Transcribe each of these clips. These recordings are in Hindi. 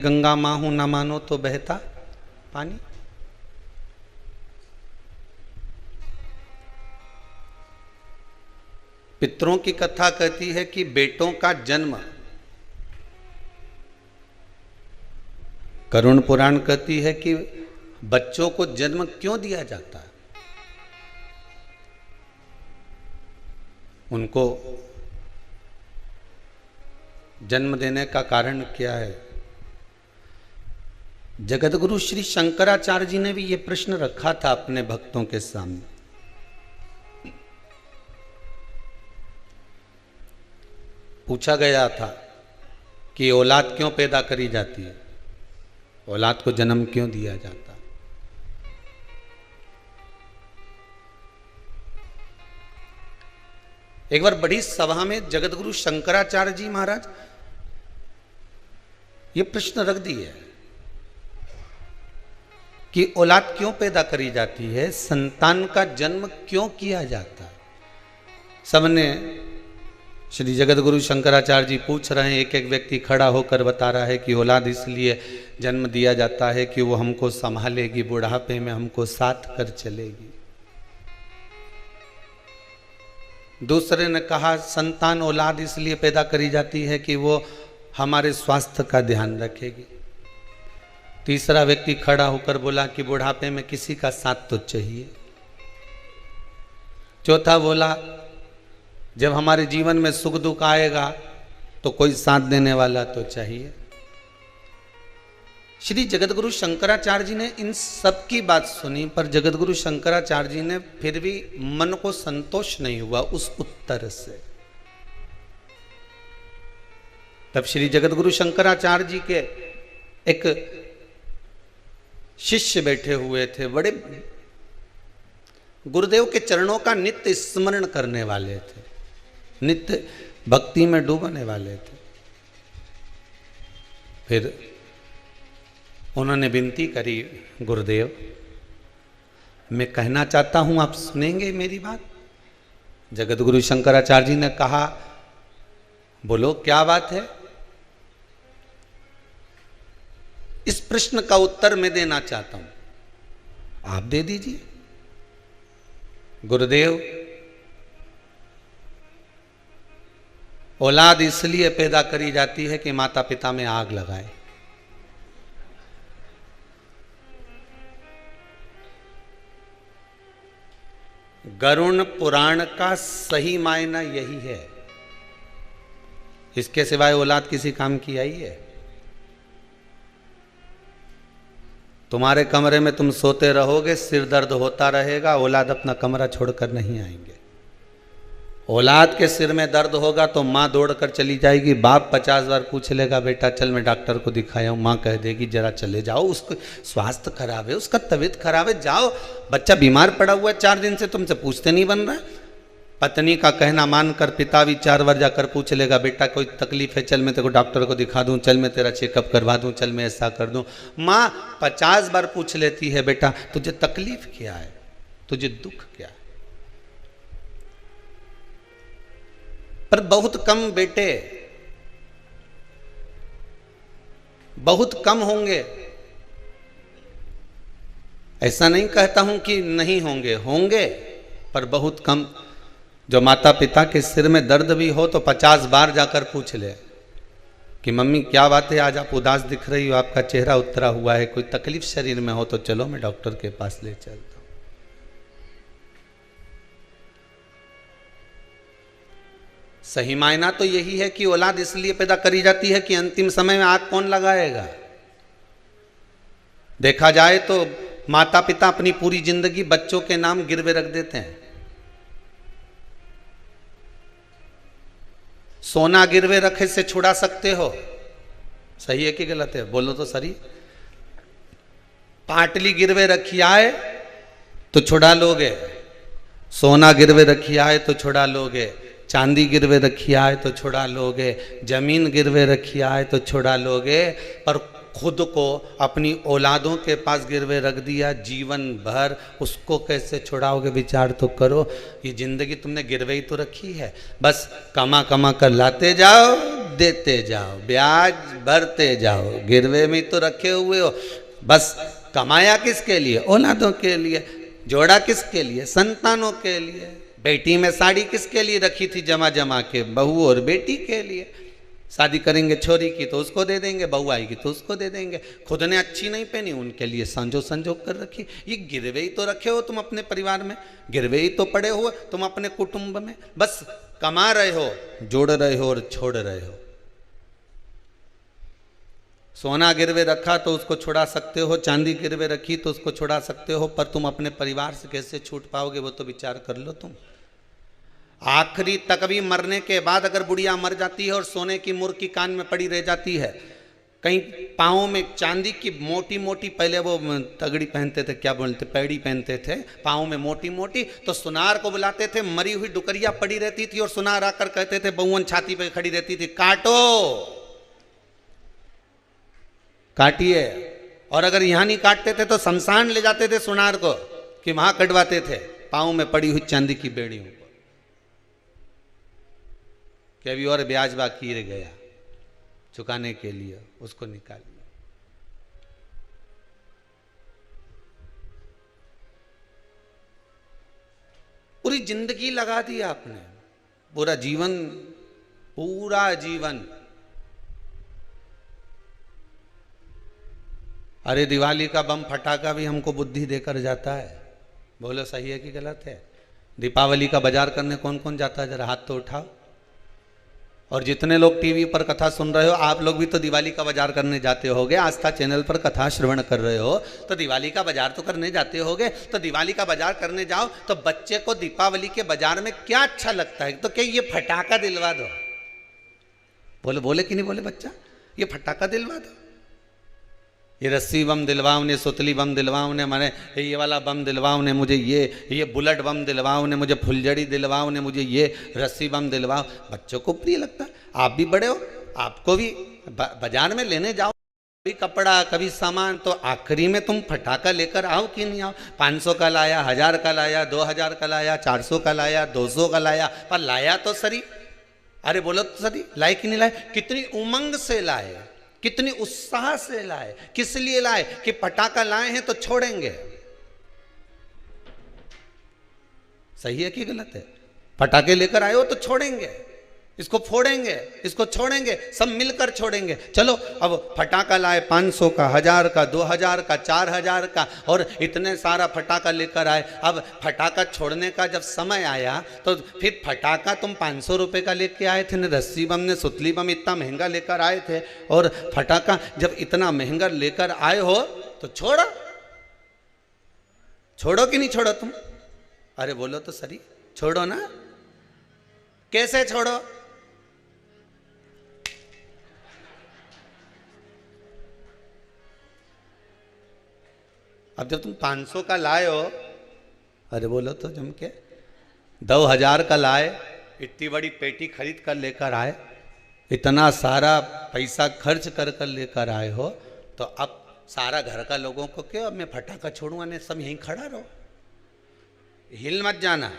गंगा माँ हूं ना मानो तो बहता पानी। पितरों की कथा कहती है कि बेटों का जन्म, करुण पुराण कहती है कि बच्चों को जन्म क्यों दिया जाता है, उनको जन्म देने का कारण क्या है। जगतगुरु श्री शंकराचार्य जी ने भी ये प्रश्न रखा था अपने भक्तों के सामने। पूछा गया था कि औलाद क्यों पैदा करी जाती है, औलाद को जन्म क्यों दिया जाता है। एक बार बड़ी सभा में जगतगुरु शंकराचार्य जी महाराज ये प्रश्न रख दिए कि औलाद क्यों पैदा करी जाती है, संतान का जन्म क्यों किया जाता है। सबने श्री जगतगुरु शंकराचार्य जी पूछ रहे हैं, एक एक व्यक्ति खड़ा होकर बता रहा है कि औलाद इसलिए जन्म दिया जाता है कि वो हमको संभालेगी, बुढ़ापे में हमको साथ कर चलेगी। दूसरे ने कहा संतान औलाद इसलिए पैदा करी जाती है कि वो हमारे स्वास्थ्य का ध्यान रखेगी। तीसरा व्यक्ति खड़ा होकर बोला कि बुढ़ापे में किसी का साथ तो चाहिए। चौथा बोला जब हमारे जीवन में सुख दुख आएगा तो कोई साथ देने वाला तो चाहिए। श्री जगतगुरु शंकराचार्य जी ने इन सब की बात सुनी, पर जगतगुरु शंकराचार्य जी ने फिर भी मन को संतोष नहीं हुआ उस उत्तर से। तब श्री जगतगुरु शंकराचार्य जी के एक शिष्य बैठे हुए थे, बड़े गुरुदेव के चरणों का नित्य स्मरण करने वाले थे, नित्य भक्ति में डूबने वाले थे। फिर उन्होंने विनती करी, गुरुदेव मैं कहना चाहता हूं, आप सुनेंगे मेरी बात। जगतगुरु शंकराचार्य जी ने कहा बोलो क्या बात है। इस प्रश्न का उत्तर मैं देना चाहता हूं, आप दे दीजिए। गुरुदेव औलाद इसलिए पैदा करी जाती है कि माता पिता में आग लगाए। गरुण पुराण का सही मायना यही है, इसके सिवाय औलाद किसी काम की आई है। तुम्हारे कमरे में तुम सोते रहोगे, सिर दर्द होता रहेगा, औलाद अपना कमरा छोड़कर नहीं आएंगे। औलाद के सिर में दर्द होगा तो माँ दौड़कर चली जाएगी, बाप 50 बार पूछ लेगा बेटा चल मैं डॉक्टर को दिखाया हूँ, माँ कह देगी जरा चले जाओ, उसको स्वास्थ्य खराब है, उसका तबीयत खराब है, जाओ, बच्चा बीमार पड़ा हुआ है 4 दिन से, तुमसे पूछते नहीं बन रहा है। पत्नी का कहना मानकर पिता भी 4 बार जाकर पूछ लेगा बेटा कोई तकलीफ है, चल मैं तेरे को डॉक्टर को दिखा दूं, चल मैं तेरा चेकअप करवा दूं, चल मैं ऐसा कर दूं। माँ 50 बार पूछ लेती है बेटा तुझे तकलीफ क्या है, तुझे दुख क्या है। पर बहुत कम बेटे, बहुत कम होंगे। ऐसा नहीं कहता हूं कि नहीं होंगे, होंगे पर बहुत कम। जो माता पिता के सिर में दर्द भी हो तो 50 बार जाकर पूछ ले कि मम्मी क्या बात है, आज आप उदास दिख रही हो, आपका चेहरा उतरा हुआ है, कोई तकलीफ शरीर में हो तो चलो मैं डॉक्टर के पास ले चलता हूं। सही मायना तो यही है कि औलाद इसलिए पैदा करी जाती है कि अंतिम समय में आग कौन लगाएगा। देखा जाए तो माता पिता अपनी पूरी जिंदगी बच्चों के नाम गिरवे रख देते हैं। सोना गिरवे रखे से छुड़ा सकते हो, सही है कि गलत है, बोलो तो सही। पाटली गिरवे रखी आए तो छुड़ा लोगे, सोना गिरवे रखी आए तो छुड़ा लोगे, चांदी गिरवे रखी आए तो छुड़ा लोगे, जमीन गिरवे रखी आए तो छुड़ा लोगे, पर खुद को अपनी औलादों के पास गिरवे रख दिया, जीवन भर उसको कैसे छुड़ाओगे? विचार तो करो। ये जिंदगी तुमने गिरवे ही तो रखी है, बस कमा कमा कर लाते जाओ, देते जाओ, ब्याज भरते जाओ, गिरवे में तो रखे हुए हो। बस कमाया किसके लिए? औलादों के लिए। जोड़ा किसके लिए? संतानों के लिए। बेटी में साड़ी किसके लिए रखी थी जमा जमा के? बहू और बेटी के लिए। शादी करेंगे छोरी की तो उसको दे देंगे, बहू आएगी तो उसको दे देंगे। खुद ने अच्छी नहीं पहनी, उनके लिए संजो संजोग कर रखी। ये गिरवे ही तो रखे हो तुम अपने परिवार में, गिरवे ही तो पड़े हो तुम अपने कुटुंब में। बस कमा रहे हो, जोड़ रहे हो और छोड़ रहे हो। सोना गिरवे रखा तो उसको छुड़ा सकते हो, चांदी गिरवे रखी तो उसको छुड़ा सकते हो, पर तुम अपने परिवार से कैसे छूट पाओगे वो तो विचार कर लो तुम। आखिरी तक भी मरने के बाद अगर बुढ़िया मर जाती है और सोने की मुर्की कान में पड़ी रह जाती है, कहीं पाँव में चांदी की मोटी मोटी, पहले वो तगड़ी पहनते थे, क्या बोलते, पैड़ी पहनते थे पाँव में मोटी मोटी, तो सुनार को बुलाते थे। मरी हुई डुकरिया पड़ी रहती थी और सुनार आकर कहते थे, बहुवन छाती पे खड़ी रहती थी, काटो, काटिए। और अगर यहां नहीं काटते थे तो शमशान ले जाते थे सुनार को, कि वहां कटवाते थे पाँव में पड़ी हुई चांदी की बेड़ियों को, कि अभी और ब्याज बाकी रह गया चुकाने के लिए, उसको निकालिए। पूरी जिंदगी लगा दी आपने, पूरा जीवन, पूरा जीवन। अरे दिवाली का बम फटाका भी हमको बुद्धि देकर जाता है, बोलो सही है कि गलत है? दीपावली का बाजार करने कौन कौन जाता है? जरा हाथ तो उठाओ। और जितने लोग टीवी पर कथा सुन रहे हो, आप लोग भी तो दिवाली का बाजार करने जाते होगे। आस्था चैनल पर कथा श्रवण कर रहे हो तो दिवाली का बाजार तो करने जाते होगे। तो दिवाली का बाजार करने जाओ तो बच्चे को दीपावली के बाजार में क्या अच्छा लगता है? तो क्या ये फटाका दिलवा दो। बोले बोले कि नहीं बोले बच्चा? ये फटाका दिलवा दो, ये रस्सी बम दिलवाओ ने, सुतली बम दिलवाओ ने, माने ये वाला बम दिलवाओ ने मुझे, ये बुलेट बम दिलवाओ ने मुझे, फुलझड़ी दिलवाओ ने मुझे, ये रस्सी बम दिलवाओ। बच्चों को प्रिय लगता है। आप भी बड़े हो, आपको भी बाजार में लेने जाओ कभी कपड़ा कभी सामान, तो आखिरी में तुम फटाका लेकर आओ कि नहीं आओ? 500 का लाया, 1000 का लाया, 2000 का लाया, 400 का लाया, 200 का लाया, पर लाया तो सही। अरे बोलो तो सही, लाए कि नहीं लाए? कितनी उमंग से लाए, कितनी उत्साह से लाए। किस लिए लाए? कि पटाखा लाए हैं तो छोड़ेंगे। सही है कि गलत है? पटाखे लेकर आए हो तो छोड़ेंगे, इसको फोड़ेंगे, इसको छोड़ेंगे, सब मिलकर छोड़ेंगे। चलो अब फटाका लाए 500 का, 1000 का, 2000 का, 4000 का, और इतने सारा फटाका लेकर आए। अब फटाका छोड़ने का जब समय आया तो फिर फटाका तुम 500 रुपये का लेके आए थे न, रस्सी बम ने सुतली बम इतना महंगा लेकर आए थे, और फटाका जब इतना महंगा लेकर आए हो तो छोड़ो, छोड़ो कि नहीं छोड़ो तुम? अरे बोलो तो सही, छोड़ो ना। कैसे छोड़ो? अब जब तुम 500 का लाए हो, अरे बोलो तो जम के, 2000 का लाए, इतनी बड़ी पेटी खरीद कर लेकर आए, इतना सारा पैसा खर्च कर कर लेकर आए हो, तो अब सारा घर का लोगों को क्यों, अब मैं फटाका छोड़ूंगा नहीं, सब यहीं खड़ा रहो, हिल मत जाना,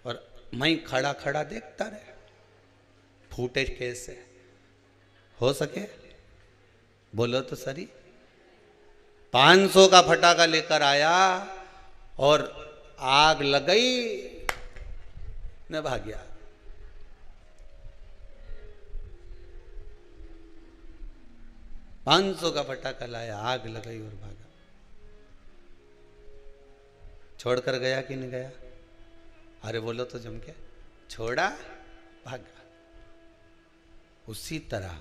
और मैं खड़ा खड़ा देखता रहे फूटे कैसे हो सके। बोलो तो सही। 500 का फटाका लेकर आया और आग लग गई न, भाग गया। $500 का फटाका लाया, आग लग गई और भागा। छोड़कर गया कि नहीं गया? अरे बोलो तो जम के, छोड़ा, भागा। उसी तरह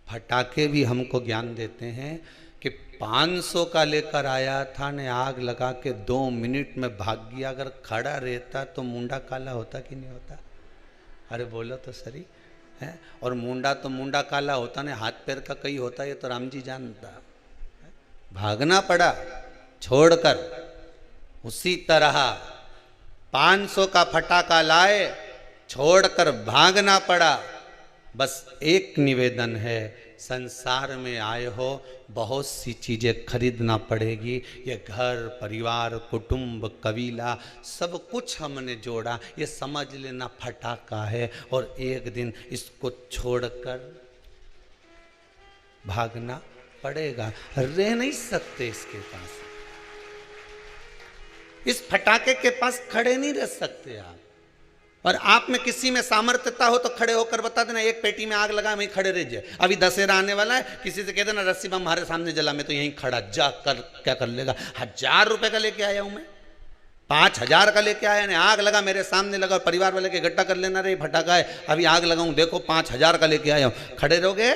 फटाके भी हमको ज्ञान देते हैं कि 500 का लेकर आया था ने, आग लगा के 2 मिनट में भाग गया। अगर खड़ा रहता तो मुंडा काला होता कि नहीं होता? अरे बोलो तो सही है। और मुंडा तो मुंडा काला होता ने, हाथ पैर का कई होता, ये तो राम जी जानता। भागना पड़ा छोड़कर। उसी तरह 500 का फटाका लाए, छोड़कर भागना पड़ा। बस एक निवेदन है संसार में आए हो, बहुत सी चीज़ें खरीदना पड़ेगी। ये घर परिवार कुटुंब कबीला सब कुछ हमने जोड़ा, ये समझ लेना फटाका है और एक दिन इसको छोड़कर भागना पड़ेगा। रह नहीं सकते इसके पास, इस फटाके के पास खड़े नहीं रह सकते आप। और आप में किसी में सामर्थ्यता हो तो खड़े होकर बता देना, एक पेटी में आग लगा वहीं खड़े रह जाए। अभी दशहरा आने वाला है, किसी से कह देना रस्सी बम हमारे सामने जला, मैं तो यहीं खड़ा, जा कर क्या कर लेगा। 1000 रुपए का लेके आया हूं मैं, 5000 का लेके आया, ने आग लगा मेरे सामने लगा, परिवार वाले के इकट्ठा कर लेना, रे फटाका है अभी आग लगाऊं, देखो 5000 का लेके आया हूं, खड़े रहोगे?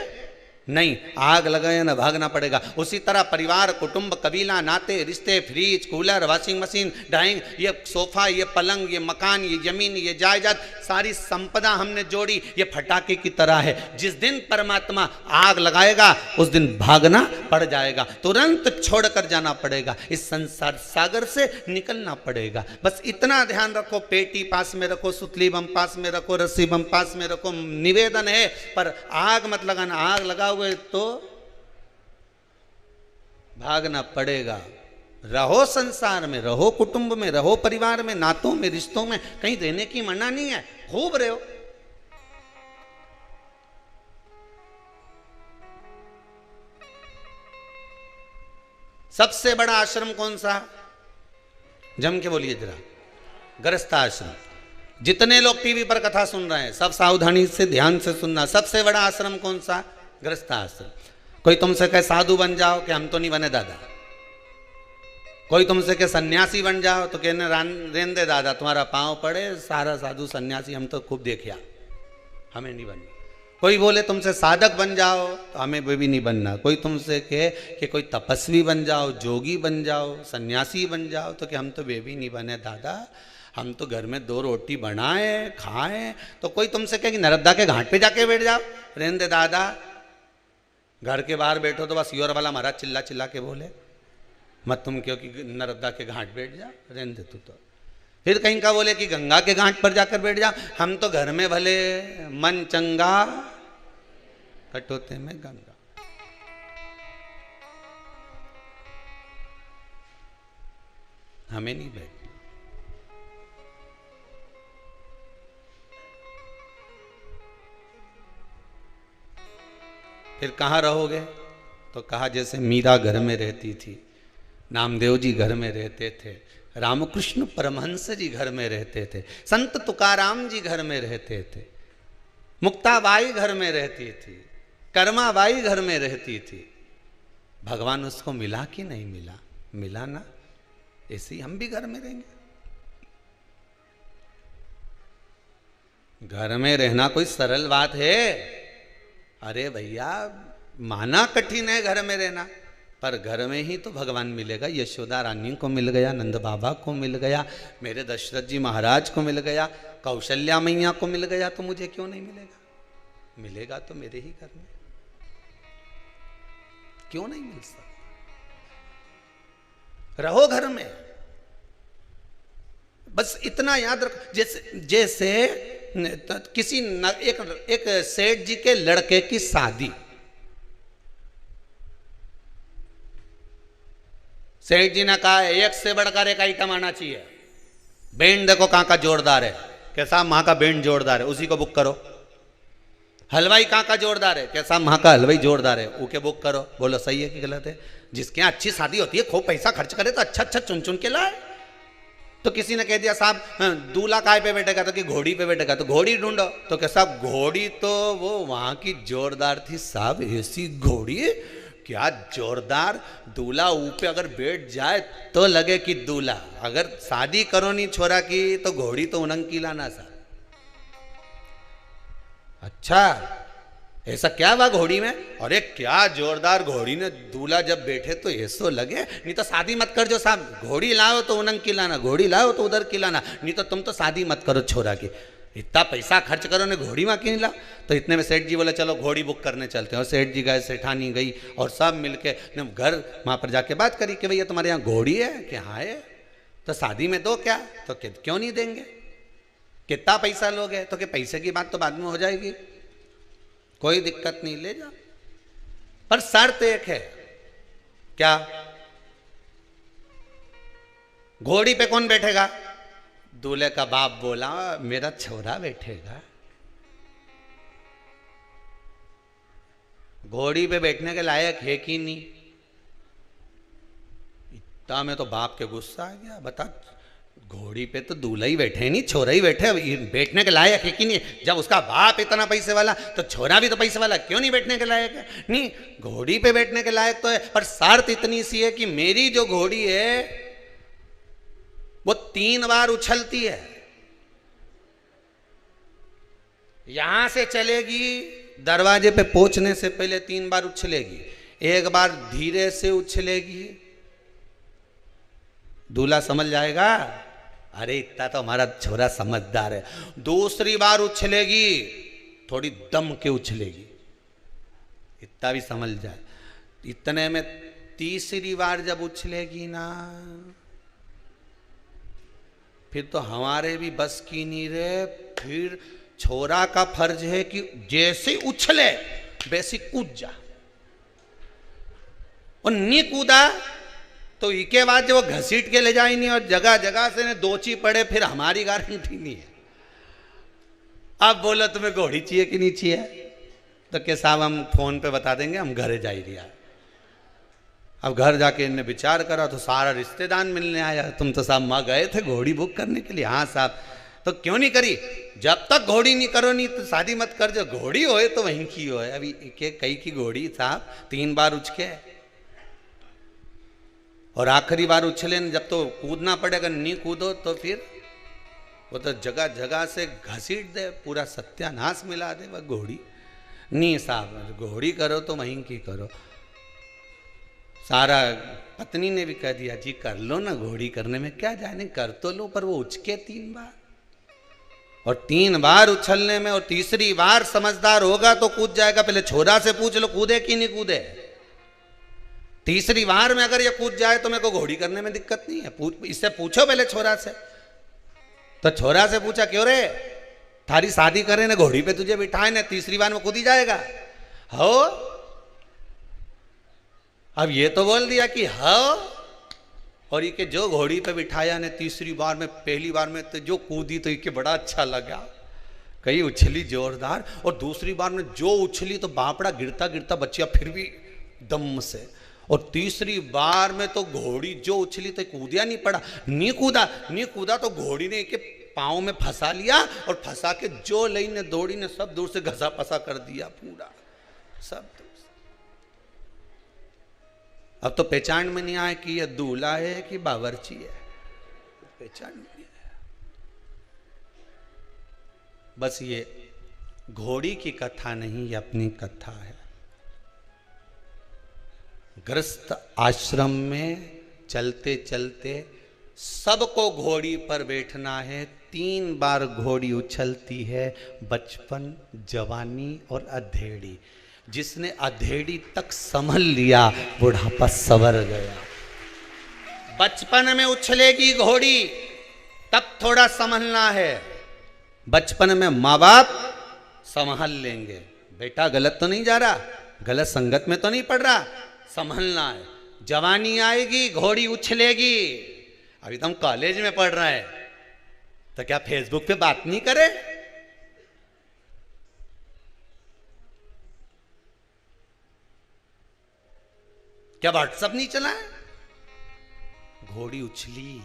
नहीं, आग लगाए ना भागना पड़ेगा। उसी तरह परिवार कुटुंब कबीला नाते रिश्ते, fridge cooler washing machine drawing, ये सोफा ये पलंग ये मकान ये जमीन ये जायदाद, सारी संपदा हमने जोड़ी, ये फटाके की तरह है। जिस दिन परमात्मा आग लगाएगा उस दिन भागना पड़ जाएगा, तुरंत छोड़कर जाना पड़ेगा, इस संसार सागर से निकलना पड़ेगा। बस इतना ध्यान रखो, पेटी पास में रखो, सुतली बम पास में रखो, रस्सी बम पास में रखो। निवेदन है पर आग मत लगाना, आग लगा हुए तो भागना पड़ेगा। रहो संसार में, रहो कुटुंब में, रहो परिवार में, नातों में रिश्तों में, कहीं रहने की मना नहीं है, खूब रहो। सबसे बड़ा आश्रम कौन सा? जम के बोलिए जरा, गृहस्थ आश्रम। जितने लोग टीवी पर कथा सुन रहे हैं सब सावधानी से ध्यान से सुनना। सबसे बड़ा आश्रम कौन सा? गृहस्थ आश्रम। कोई तुमसे कहे साधु बन जाओ, कि हम तो नहीं बने दादा। कोई तुमसे कहे सन्यासी बन जाओ, तो कहने रेन दे दादा, तुम्हारा पांव पड़े, सारा साधु सन्यासी हम तो खूब देखिया, हमें नहीं बनना। कोई बोले तुमसे साधक बन जाओ, तो हमें वे भी नहीं बनना। कोई तुमसे कहे कि कोई तपस्वी बन जाओ, जोगी बन जाओ, सन्यासी बन जाओ, तो कि हम तो वे भी नहीं बने दादा, हम तो घर में 2 रोटी बनाए खाएं। तो कोई तुमसे कहे कि नर्मदा के घाट पे जाके बैठ जाओ, रेन दे दादा, घर के बाहर बैठो तो बस योर वाला महाराज चिल्ला चिल्ला के बोले, मत तुम क्योंकि नर्मदा के घाट बैठ जा, रहने दे तू तो। फिर कहीं का बोले कि गंगा के घाट पर जाकर बैठ जा, हम तो घर में भले मन चंगा कटोते में गंगा। हमें नहीं बैठना। फिर कहाँ रहोगे? तो कहा जैसे मीरा घर में रहती थी, नामदेव जी घर में रहते थे, रामकृष्ण परमहंस जी घर में रहते थे, संत तुकाराम जी घर में रहते थे, मुक्ताबाई घर में रहती थी, कर्माबाई घर में रहती थी। भगवान उसको मिला कि नहीं मिला? मिला ना। ऐसे ही हम भी घर में रहेंगे। घर में रहना कोई सरल बात है? अरे भैया, माना कठिन है घर में रहना, पर घर में ही तो भगवान मिलेगा। यशोदा रानी को मिल गया, नंद बाबा को मिल गया, मेरे दशरथ जी महाराज को मिल गया, कौशल्या मैया को मिल गया, तो मुझे क्यों नहीं मिलेगा? मिलेगा तो मेरे ही घर में, क्यों नहीं मिल सकता? रहो घर में। बस इतना याद रखो, जैसे किसी एक सेठ जी के लड़के की शादी, सेठ जी ने कहा एक से बढ़कर एक आई कमाना चाहिए, बैंड देखो कहां का जोरदार है, कैसा वहां का बैंड जोरदार है, उसी को बुक करो। हलवाई कहां का जोरदार है, कैसा वहां का हलवाई जोरदार है, उके बुक करो। बोलो सही है कि गलत है? जिसके यहाँ अच्छी शादी होती है, खूब पैसा खर्च करे तो अच्छा अच्छा चुन चुन के लाए। तो किसी ने कह दिया साहब दूल्हा काय पे बैठेगा, तो कि घोड़ी पे बैठेगा, तो घोड़ी ढूंढो। तो क्या साहब घोड़ी तो वो वहां की जोरदार थी साहब, ऐसी घोड़ी क्या जोरदार, दूल्हा ऊपर अगर बैठ जाए तो लगे कि दूल्हा। अगर शादी करो नहीं छोरा की तो घोड़ी तो उनंकी लाना साहब। अच्छा ऐसा क्या हुआ घोड़ी में? अरे क्या जोरदार घोड़ी ने दूल्हा जब बैठे तो ऐसो लगे, नहीं तो शादी मत कर जो साहब, घोड़ी लाओ तो उनंग की लाना, घोड़ी लाओ तो उधर की लाना, नहीं तो तुम तो शादी मत करो छोरा की, इतना पैसा खर्च करो ने घोड़ी में क्यों ला। तो इतने में सेठ जी बोले चलो घोड़ी बुक करने चलते हैं। और सेठ जी गए, सेठानी गई और सब मिलके घर वहां पर जाके बात करी कि भैया तुम्हारे यहाँ घोड़ी है? कि हाँ है। तो शादी में दो क्या? तो क्यों नहीं देंगे, कितना पैसा लोगे? तो कि पैसे की बात तो बाद में हो जाएगी, कोई दिक्कत नहीं, ले जा। पर शर्त एक है। क्या? घोड़ी पे कौन बैठेगा? दूल्हे का बाप बोला मेरा छोरा बैठेगा। घोड़ी पे बैठने के लायक है कि नहीं? इतना में तो बाप के गुस्सा आ गया। बता, घोड़ी पे तो दूल्हा ही बैठे नहीं, छोरा ही बैठे, बैठने के लायक है कि नहीं? जब उसका बाप इतना पैसे वाला तो छोरा भी तो पैसे वाला, क्यों नहीं बैठने के लायक है? नहीं, घोड़ी पे बैठने के लायक तो है, पर शर्त इतनी सी है कि मेरी जो घोड़ी है वो 3 बार उछलती है। यहां से चलेगी, दरवाजे पे पहुंचने से पहले 3 बार उछलेगी। एक बार धीरे से उछलेगी, दूल्हा समझ जाएगा, अरे इतना तो हमारा छोरा समझदार है। दूसरी बार उछलेगी, थोड़ी दम के उछलेगी, इतना भी समझ जाए। इतने में तीसरी बार जब उछलेगी ना, फिर तो हमारे भी बस की नहीं रहे। फिर छोरा का फर्ज है कि जैसे उछले वैसे कूद जा, और नहीं कूदा तो इसके बाद जो घसीट के ले जाए नहीं, और जगह जगह से ने दोची पड़े, फिर हमारी गारंटी नहीं है। अब बोलो तुम्हें घोड़ी चाहिए कि नहीं चाहिए, तो के साहब हम फोन पे बता देंगे, हम घरे जा ही दिया। अब घर जाके इनने विचार करा तो सारा रिश्तेदार मिलने आया। तुम तो साहब माँ गए थे घोड़ी बुक करने के लिए? हाँ साहब। तो क्यों नहीं करी? जब तक घोड़ी नहीं करो नहीं तो शादी मत कर। जो घोड़ी होए तो वहीं की होए। अभी के कई की घोड़ी साहब 3 बार उछके, और आखिरी बार उछले जब तो कूदना पड़ेगा, नहीं कूदो तो फिर वो तो जगह जगह से घसीट दे, पूरा सत्यानाश मिला दे। वह घोड़ी नहीं साहब, घोड़ी करो तो वहीं की करो। सारा पत्नी ने भी कह दिया जी कर लो ना, घोड़ी करने में क्या जाने, कर तो लो, पर वो उछके 3 बार, और 3 बार उछलने में, और तीसरी बार समझदार होगा तो कूद जाएगा। पहले छोरा से पूछ लो कूदे कि नहीं कूदे। तीसरी बार में अगर ये कूद जाए तो मेरे को घोड़ी करने में दिक्कत नहीं है। इससे पूछो पहले छोरा से। तो छोरा से पूछा क्यों रे, थारी शादी करे ना, घोड़ी पे तुझे बिठाए ना, तीसरी बार में कूद ही जाएगा हो। अब ये तो बोल दिया कि हाँ, और ये जो घोड़ी पे बिठाया ने तीसरी बार में, पहली बार में तो जो कूदी तो ये बड़ा अच्छा लगा, कहीं उछली जोरदार, और दूसरी बार में जो उछली तो बापड़ा गिरता गिरता बच्चिया फिर भी दम से, और तीसरी बार में तो घोड़ी जो उछली तो कूदिया नहीं पड़ा, नहीं कूदा तो घोड़ी ने के पाँव में फंसा लिया, और फंसा के जो लई ने दौड़ी ने सब दूर से घसा पसा कर दिया पूरा सब। अब तो पहचान में नहीं आए कि ये दूल्हा है कि बावर्ची है, पहचान में नहीं आया। बस ये घोड़ी की कथा नहीं, ये अपनी कथा है। गृहस्थ आश्रम में चलते चलते सबको घोड़ी पर बैठना है। 3 बार घोड़ी उछलती है, बचपन, जवानी और अधेड़ी। जिसने अधेड़ी तक संभल लिया बुढ़ापा सवर गया। बचपन में उछलेगी घोड़ी, तब थोड़ा संभलना है। बचपन में माँ बाप संभाल लेंगे, बेटा गलत तो नहीं जा रहा, गलत संगत में तो नहीं पड़ रहा, संभलना है। जवानी आएगी घोड़ी उछलेगी। अभी तो हम कॉलेज में पढ़ रहे हैं, तो क्या फेसबुक पे बात नहीं करे? क्या व्हाट्सएप नहीं चला है? घोड़ी उछली,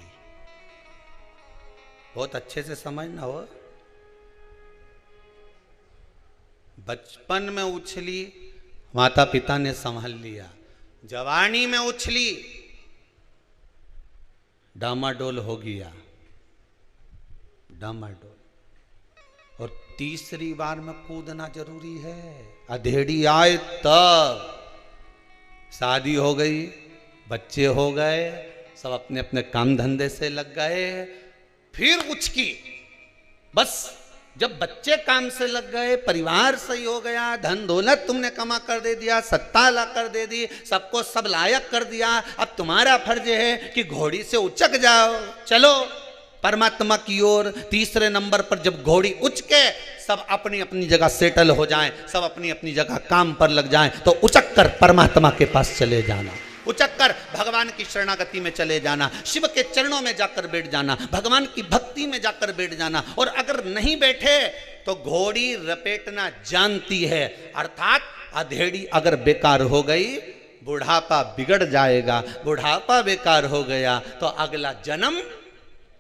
बहुत अच्छे से समझना हो। बचपन में उछली, माता पिता ने संभाल लिया। जवानी में उछली, डामाडोल हो गया, डामाडोल। और तीसरी बार में कूदना जरूरी है। अधेड़ी आए तब। शादी हो गई, बच्चे हो गए, सब अपने अपने काम धंधे से लग गए, फिर उचकी। बस जब बच्चे काम से लग गए, परिवार सही हो गया, धन दौलत तुमने कमा कर दे दिया, सत्ता ला कर दे दी, सबको सब लायक कर दिया, अब तुम्हारा फर्ज है कि घोड़ी से उचक जाओ, चलो परमात्मा की ओर। तीसरे नंबर पर जब घोड़ी उच के सब अपनी अपनी जगह सेटल हो जाएं, सब अपनी अपनी जगह काम पर लग जाएं, तो उचक कर परमात्मा के पास चले जाना, उचक कर भगवान की शरणागति में चले जाना, शिव के चरणों में जाकर बैठ जाना, भगवान की भक्ति में जाकर बैठ जाना। और अगर नहीं बैठे तो घोड़ी रपेटना जानती है, अर्थात अधेड़ी अगर बेकार हो गई, बुढ़ापा बिगड़ जाएगा, बुढ़ापा बेकार हो गया तो अगला जन्म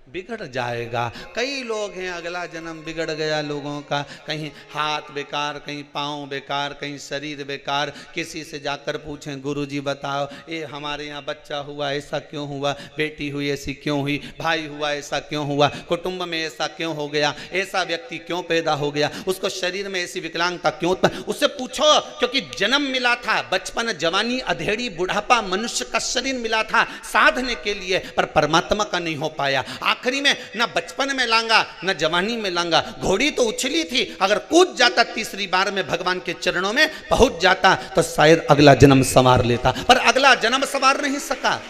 बिगड़ जाएगा। कई लोग हैं अगला जन्म बिगड़ गया लोगों का, कहीं हाथ बेकार, कहीं पाँव बेकार, कहीं शरीर बेकार। किसी से जाकर पूछें गुरुजी बताओ ये हमारे यहाँ बच्चा हुआ ऐसा क्यों हुआ, बेटी हुई ऐसी क्यों हुई, भाई हुआ ऐसा क्यों हुआ, कुटुंब में ऐसा क्यों हो गया, ऐसा व्यक्ति क्यों पैदा हो गया, उसको शरीर में ऐसी विकलांगता क्यों उत्पन्न, उससे पूछो। क्योंकि जन्म मिला था, बचपन, जवानी, अधेड़ी, बुढ़ापा, मनुष्य का शरीर मिला था साधने के लिए, पर परमात्मा का नहीं हो पाया। आखिरी में ना बचपन में लांगा ना जवानी में लांगा। घोड़ी तो उछली थी, अगर कूद जाता तीसरी बार में भगवान के चरणों में पहुंच जाता तो शायद अगला जन्म संवार लेता, पर अगला जन्म संवार नहीं सका।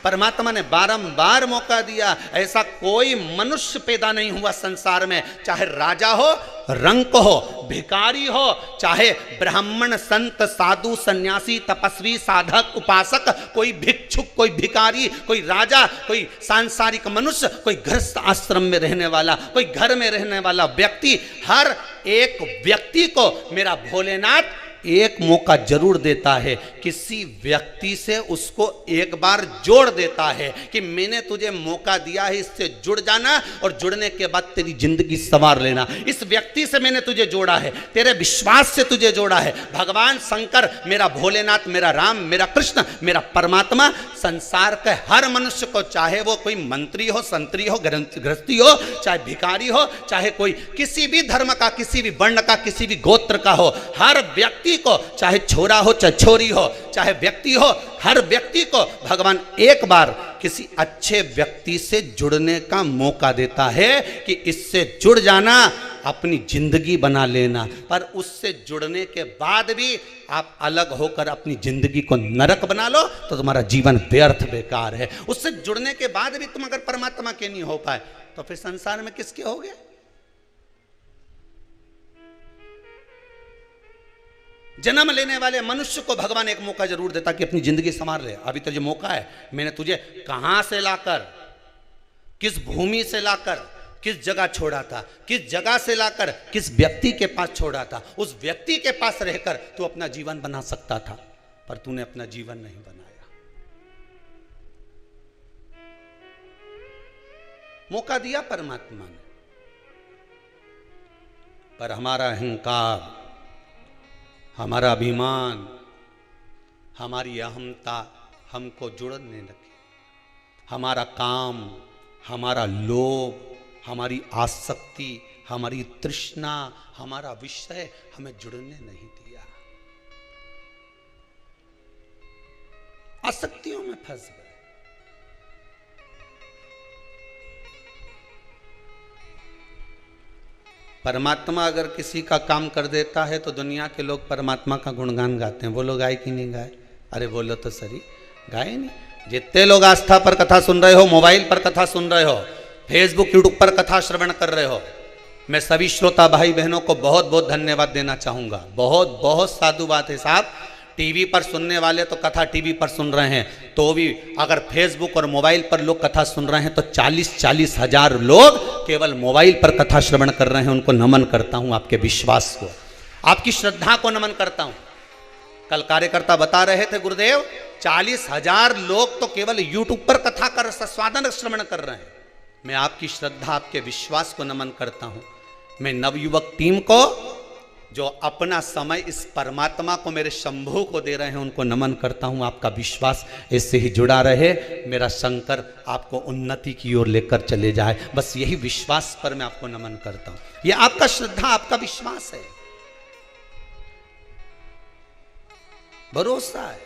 परमात्मा ने बारंबार मौका दिया। ऐसा कोई मनुष्य पैदा नहीं हुआ संसार में, चाहे राजा हो, रंक हो, भिखारी हो, चाहे ब्राह्मण, संत, साधु, सन्यासी, तपस्वी, साधक, उपासक, कोई भिक्षुक, कोई भिखारी, कोई राजा, कोई सांसारिक मनुष्य, कोई गृहस्थ आश्रम में रहने वाला, कोई घर में रहने वाला व्यक्ति, हर एक व्यक्ति को मेरा भोलेनाथ एक मौका जरूर देता है। किसी व्यक्ति से उसको एक बार जोड़ देता है कि मैंने तुझे मौका दिया है, इससे जुड़ जाना और जुड़ने के बाद तेरी जिंदगी संवार लेना। इस व्यक्ति से मैंने तुझे जोड़ा है, तेरे विश्वास से तुझे जोड़ा है। भगवान शंकर, मेरा भोलेनाथ, मेरा राम, मेरा कृष्ण, मेरा परमात्मा संसार के हर मनुष्य को, चाहे वो कोई मंत्री हो, संतरी हो, गृहस्थी हो, चाहे भिखारी हो, चाहे कोई किसी भी धर्म का, किसी भी वर्ण का, किसी भी गोत्र का हो, हर व्यक्ति को, चाहे छोरा हो चाहे छोरी हो, चाहे व्यक्ति हो, हर व्यक्ति को भगवान एक बार किसी अच्छे व्यक्ति से जुड़ने का मौका देता है कि इससे जुड़ जाना, अपनी जिंदगी बना लेना। पर उससे जुड़ने के बाद भी आप अलग होकर अपनी जिंदगी को नरक बना लो तो तुम्हारा जीवन व्यर्थ बेकार है। उससे जुड़ने के बाद भी तुम अगर परमात्मा के नहीं हो पाए तो फिर संसार में किसके होगे? जन्म लेने वाले मनुष्य को भगवान एक मौका जरूर देता कि अपनी जिंदगी संवार ले। अभी तुझे मौका है, मैंने तुझे कहां से लाकर, किस भूमि से लाकर, किस जगह छोड़ा था, किस जगह से लाकर किस व्यक्ति के पास छोड़ा था। उस व्यक्ति के पास रहकर तू अपना जीवन बना सकता था, पर तूने अपना जीवन नहीं बनाया। मौका दिया परमात्मा ने, पर हमारा अहंकार, हमारा अभिमान, हमारी अहमता हमको जुड़ने लगी। हमारा काम, हमारा लोभ, हमारी आसक्ति, हमारी तृष्णा, हमारा विषय हमें जुड़ने नहीं दिया। आसक्तियों में फंस गए। परमात्मा अगर किसी का काम कर देता है तो दुनिया के लोग परमात्मा का गुणगान गाते हैं। वो लोग गाए कि नहीं गाए? अरे बोलो तो सही, गाए नहीं। जितने लोग आस्था पर कथा सुन रहे हो, मोबाइल पर कथा सुन रहे हो, फेसबुक यूट्यूब पर कथा श्रवण कर रहे हो, मैं सभी श्रोता भाई बहनों को बहुत बहुत धन्यवाद देना चाहूँगा। बहुत बहुत साधु बात है साहब। टीवी पर सुनने वाले तो कथा टीवी पर सुन रहे हैं, तो भी अगर फेसबुक और मोबाइल पर लोग कथा सुन रहे हैं तो 40-40 हजार लोग केवल मोबाइल पर कथा श्रवण कर रहे हैं। उनको नमन करता हूं, आपके विश्वास को, आपकी श्रद्धा को नमन करता हूं। कल कार्यकर्ता बता रहे थे गुरुदेव, 40,000 लोग तो केवल यूट्यूब पर कथा कर स्वादन श्रवण कर रहे हैं। मैं आपकी श्रद्धा, आपके विश्वास को नमन करता हूं। मैं नवयुवक टीम को, जो अपना समय इस परमात्मा को, मेरे शंभू को दे रहे हैं, उनको नमन करता हूं। आपका विश्वास इससे ही जुड़ा रहे, मेरा शंकर आपको उन्नति की ओर लेकर चले जाए, बस यही विश्वास पर मैं आपको नमन करता हूं। यह आपका श्रद्धा, आपका विश्वास है, भरोसा है।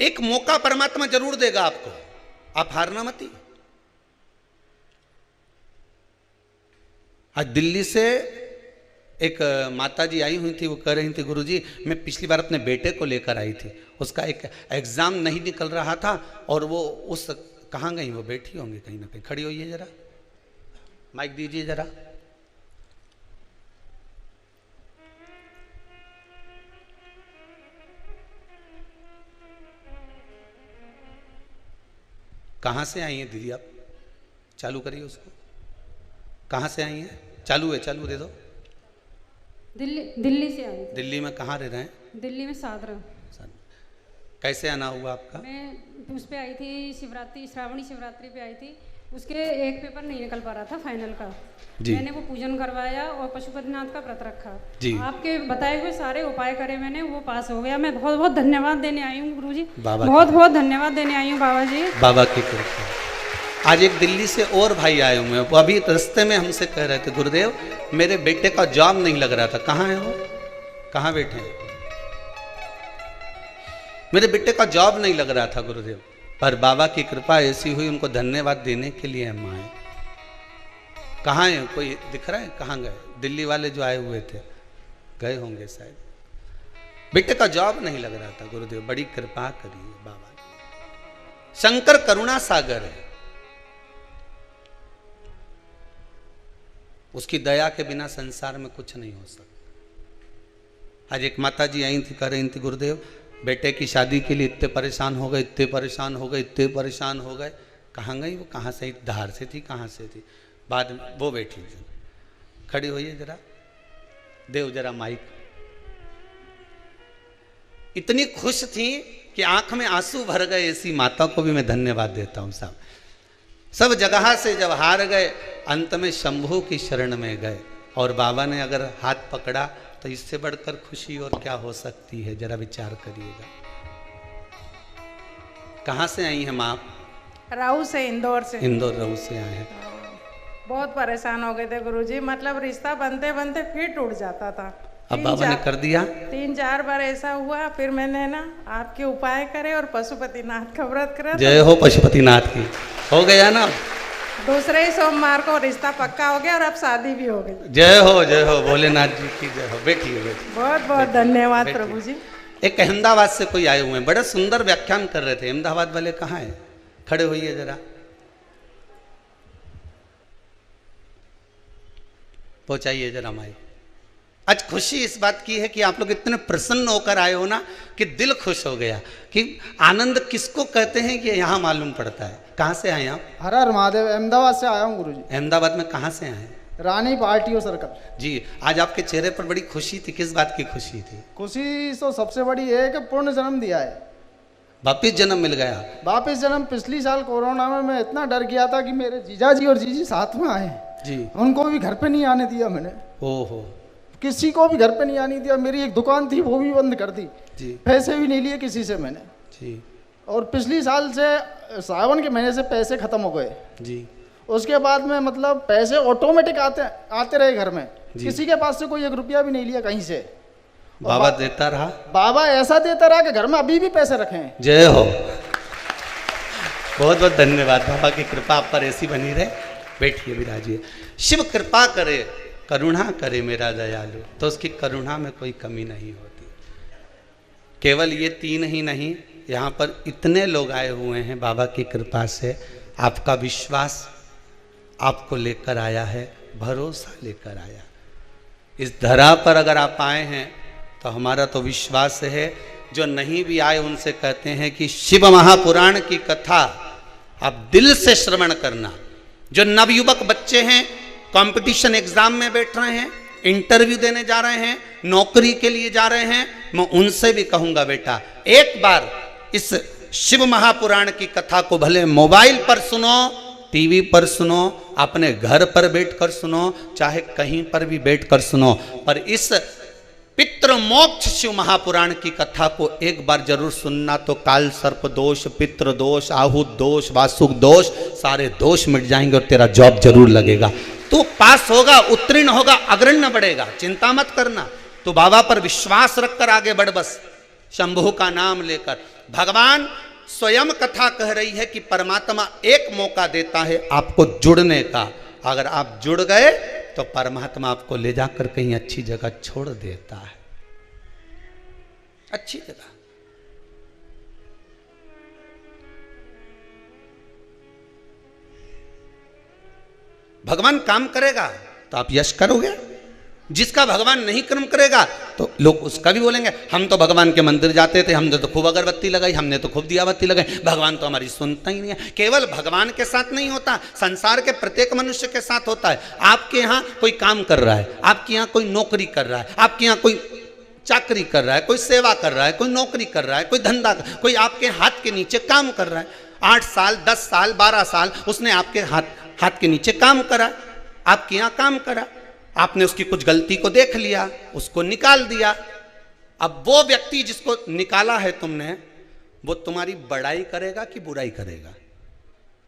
एक मौका परमात्मा जरूर देगा आपको, आप हारना मत। आज दिल्ली से एक माता जी आई हुई थी, वो कह रही थी गुरुजी मैं पिछली बार अपने बेटे को लेकर आई थी, उसका एक एग्ज़ाम नहीं निकल रहा था और वो उस कहाँ गई, वो बैठी होंगी कहीं ना कहीं, खड़ी होइए जरा, माइक दीजिए जरा। कहाँ से आई हैं दीदी आप? चालू करिए उसको। कहाँ से आई हैं? चालू है, चालू दे दो। दिल्ली से आई। दिल्ली में कहाँ रह रहे हैं? दिल्ली में सादरा। कैसे आना हुआ आपका? मैं उस पे आई थी शिवरात्रि, श्रावणी शिवरात्रि पे आई थी, उसके एक पेपर नहीं निकल पा रहा था फाइनल का जी। मैंने वो पूजन करवाया और पशुपतिनाथ का व्रत रखा जी। आपके बताए हुए सारे उपाय करे मैंने, वो पास हो गया। मैं बहुत बहुत धन्यवाद देने आई हूँ गुरुजी, बहुत बहुत धन्यवाद देने आई हूँ बाबा जी, बाबा की कृपा। आज एक दिल्ली से और भाई आए हुए हैं, वो अभी रास्ते में हमसे कह रहे थे गुरुदेव मेरे बेटे का जॉब नहीं लग रहा था। कहाँ है वो? कहाँ बैठे हैं? मेरे बेटे का जॉब नहीं लग रहा था गुरुदेव, पर बाबा की कृपा ऐसी हुई, उनको धन्यवाद देने के लिए हम आए। कहाँ है? कोई दिख रहा है? कहाँ गए? दिल्ली वाले जो आए हुए थे गए होंगे शायद। बेटे का जॉब नहीं लग रहा था गुरुदेव, बड़ी कृपा करिए बाबा। शंकर करुणा सागर है, उसकी दया के बिना संसार में कुछ नहीं हो सकता। आज एक माता जी आई थी, कह रही थी गुरुदेव बेटे की शादी के लिए इतने परेशान हो गए, इतने परेशान हो गए, इतने परेशान हो गए। कहाँ गई वो? कहाँ से? धार से थी, कहाँ से थी? बाद में वो बैठी थी, खड़ी होइए जरा, देव जरा माइक। इतनी खुश थी कि आंख में आंसू भर गए। ऐसी माता को भी मैं धन्यवाद देता हूँ साहब। सब जगह से जब हार गए, अंत में शंभू की शरण में गए और बाबा ने अगर हाथ पकड़ा तो इससे बढ़कर खुशी और क्या हो सकती है? जरा विचार करिएगा। कहाँ से आई हैं माँ आप? राऊ से, इंदौर से। इंदौर राऊ से आए हैं। बहुत परेशान हो गए थे गुरुजी, मतलब रिश्ता बनते बनते फिर टूट जाता था। अब बाबा ने कर दिया। 3-4 बार ऐसा हुआ, फिर मैंने ना आपके उपाय करे और पशुपतिनाथ का व्रत करा। जय हो पशुपतिनाथ की। हो गया ना? दूसरे ही सोमवार को रिश्ता पक्का हो गया और अब शादी भी हो गई। जय हो भोलेनाथ जी की जय हो। बैठिए बैठिए। बहुत बहुत धन्यवाद प्रभु जी। एक अहमदाबाद से कोई आए हुए हैं, बड़ा सुंदर व्याख्यान कर रहे थे। अहमदाबाद वाले कहाँ हैं? खड़े होइए जरा, पहुंचाइए जरा माइक। आज खुशी इस बात की है कि आप लोग इतने प्रसन्न होकर आए हो ना कि दिल खुश हो गया। कि आनंद किसको कहते हैं कि यहाँ मालूम पड़ता है। कहाँ से आए आप? हर हर महादेव, अहमदाबाद से आया हूँ गुरुजी। अहमदाबाद में कहाँ से आए? रानी पार्टी सर्कल जी। आज आपके चेहरे पर बड़ी खुशी थी, किस बात की खुशी थी? खुशी तो सबसे बड़ी है कि पूर्ण जन्म दिया है, वापिस जन्म मिल गया। वापिस जन्म। पिछली साल कोरोना में मैं इतना डर गया था कि मेरे जीजा जी और जीजी साथ में आए जी, उनको भी घर पे नहीं आने दिया मैंने। ओहो, किसी को भी घर पे नहीं आने दिया। मेरी एक दुकान थी वो भी बंद कर दी जी, पैसे भी नहीं लिए किसी से मैंने जी। और पिछली साल से सावन के महीने से पैसे खत्म हो गए जी। उसके बाद में मतलब पैसे ऑटोमेटिक आते रहे घर में, किसी के पास से कोई 1 रुपया भी नहीं लिया कहीं से। बाबा देता रहा, बाबा ऐसा देता रहा कि घर में अभी भी पैसे रखे हैं। जय हो, बहुत बहुत धन्यवाद। बाबा की कृपा आप पर ऐसी बनी रहे। बैठिए, विराजिए। शिव कृपा करे, करुणा करे मेरा दयालु, तो उसकी करुणा में कोई कमी नहीं होती। केवल ये 3 ही नहीं, यहाँ पर इतने लोग आए हुए हैं बाबा की कृपा से। आपका विश्वास आपको लेकर आया है, भरोसा लेकर आया। इस धरा पर अगर आप आए हैं तो हमारा तो विश्वास है, जो नहीं भी आए उनसे कहते हैं कि शिव महापुराण की कथा आप दिल से श्रवण करना। जो नवयुवक बच्चे हैं, कंपटीशन एग्जाम में बैठ रहे हैं, इंटरव्यू देने जा रहे हैं, नौकरी के लिए जा रहे हैं, मैं उनसे भी कहूंगा बेटा एक बार इस शिव महापुराण की कथा को भले मोबाइल पर सुनो, टीवी पर सुनो, अपने घर पर बैठकर सुनो, चाहे कहीं पर भी बैठकर सुनो, पर इस पितृ मोक्ष शिव महापुराण की कथा को एक बार जरूर सुनना। तो काल सर्प दोष, पितृ दोष, आहुत दोष, वासुक दोष, सारे दोष मिट जाएंगे और तेरा जॉब जरूर लगेगा। तू पास होगा, उत्तीर्ण होगा, अग्रण्य बढ़ेगा, चिंता मत करना। तो बाबा पर विश्वास रखकर आगे बढ़, बस शंभू का नाम लेकर। भगवान स्वयं कथा कह रही है कि परमात्मा एक मौका देता है आपको जुड़ने का। अगर आप जुड़ गए तो परमात्मा आपको ले जाकर कहीं अच्छी जगह छोड़ देता है, अच्छी जगह। भगवान काम करेगा तो आप यश करोगे, जिसका भगवान नहीं कर्म करेगा तो लोग उसका भी बोलेंगे, हम तो भगवान के मंदिर जाते थे, हमने तो खूब अगरबत्ती लगाई, हमने तो खूब दियाबत्ती लगाई, भगवान तो हमारी सुनता ही नहीं है। केवल भगवान के साथ नहीं होता, संसार के प्रत्येक मनुष्य के साथ होता है। आपके यहाँ कोई काम कर रहा है, आपके यहाँ कोई नौकरी कर रहा है, आपके यहाँ कोई चाकरी कर रहा है, कोई सेवा कर रहा है, कोई नौकरी कर रहा है, कोई धंधा, कोई आपके हाथ के नीचे काम कर रहा है। 8 साल 10 साल 12 साल उसने आपके हाथ के नीचे काम करा, आपके यहाँ काम करा, आपने उसकी कुछ गलती को देख लिया, उसको निकाल दिया। अब वो व्यक्ति जिसको निकाला है तुमने, वो तुम्हारी बड़ाई करेगा कि बुराई करेगा?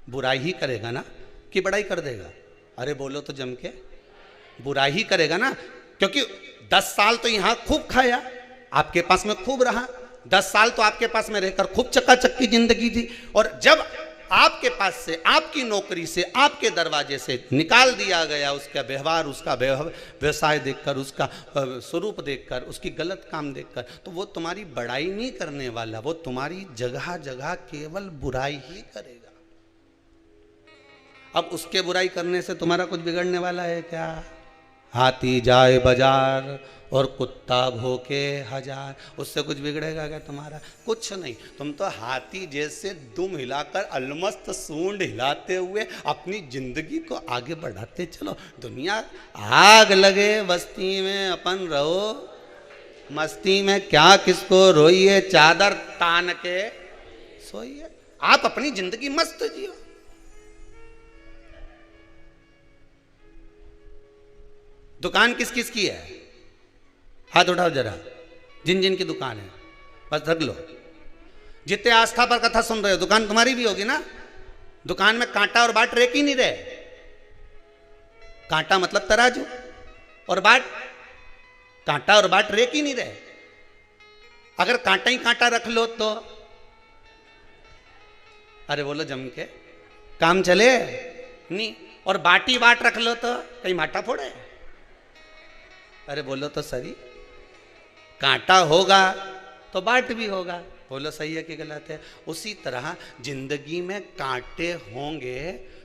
बुराई ही करेगा ना, कि बड़ाई कर देगा? अरे बोलो तो जम के, बुराई ही करेगा ना, क्योंकि 10 साल तो यहां खूब खाया, आपके पास में खूब रहा, 10 साल तो आपके पास में रहकर खूब चकाचक की जिंदगी थी, और जब आपके पास से, आपकी नौकरी से, आपके दरवाजे से निकाल दिया गया, उसका व्यवहार, उसका व्यवसाय देखकर, उसका स्वरूप देखकर, उसकी गलत काम देखकर, तो वो तुम्हारी बड़ाई नहीं करने वाला, वो तुम्हारी जगह जगह केवल बुराई ही करेगा। अब उसके बुराई करने से तुम्हारा कुछ बिगड़ने वाला है क्या? हाथी जाए बाजार और कुत्ता भोके 1000, उससे कुछ बिगड़ेगा क्या तुम्हारा? कुछ नहीं। तुम तो हाथी जैसे दुम हिलाकर, अलमस्त सूंड हिलाते हुए अपनी जिंदगी को आगे बढ़ाते चलो। दुनिया आग लगे बस्ती में, अपन रहो मस्ती में, क्या किसको रोइए, चादर तान के सोइए। आप अपनी जिंदगी मस्त जियो। दुकान किस किस की है? हाथ उठाओ जरा, जिन जिन की दुकान है, बस धर लो। जितने आस्था पर कथा सुन रहे हो, दुकान तुम्हारी भी होगी ना। दुकान में कांटा और बाट रेक ही नहीं रहे। कांटा मतलब तराजू, और बाट, कांटा और बाट रेक ही नहीं रहे। अगर कांटा ही कांटा रख लो तो, अरे बोलो जम के, काम चले नहीं। और बाटी बाट रख लो तो कहीं माटा फोड़े? अरे बोलो तो सही। कांटा होगा तो बाट भी होगा। बोलो सही है कि गलत है? उसी तरह जिंदगी में कांटे होंगे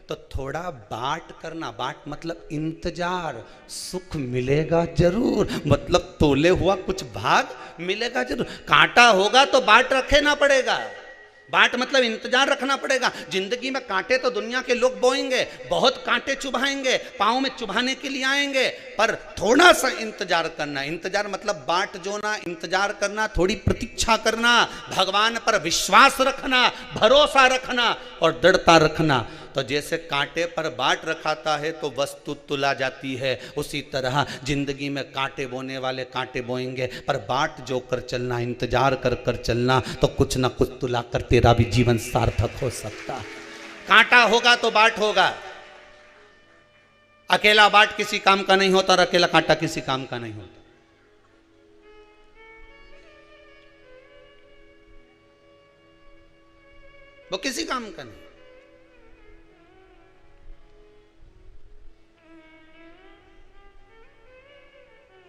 तो थोड़ा बाट करना। बाट मतलब इंतजार। सुख मिलेगा जरूर, मतलब तोले हुआ कुछ भाग मिलेगा जरूर। कांटा होगा तो बाट रखे ना पड़ेगा। बाट मतलब इंतजार रखना पड़ेगा। जिंदगी में कांटे तो दुनिया के लोग बोएंगे, बहुत कांटे चुभाएंगे, पाँव में चुभाने के लिए आएंगे, पर थोड़ा सा इंतजार करना। इंतजार मतलब बाट जोना, इंतजार करना, थोड़ी प्रतीक्षा करना, भगवान पर विश्वास रखना, भरोसा रखना और दृढ़ता रखना। तो जैसे कांटे पर बाट रखाता है तो वस्तु तुला जाती है, उसी तरह जिंदगी में कांटे बोने वाले कांटे बोएंगे, पर बाट जो कर चलना, इंतजार कर कर चलना, तो कुछ ना कुछ तुला कर तेरा भी जीवन सार्थक हो सकता है। कांटा होगा तो बाट होगा। अकेला बाट किसी काम का नहीं होता और अकेला कांटा किसी काम का नहीं होता। वो किसी काम का नहीं।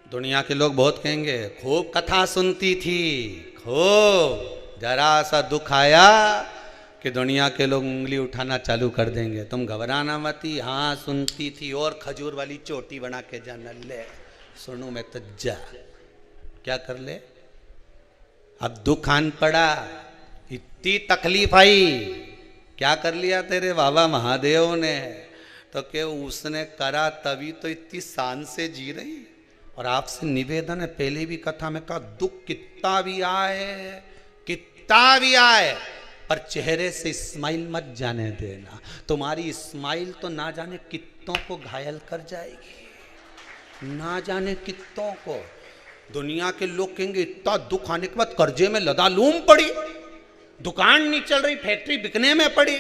दुनिया के लोग बहुत कहेंगे, खूब कथा सुनती थी, खूब, जरा सा दुख आया कि दुनिया के लोग उंगली उठाना चालू कर देंगे। तुम घबराना मती, हाँ सुनती थी, और खजूर वाली चोटी बना के जाना, ले सुनू मैं तो जा। क्या कर ले? अब दुख आन पड़ा, इतनी तकलीफ आई, क्या कर लिया तेरे बाबा महादेव ने? तो क्या उसने करा तभी तो इतनी शान से जी रही। और आपसे निवेदन है, पहले भी कथा में कहा, दुख कितना भी आए, कितना भी आए, पर चेहरे से स्माइल मत जाने देना। तुम्हारी स्माइल तो ना जाने कितनों को घायल कर जाएगी, ना जाने कितनों को। दुनिया के लोग कहेंगे, इतना दुख आने के बाद कर्जे में लदालूम पड़ी, दुकान नहीं चल रही, फैक्ट्री बिकने में पड़ी,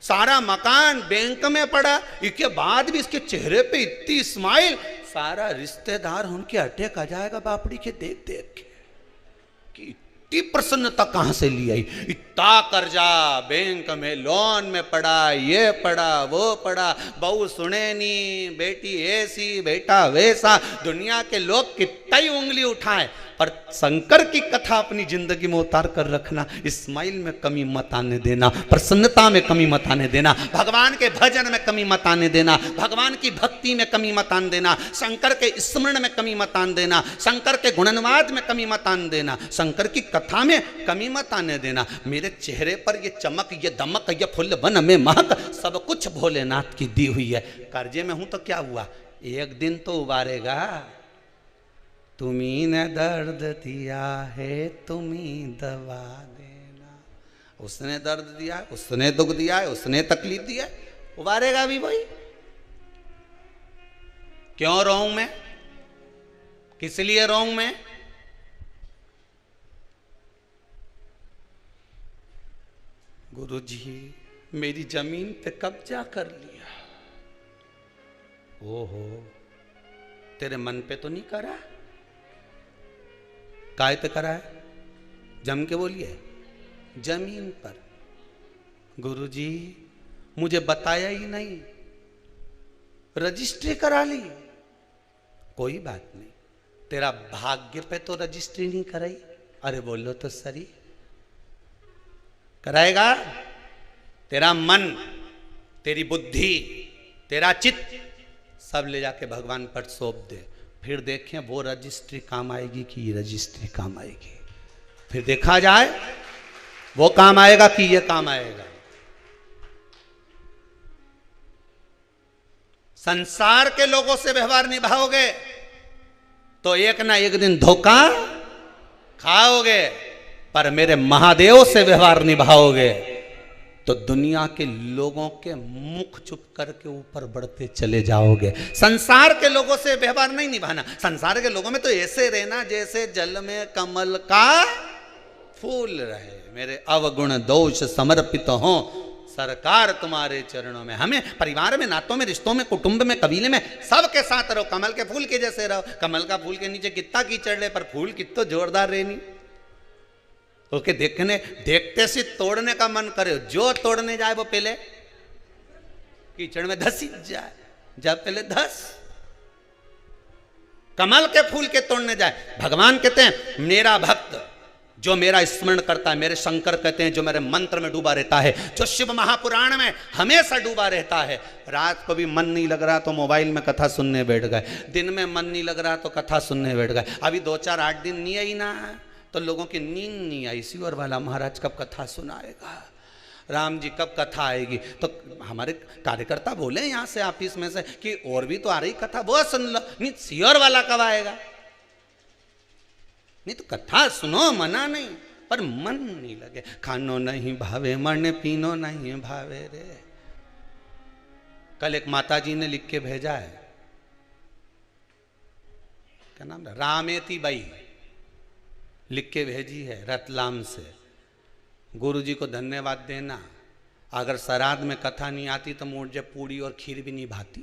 सारा मकान बैंक में पड़ा, इसके बाद भी इसके चेहरे पे इतनी स्माइल, सारा रिश्तेदार उनके अटैक आ जाएगा बापड़ी के देख देख के कि इतनी प्रसन्नता कहां से ली आई? इतना कर्जा बैंक में लोन में पड़ा, ये पड़ा वो पड़ा, बहू सुने नहीं, बेटी ऐसी बेटा वैसा, दुनिया के लोग कितना ही उंगली उठाए, पर शंकर की कथा अपनी जिंदगी में उतार कर रखना। स्माइल में कमी मत आने देना, प्रसन्नता में कमी मत आने देना, भगवान के भजन में कमी मत आने देना, भगवान की भक्ति में कमी मत आने देना, शंकर के स्मरण में कमी मत आने देना, शंकर के गुणनवाद में कमी मत आने देना, शंकर की कथा में कमी मत आने देना। मेरे चेहरे पर ये चमक, ये दमक, ये फुल वन में महक, सब कुछ भोलेनाथ की दी हुई है। कर्जे में हूं तो क्या हुआ, एक दिन तो उबारेगा। तुम्ही ने दर्द दिया है, तुम्ही दवा देना। उसने दर्द दिया, उसने दुख दिया है, उसने तकलीफ दिया है, उबारेगा भी वही। क्यों रोऊं मैं, किस लिए रोऊं मैं? गुरुजी मेरी जमीन पे कब्जा कर लिया। ओहो, तेरे मन पे तो नहीं करा, काय पे करा है? जम के बोलिए, जमीन पर। गुरुजी मुझे बताया ही नहीं, रजिस्ट्री करा ली। कोई बात नहीं, तेरा भाग्य पे तो रजिस्ट्री नहीं कराई। अरे बोलो तो सही, कराएगा? तेरा मन, तेरी बुद्धि, तेरा चित्त सब ले जाके भगवान पर सौंप दे, फिर देखें वो रजिस्ट्री काम आएगी कि ये रजिस्ट्री काम आएगी। फिर देखा जाए वो काम आएगा कि ये काम आएगा। संसार के लोगों से व्यवहार निभाओगे तो एक ना एक दिन धोखा खाओगे, पर मेरे महादेव से व्यवहार निभाओगे तो दुनिया के लोगों के मुख चुप करके ऊपर बढ़ते चले जाओगे। संसार के लोगों से व्यवहार नहीं निभाना। संसार के लोगों में तो ऐसे रहना जैसे जल में कमल का फूल रहे। मेरे अवगुण दोष समर्पित हो सरकार तुम्हारे चरणों में। हमें परिवार में, नातों में, रिश्तों में, कुटुंब में, कबीले में सबके साथ रहो, कमल के फूल के जैसे रहो। कमल का फूल के नीचे कितना कीचड़ ले, पर फूल कितना जोरदार रहनी। ओके, देखते से तोड़ने का मन करे, जो तोड़ने जाए वो पहले कीचड़ में धस जाए, जब पहले धस। कमल के फूल के तोड़ने जाए। भगवान कहते हैं मेरा भक्त जो मेरा स्मरण करता है, मेरे शंकर कहते हैं जो मेरे मंत्र में डूबा रहता है, जो शिव महापुराण में हमेशा डूबा रहता है। रात को भी मन नहीं लग रहा तो मोबाइल में कथा सुनने बैठ गए, दिन में मन नहीं लग रहा तो कथा सुनने बैठ गए। अभी 2-4-8 दिन नहीं आई ना तो लोगों की नींद नहीं आई। सिवर वाला महाराज कब कथा सुनाएगा, राम जी कब कथा आएगी। तो हमारे कार्यकर्ता बोले यहाँ से ऑफिस में से कि और भी तो आ रही कथा, वो सुन लो। नहीं, सिवर वाला कब आएगा? नहीं तो कथा सुनो, मना नहीं, पर मन नहीं लगे। खानो नहीं भावे, मन पीनो नहीं भावे रे। कल एक माता जी ने लिख के भेजा है, क्या नाम है, रामेती बाई लिख के भेजी है रतलाम से। गुरु जी को धन्यवाद देना, अगर श्राद्ध में कथा नहीं आती तो मुझे पूड़ी और खीर भी नहीं भाती।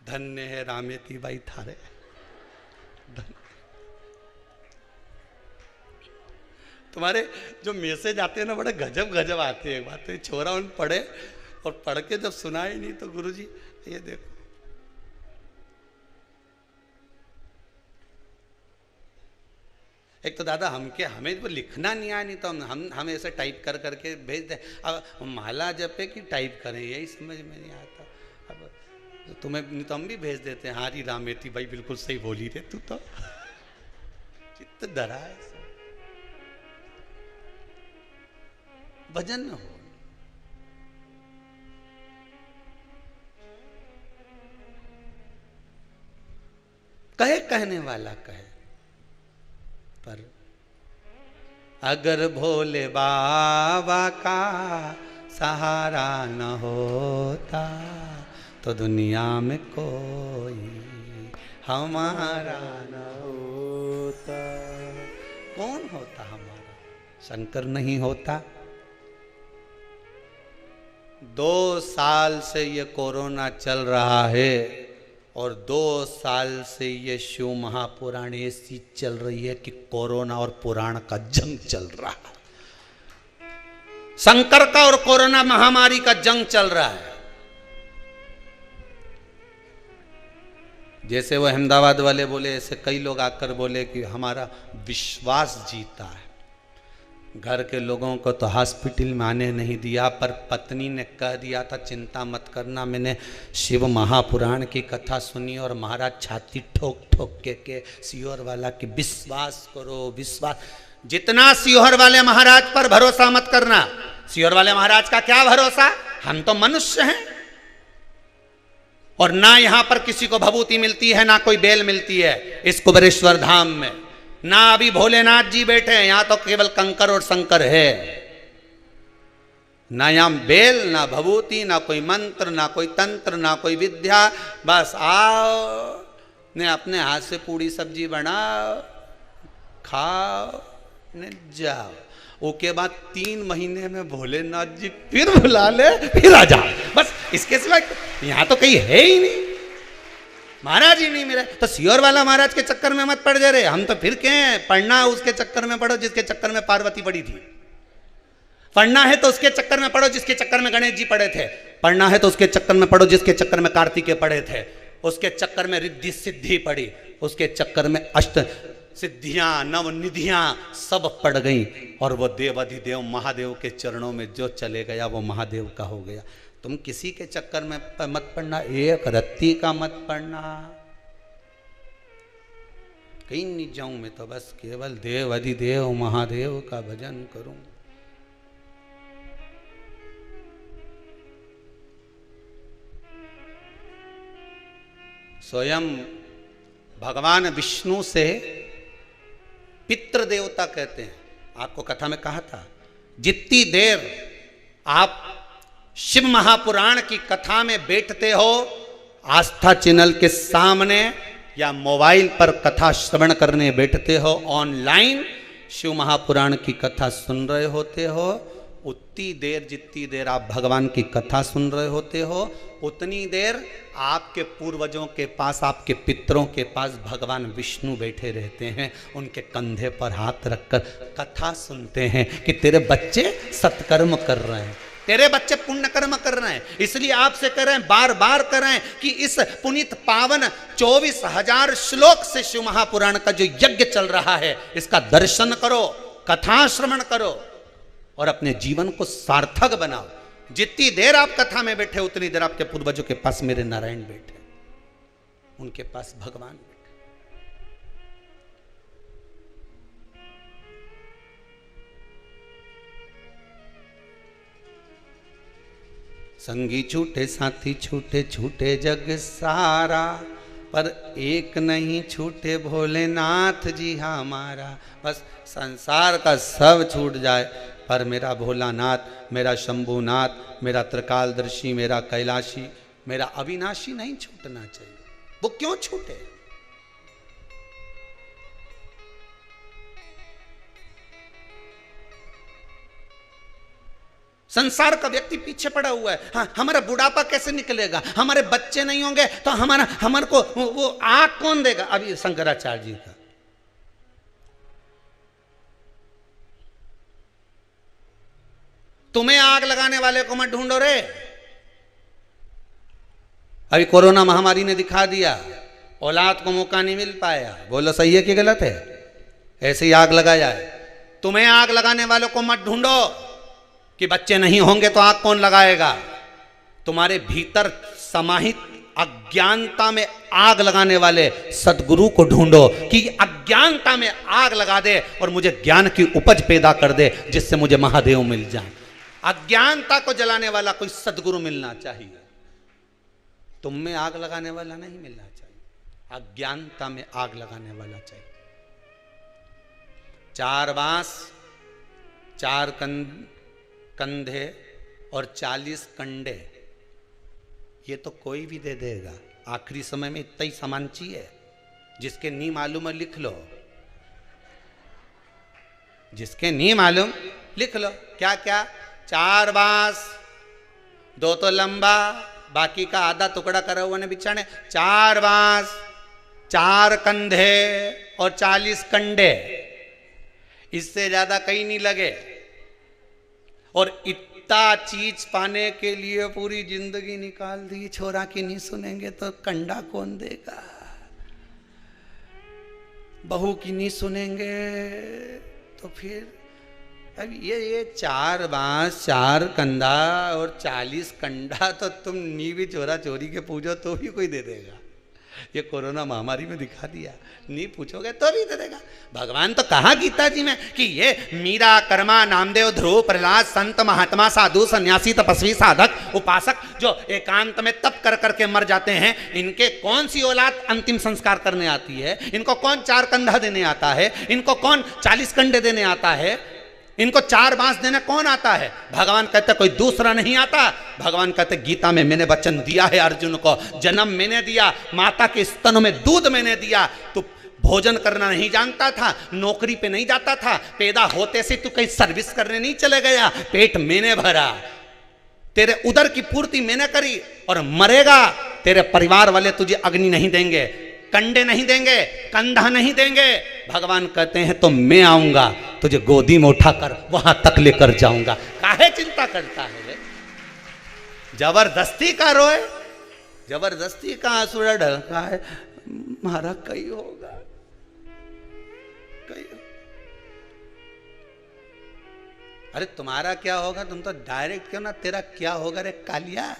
धन्य है रामेती बाई थारे। तुम्हारे जो मैसेज आते हैं ना बड़े गजब गजब आते हैं। एक बात तो छोरा उन पढ़े और पढ़ के जब सुनाई नहीं तो गुरु जी ये देखो, एक तो दादा हमें वो लिखना नहीं आया, नहीं तो हम ऐसे टाइप कर करके भेज दें। अब माला जपे कि टाइप करें यही समझ में नहीं आता। अब तुम्हें नहीं तो हम भी भेज देते हैं। हाँ री रामेती भाई बिल्कुल सही बोली रे तू, तो चित्त धरा है। भजन हो, कहे कहने वाला कहे, पर अगर भोले बाबा का सहारा न होता तो दुनिया में कोई हमारा न होता। कौन होता हमारा? शंकर नहीं होता। 2 साल से ये कोरोना चल रहा है और 2 साल से ये शिव महापुराण ऐसी चल रही है कि कोरोना और पुराण का जंग चल रहा है। शंकर का और कोरोना महामारी का जंग चल रहा है। जैसे वो अहमदाबाद वाले बोले, ऐसे कई लोग आकर बोले कि हमारा विश्वास जीता है। घर के लोगों को तो हॉस्पिटल में आने नहीं दिया, पर पत्नी ने कह दिया था चिंता मत करना, मैंने शिव महापुराण की कथा सुनी और महाराज छाती ठोक ठोक के सियोर वाला कि विश्वास करो विश्वास। जितना सियोर वाले महाराज पर भरोसा मत करना। सियोर वाले महाराज का क्या भरोसा, हम तो मनुष्य हैं और ना यहां पर किसी को भभूति मिलती है, ना कोई बेल मिलती है इस कुबेरेश्वर धाम में। ना अभी भोलेनाथ जी बैठे हैं, यहां तो केवल कंकर और शंकर है। ना यहां बेल, ना भभूति, ना कोई मंत्र, ना कोई तंत्र, ना कोई विद्या। बस आओ ने अपने हाथ से पूड़ी सब्जी बनाओ, खाओ ने जाओ। उसके बाद 3 महीने में भोलेनाथ जी फिर बुला ले, फिर आ जाओ। बस इसके सिवा यहां तो कहीं है ही नहीं, महाराज ही नहीं मिले। तो सियोर वाला महाराज के चक्कर में मत पड़ जा रहे। हम तो फिर क्या हैं, पढ़ना उसके चक्कर में पढ़ो जिसके चक्कर में पार्वती पड़ी थी। पढ़ना है तो उसके चक्कर में पढ़ो जिसके चक्कर में गणेश जी पढ़े थे। पढ़ना है तो उसके चक्कर में पढ़ो जिसके चक्कर में कार्तिकेय पढ़े थे। उसके चक्कर में रिद्धि सिद्धि पड़ी, उसके चक्कर में अष्ट सिद्धियां नवनिधियां सब पड़ गई। और वो देवाधिदेव महादेव के चरणों में जो चले गया वो महादेव का हो गया। तुम किसी के चक्कर में मत पड़ना, एक रत्ती का मत पड़ना। कहीं नहीं जाऊं मैं तो बस केवल देव अधिदेव महादेव का भजन करूं। स्वयं भगवान विष्णु से पितृ देवता कहते हैं। आपको कथा में कहा था, जितनी देर आप शिव महापुराण की कथा में बैठते हो, आस्था चैनल के सामने या मोबाइल पर कथा श्रवण करने बैठते हो, ऑनलाइन शिव महापुराण की कथा सुन रहे होते हो, उतनी देर जितनी देर आप भगवान की कथा सुन रहे होते हो, उतनी देर आपके पूर्वजों के पास, आपके पितरों के पास भगवान विष्णु बैठे रहते हैं। उनके कंधे पर हाथ रखकर कथा सुनते हैं कि तेरे बच्चे सत्कर्म कर रहे हैं, तेरे बच्चे पुण्य कर्म कर रहे हैं। इसलिए आपसे कह रहे हैं, बार बार कर रहे हैं कि इस पुनीत पावन 24,000 श्लोक से शिव महापुराण का जो यज्ञ चल रहा है, इसका दर्शन करो, कथा श्रवण करो और अपने जीवन को सार्थक बनाओ। जितनी देर आप कथा में बैठे उतनी देर आपके पूर्वजों के पास मेरे नारायण बैठे, उनके पास भगवान बैठे। संगी छूटे साथी छूटे, छूटे जग सारा, पर एक नहीं छूटे भोलेनाथ जी हमारा। बस संसार का सब छूट जाए पर मेरा भोलानाथ, मेरा शंभुनाथ, मेरा त्रिकालदर्शी, मेरा कैलाशी, मेरा अविनाशी नहीं छूटना चाहिए। वो क्यों छूटे? संसार का व्यक्ति पीछे पड़ा हुआ है। हाँ, हमारा बुढ़ापा कैसे निकलेगा, हमारे बच्चे नहीं होंगे तो हमारे को वो आग कौन देगा? अभी शंकराचार्य जी का तुम्हें आग लगाने वाले को मत ढूंढो रे। अभी कोरोना महामारी ने दिखा दिया, औलाद को मौका नहीं मिल पाया। बोलो सही है कि गलत है? ऐसे ही आग लगाया है। तुम्हें आग लगाने वालों को मत ढूंढो कि बच्चे नहीं होंगे तो आग कौन लगाएगा। तुम्हारे भीतर समाहित अज्ञानता में आग लगाने वाले सदगुरु को ढूंढो कि अज्ञानता में आग लगा दे और मुझे ज्ञान की उपज पैदा कर दे, जिससे मुझे महादेव मिल जाए। अज्ञानता को जलाने वाला कोई सदगुरु मिलना चाहिए। तुम में आग लगाने वाला नहीं मिलना चाहिए, अज्ञानता में आग लगाने वाला चाहिए। 4 बांस, 4 कंधे और 40 कंडे, ये तो कोई भी दे देगा। आखिरी समय में इतना ही सामान चाहिए। जिसके नहीं मालूम है लिख लो, जिसके नहीं मालूम लिख लो। क्या क्या? 4 बांस, 2 तो लंबा बाकी का आधा टुकड़ा करा हुआ ने बिछाने 4 बांस, 4 कंधे और 40 कंडे, इससे ज्यादा कहीं नहीं लगे। और इतना चीज पाने के लिए पूरी जिंदगी निकाल दी। छोरा की नहीं सुनेंगे तो कंडा कौन देगा, बहू की नहीं सुनेंगे तो फिर अब ये 4 बांस, 4 कंधा और 40 कंडा तो तुम नी भी चोरा चोरी के पूछो तो भी कोई दे देगा। ये कोरोना महामारी में दिखा दिया, नहीं पूछोगे तो भी दे देगा। भगवान तो कहा गीता जी में कि ये मीरा, कर्मा, नामदेव, ध्रुव, प्रहलाद, संत, महात्मा, साधु, सन्यासी, तपस्वी, साधक, उपासक जो एकांत में तप कर करके मर जाते हैं, इनके कौन सी औलाद अंतिम संस्कार करने आती है? इनको कौन 4 कंधा देने आता है? इनको कौन 40 कंडे देने आता है? इनको 4 बांस देने कौन आता है? भगवान कहते कोई दूसरा नहीं आता। भगवान कहते गीता में मैंने वचन दिया है अर्जुन को, जन्म मैंने दिया, माता के स्तनों में दूध मैंने दिया, तू भोजन करना नहीं जानता था, नौकरी पे नहीं जाता था, पैदा होते से तू कहीं सर्विस करने नहीं चले गया, पेट मैंने भरा, तेरे उदर की पूर्ति मैंने करी, और मरेगा तेरे परिवार वाले तुझे अग्नि नहीं देंगे, कंडे नहीं देंगे, कंधा नहीं देंगे। भगवान कहते हैं तो मैं आऊंगा, तुझे गोदी में उठाकर वहां तक लेकर जाऊंगा। काहे चिंता करता है रे? जबरदस्ती का रोए, जबरदस्ती का आंसू ढलका है, मारा कई होगा, कई। अरे तुम्हारा क्या होगा? तुम तो डायरेक्ट क्यों ना, तेरा क्या होगा रे कालिया?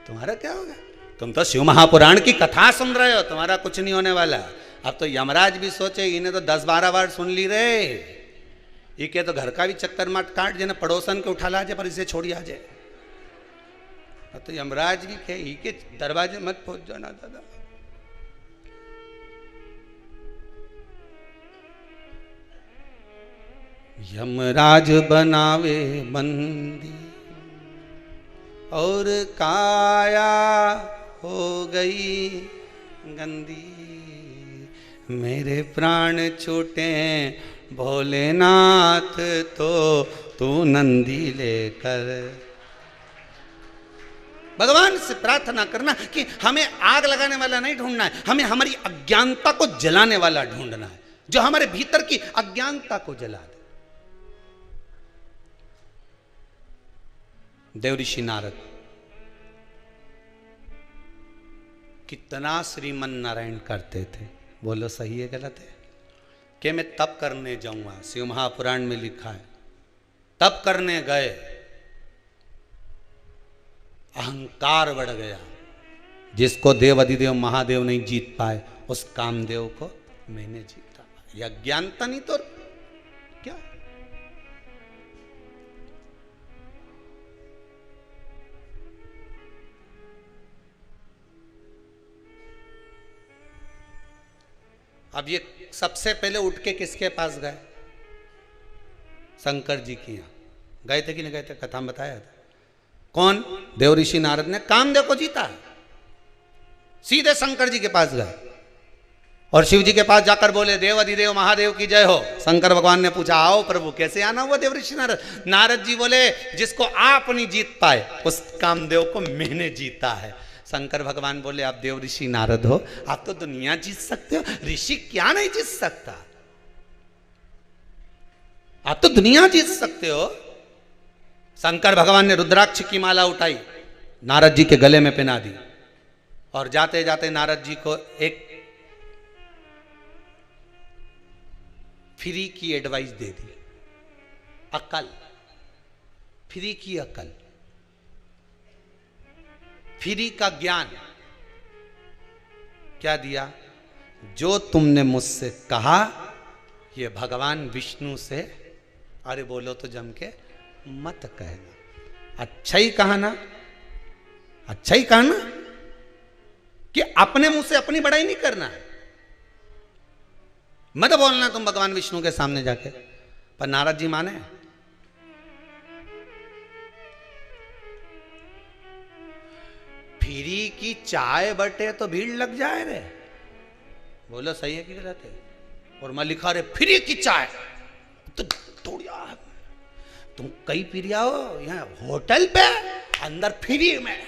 तुम्हारा क्या होगा? तुम तो शिव महापुराण की कथा सुन रहे हो, तुम्हारा कुछ नहीं होने वाला। अब तो यमराज भी सोचे, इन्हें तो 10-12 बार सुन ली रे, इके तो घर का भी चक्कर मत काट, जिन्हें पड़ोसन के उठा ला जाए पर इसे छोड़ी आ जाए। अब तो यमराज भी कहे इके दरवाजे मत पहुंच जाना दादा। यमराज बनावे बंदी और काया हो गई गंदी, मेरे प्राण छूटे भोलेनाथ तो तू नंदी लेकर। भगवान से प्रार्थना करना कि हमें आग लगाने वाला नहीं ढूंढना है, हमें हमारी अज्ञानता को जलाने वाला ढूंढना है, जो हमारे भीतर की अज्ञानता को जला दे। देवऋषि नारद कितना श्रीमन नारायण करते थे, बोलो सही है गलत है? कि मैं तप करने जाऊंगा, शिव महापुराण में लिखा है, तप करने गए, अहंकार बढ़ गया, जिसको देव अधिदेव महादेव नहीं जीत पाए उस कामदेव को मैंने जीता। यह अज्ञानता नहीं तो क्या? अब ये सबसे पहले उठ के किसके पास गए? शंकर जी के यहाँ गए थे कि नहीं गए थे? कथा में बताया था। कौन? देवऋषि नारद ने कामदेव को जीता, सीधे शंकर जी के पास गए और शिव जी के पास जाकर बोले देव अधिदेव महादेव की जय हो। शंकर भगवान ने पूछा आओ प्रभु कैसे आना हुआ देवऋषि नारद? नारद जी बोले जिसको आप नहीं जीत पाए उस कामदेव को मैंने जीता है। शंकर भगवान बोले आप देवऋषि नारद हो, आप तो दुनिया जीत सकते हो, ऋषि क्या नहीं जीत सकता? आप तो दुनिया जीत सकते हो। शंकर भगवान ने रुद्राक्ष की माला उठाई, नारद जी के गले में पहना दी और जाते जाते नारद जी को एक फ्री की एडवाइस दे दी, अकल, फ्री की अकल, फ्री का ज्ञान। क्या दिया? जो तुमने मुझसे कहा ये भगवान विष्णु से, अरे बोलो तो जम के मत कहना, अच्छा ही कहा ना, अच्छा ही कहा ना, कि अपने मुंह से अपनी बड़ाई नहीं करना, मत बोलना तुम भगवान विष्णु के सामने जाके। पर नारद जी माने? फ्री की चाय बटे तो भीड़ लग जाए रे, बोलो सही है कि गलत है? और मैं लिखा रे फ्री की चाय तो थोड़ी तुम कहीं पी रहा हो यहाँ होटल पे, अंदर फ्री में।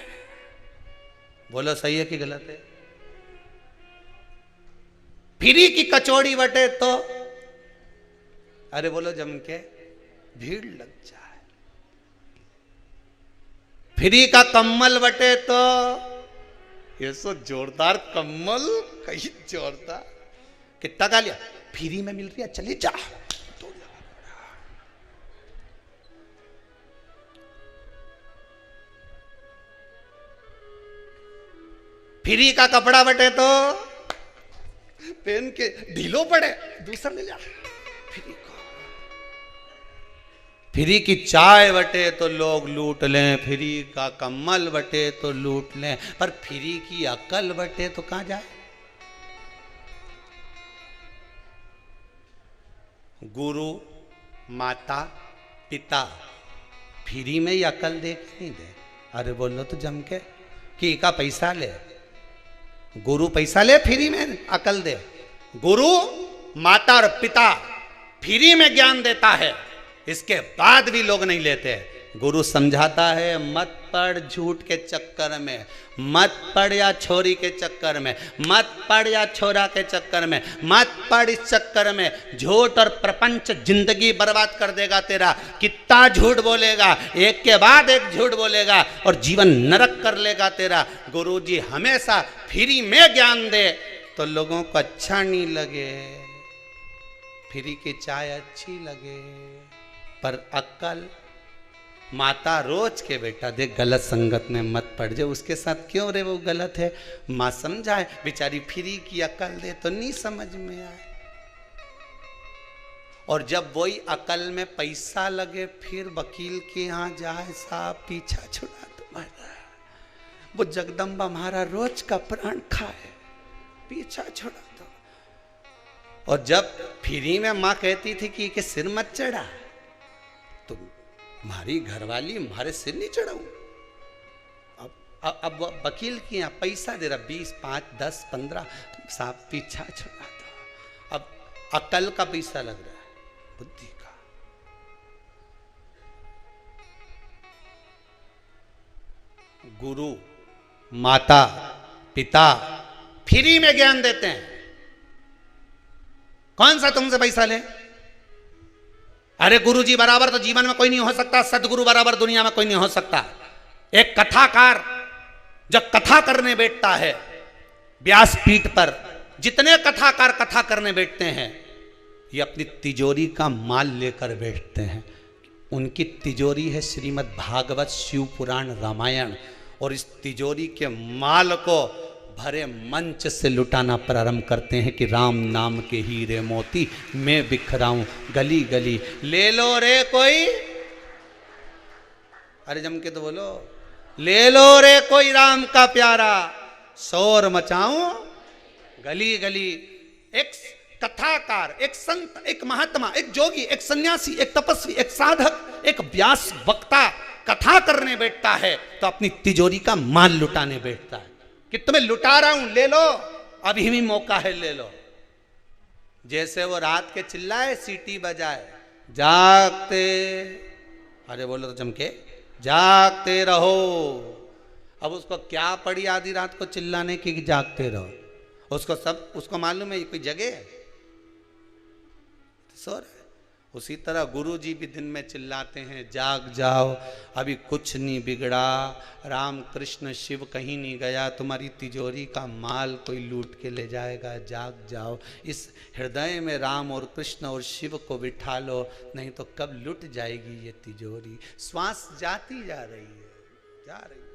बोलो सही है कि गलत है? फ्री की कचौड़ी बटे तो, अरे बोलो जम के, भीड़ लग जाए। फ्री का कम्बल बटे तो, ये सो जोरदार कम्बल, कहीं जोरदार। कितना का लिया? फ्री में मिल रही है, चले जा। फ्री का कपड़ा बटे तो पहन के ढीलो पड़े, दूसरा ले जा। फ्री को, फ्री की चाय बटे तो लोग लूट लें, फ्री का कम्बल बटे तो लूट लें, पर फ्री की अकल बटे तो कहां जाए? गुरु माता पिता फ्री में ही अकल दे के नहीं दे। अरे बोलो तो जम के कि का पैसा ले, गुरु पैसा ले फ्री में अकल दे। गुरु माता और पिता फ्री में ज्ञान देता है, इसके बाद भी लोग नहीं लेते। गुरु समझाता है मत पड़ झूठ के चक्कर में, मत पड़ या छोरी के चक्कर में, मत पड़ या छोरा के चक्कर में, मत पड़ इस चक्कर में। झूठ और प्रपंच जिंदगी बर्बाद कर देगा तेरा। कितना झूठ बोलेगा, एक के बाद एक झूठ बोलेगा और जीवन नरक कर लेगा तेरा। गुरुजी हमेशा फ्री में ज्ञान दे तो लोगों को अच्छा नहीं लगे, फ्री की चाय अच्छी लगे, पर अक्ल माता रोज के बेटा देख गलत संगत में मत पड़ जाए, उसके साथ क्यों रे, वो गलत है। माँ समझाए, बेचारी फ्री की अकल दे तो नहीं समझ में आए। और जब वही अकल में पैसा लगे फिर वकील के यहाँ जाए, साहब पीछा छुड़ा तुम्हारा, वो जगदम्बा हमारा रोज का प्राण खाए, पीछा छुड़ा दो। और जब फ्री में माँ कहती थी कि सिर मत चढ़ा, तो हमारी घरवाली हमारे सिर नहीं चढ़ाऊ। अब वकील की यहाँ पैसा दे रहा 20, 5, 10, 15, साहब पीछा छुड़ा दो। अब अकल का पैसा लग रहा है, बुद्धि का। गुरु माता पिता फ्री में ज्ञान देते हैं, कौन सा तुमसे पैसा ले? अरे गुरुजी बराबर तो जीवन में कोई नहीं हो सकता, सदगुरु बराबर दुनिया में कोई नहीं हो सकता। एक कथाकार जब कथा करने बैठता है व्यासपीठ पर, जितने कथाकार कथा करने बैठते हैं ये अपनी तिजोरी का माल लेकर बैठते हैं। उनकी तिजोरी है श्रीमद् भागवत, शिव पुराण, रामायण, और इस तिजोरी के माल को भरे मंच से लुटाना प्रारंभ करते हैं कि राम नाम के हीरे मोती मैं बिखराऊं गली गली, ले लो रे कोई, अरे जम के तो बोलो, ले लो रे कोई राम का प्यारा, शोर मचाऊं गली गली। एक कथाकार, एक संत, एक महात्मा, एक जोगी, एक सन्यासी, एक तपस्वी, एक साधक, एक व्यास वक्ता कथा करने बैठता है तो अपनी तिजोरी का माल लुटाने बैठता है कि तुम्हें लुटा रहा हूं, ले लो, अभी भी मौका है, ले लो। जैसे वो रात के चिल्लाए, सीटी बजाए, जागते, अरे बोलो तो चमके, जागते रहो। अब उसको क्या पड़ी आधी रात को चिल्लाने की कि जागते रहो? उसको मालूम है ये कोई जगह है, सो रहे। उसी तरह गुरु जी भी दिन में चिल्लाते हैं, जाग जाओ, अभी कुछ नहीं बिगड़ा, राम कृष्ण शिव कहीं नहीं गया, तुम्हारी तिजोरी का माल कोई लूट के ले जाएगा, जाग जाओ। इस हृदय में राम और कृष्ण और शिव को बिठा लो, नहीं तो कब लुट जाएगी ये तिजोरी। श्वास जाती जा रही है, जा रही है,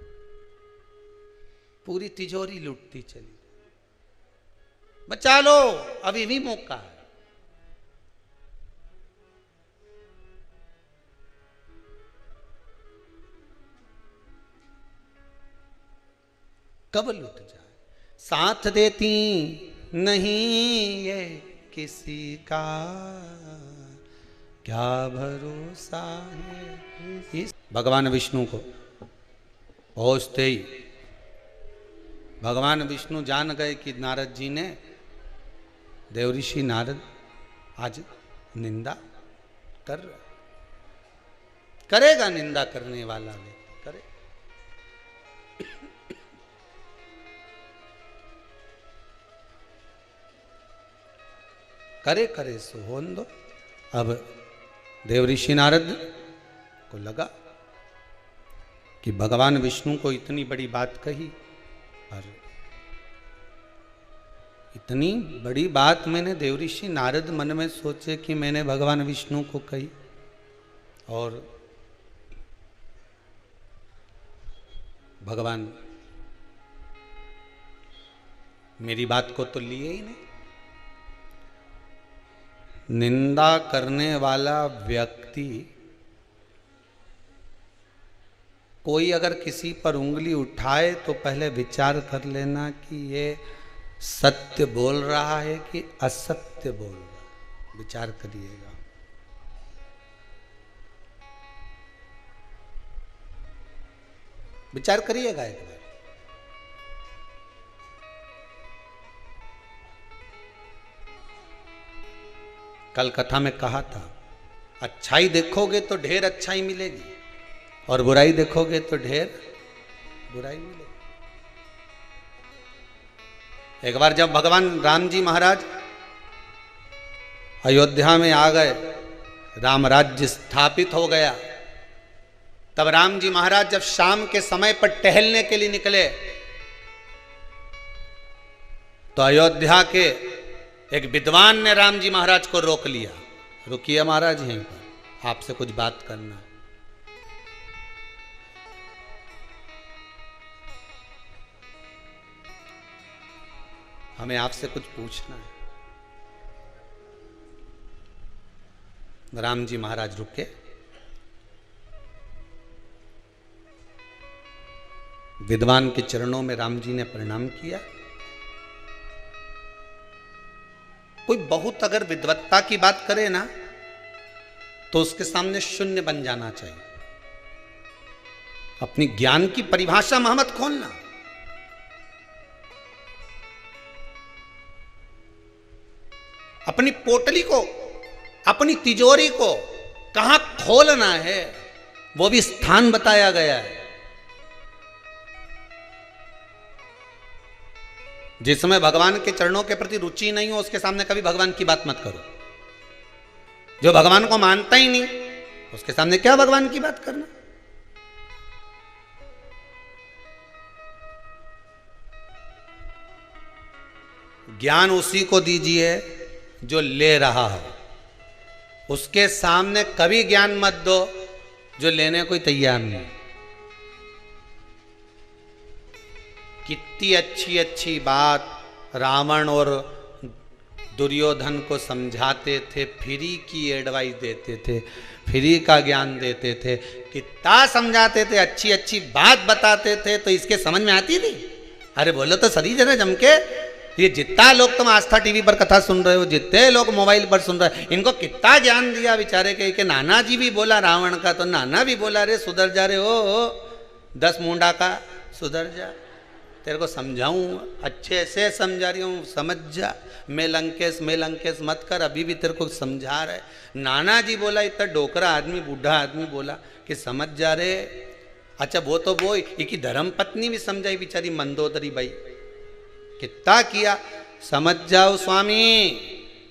पूरी तिजोरी लूटती चली। बचा लो, अभी भी मौका है। कब लुट जाए, साथ देती नहीं ये किसी का, क्या भरोसा है इस। भगवान विष्णु को पहुंचते ही भगवान विष्णु जान गए कि नारद जी ने, देवऋषि नारद आज निंदा कर रहे। करेगा निंदा करने वाला ने, करे। करे करे सो होन दो। अब देवऋषि नारद को लगा कि भगवान विष्णु को इतनी बड़ी बात कही, और इतनी बड़ी बात मैंने देवऋषि नारद मन में सोचे कि मैंने भगवान विष्णु को कही, और भगवान मेरी बात को तो लिए ही नहीं। निंदा करने वाला व्यक्ति, कोई अगर किसी पर उंगली उठाए तो पहले विचार कर लेना कि ये सत्य बोल रहा है कि असत्य बोल रहा है, विचार करिएगा। विचार करिएगा एक बार। कल कथा में कहा था, अच्छाई देखोगे तो ढेर अच्छाई मिलेगी, और बुराई देखोगे तो ढेर बुराई मिलेगी। एक बार जब भगवान राम जी महाराज अयोध्या में आ गए, राम राज्य स्थापित हो गया, तब राम जी महाराज जब शाम के समय पर टहलने के लिए निकले, तो अयोध्या के एक विद्वान ने राम जी महाराज को रोक लिया। रुकिए महाराज, यहीं पर आपसे कुछ बात करना है। हमें आपसे कुछ पूछना है। राम जी महाराज रुके, विद्वान के चरणों में राम जी ने प्रणाम किया। कोई बहुत अगर विद्वत्ता की बात करे ना, तो उसके सामने शून्य बन जाना चाहिए। अपनी ज्ञान की परिभाषा में मत खोलना। अपनी पोटली को, अपनी तिजोरी को कहां खोलना है, वो भी स्थान बताया गया है। जिसमें भगवान के चरणों के प्रति रुचि नहीं हो, उसके सामने कभी भगवान की बात मत करो। जो भगवान को मानता ही नहीं, उसके सामने क्या भगवान की बात करना। ज्ञान उसी को दीजिए जो ले रहा हो। उसके सामने कभी ज्ञान मत दो जो लेने कोई तैयार नहीं। कितनी अच्छी अच्छी बात रावण और दुर्योधन को समझाते थे, फ्री की एडवाइस देते थे, फ्री का ज्ञान देते थे, कितना समझाते थे, अच्छी अच्छी बात बताते थे, तो इसके समझ में आती थी। अरे बोलो तो सही जरा जम के। ये जितना लोग तुम आस्था टीवी पर कथा सुन रहे हो, जितने लोग मोबाइल पर सुन रहे हो, इनको कितना ज्ञान दिया बेचारे के नाना जी भी बोला रावण का, तो नाना भी बोला रे सुधर जा रे हो 10 मुंडा का, सुधर जा, तेरे को समझाऊं, अच्छे से समझा रही हूँ, समझ जा, मैं लंकेश मत कर, अभी भी तेरे को समझा रहे। नाना जी बोला, इतना डोकरा आदमी, बूढ़ा आदमी बोला कि समझ जा रे। अच्छा वो तो वो एक धर्म पत्नी भी समझाई बेचारी मंदोदरी भाई, कितना किया, समझ जाओ स्वामी,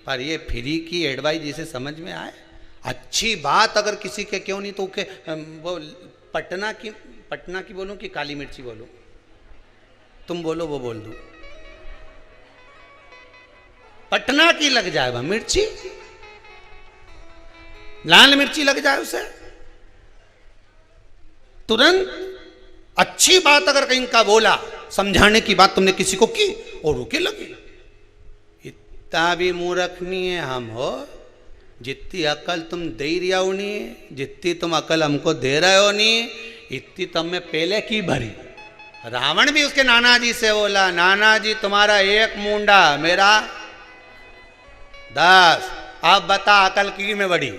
पर ये फ्री की एडवाइस जिसे समझ में आए। अच्छी बात अगर किसी के क्यों नहीं, तो के वो पटना की बोलूं कि काली मिर्ची बोलूं, तुम बोलो वो बोल दूं। पटना की लग जाए वह मिर्ची, लाल मिर्ची लग जाए उसे तुरंत। अच्छी बात अगर कहीं का बोला, समझाने की बात तुमने किसी को की और रुके लगे। इतना भी मूर्ख नहीं है हम हो। जितनी अकल तुम दे रही हो नहीं, जितनी तुम अकल हमको दे रहे हो नहीं, इतनी तुम में पहले की भरी। रावण भी उसके नाना जी से बोला, नाना जी तुम्हारा 1 मुंडा, मेरा 10, अब बता अकल की में बड़ी।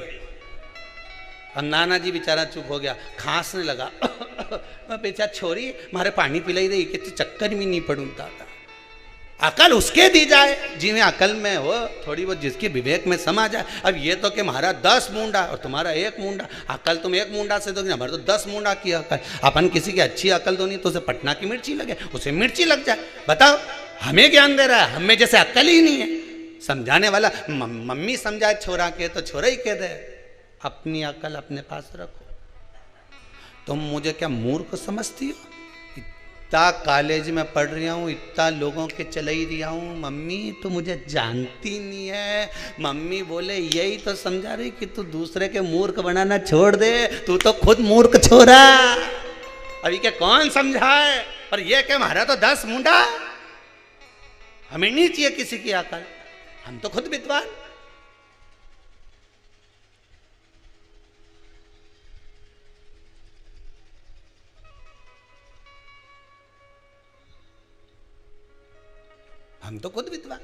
और नाना जी बेचारा चुप हो गया, खांसने लगा। बेचारा छोरी मारे पानी पिलाई रही कि चक्कर में नहीं पड़ूं दादा। अकल उसके दी जाए जिन्हें अकल में हो, थोड़ी बहुत जिसकी विवेक में समा जाए। अब ये तो कि हमारा 10 मुंडा और तुम्हारा 1 मुंडा, अकल तुम 1 मुंडा से दोगे, हमारे तो 10 मुंडा की अकल। अपन किसी की अच्छी अकल तो नहीं, तो उसे पटना की मिर्ची लगे, उसे मिर्ची लग जाए। बताओ, हमें ज्ञान दे रहा है, हमें जैसे अकल ही नहीं है। समझाने वाला मम्मी समझाए छोरा के तो छोरा ही कह दे, अपनी अकल अपने पास रखो। तुम मुझे क्या मूर्ख समझती हो? इतना कॉलेज में पढ़ रहा हूँ, इतना लोगों के चले ही रहा हूँ, मम्मी तो मुझे जानती नहीं है। मम्मी बोले यही तो समझा रही कि तू दूसरे के मूर्ख बनाना छोड़ दे, तू तो खुद मूर्ख छोरा। अभी क्या कौन समझाए? और ये क्या हमारा तो 10 मुंडा, हमें नहीं चाहिए किसी की अकल, हम तो खुद विद्वान। हम तो खुद विद्वान।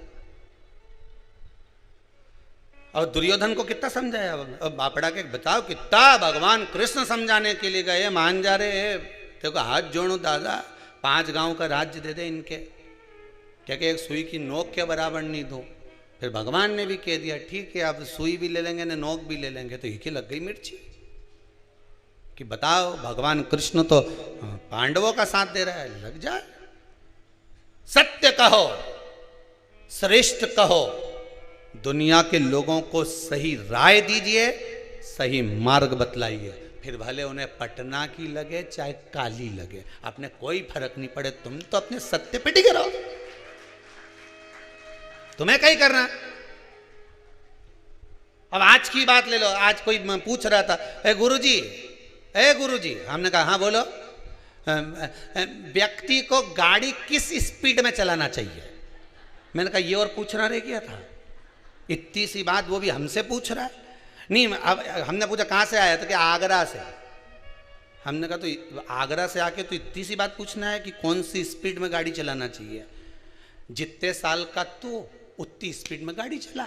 और दुर्योधन को कितना समझाया? अब बापड़ा के बताओ, कितना भगवान कृष्ण समझाने के लिए गए, मान जा रहे हैं। देखो हाथ जोड़ो दादा, 5 गांव का राज्य दे दे इनके, क्या कि एक सुई की नोक के बराबर नहीं दो। फिर भगवान ने भी कह दिया ठीक है, आप सुई भी ले लेंगे ना नोक भी ले लेंगे, तो एक ही लग गई मिर्ची। कि बताओ, भगवान कृष्ण तो पांडवों का साथ दे रहा है, लग जाए। सत्य कहो, श्रेष्ठ कहो, दुनिया के लोगों को सही राय दीजिए, सही मार्ग बतलाइए, फिर भले उन्हें पटना की लगे चाहे काली लगे, अपने कोई फर्क नहीं पड़े। तुम तो अपने सत्य पे टिके रहो, तुम्हें कहीं करना। अब आज की बात ले लो, आज कोई पूछ रहा था, ए गुरुजी, हमने कहा हाँ बोलो, व्यक्ति को गाड़ी किस स्पीड में चलाना चाहिए? मैंने कहा ये और पूछना रह गया था, इतनी सी बात वो भी हमसे पूछ रहा है। नहीं, अब हमने पूछा कहाँ से आया? तो क्या आगरा से। हमने कहा तो आगरा से आके तो इतनी सी बात पूछना है कि कौन सी स्पीड में गाड़ी चलाना चाहिए? जितने साल का तू उतनी स्पीड में गाड़ी चला।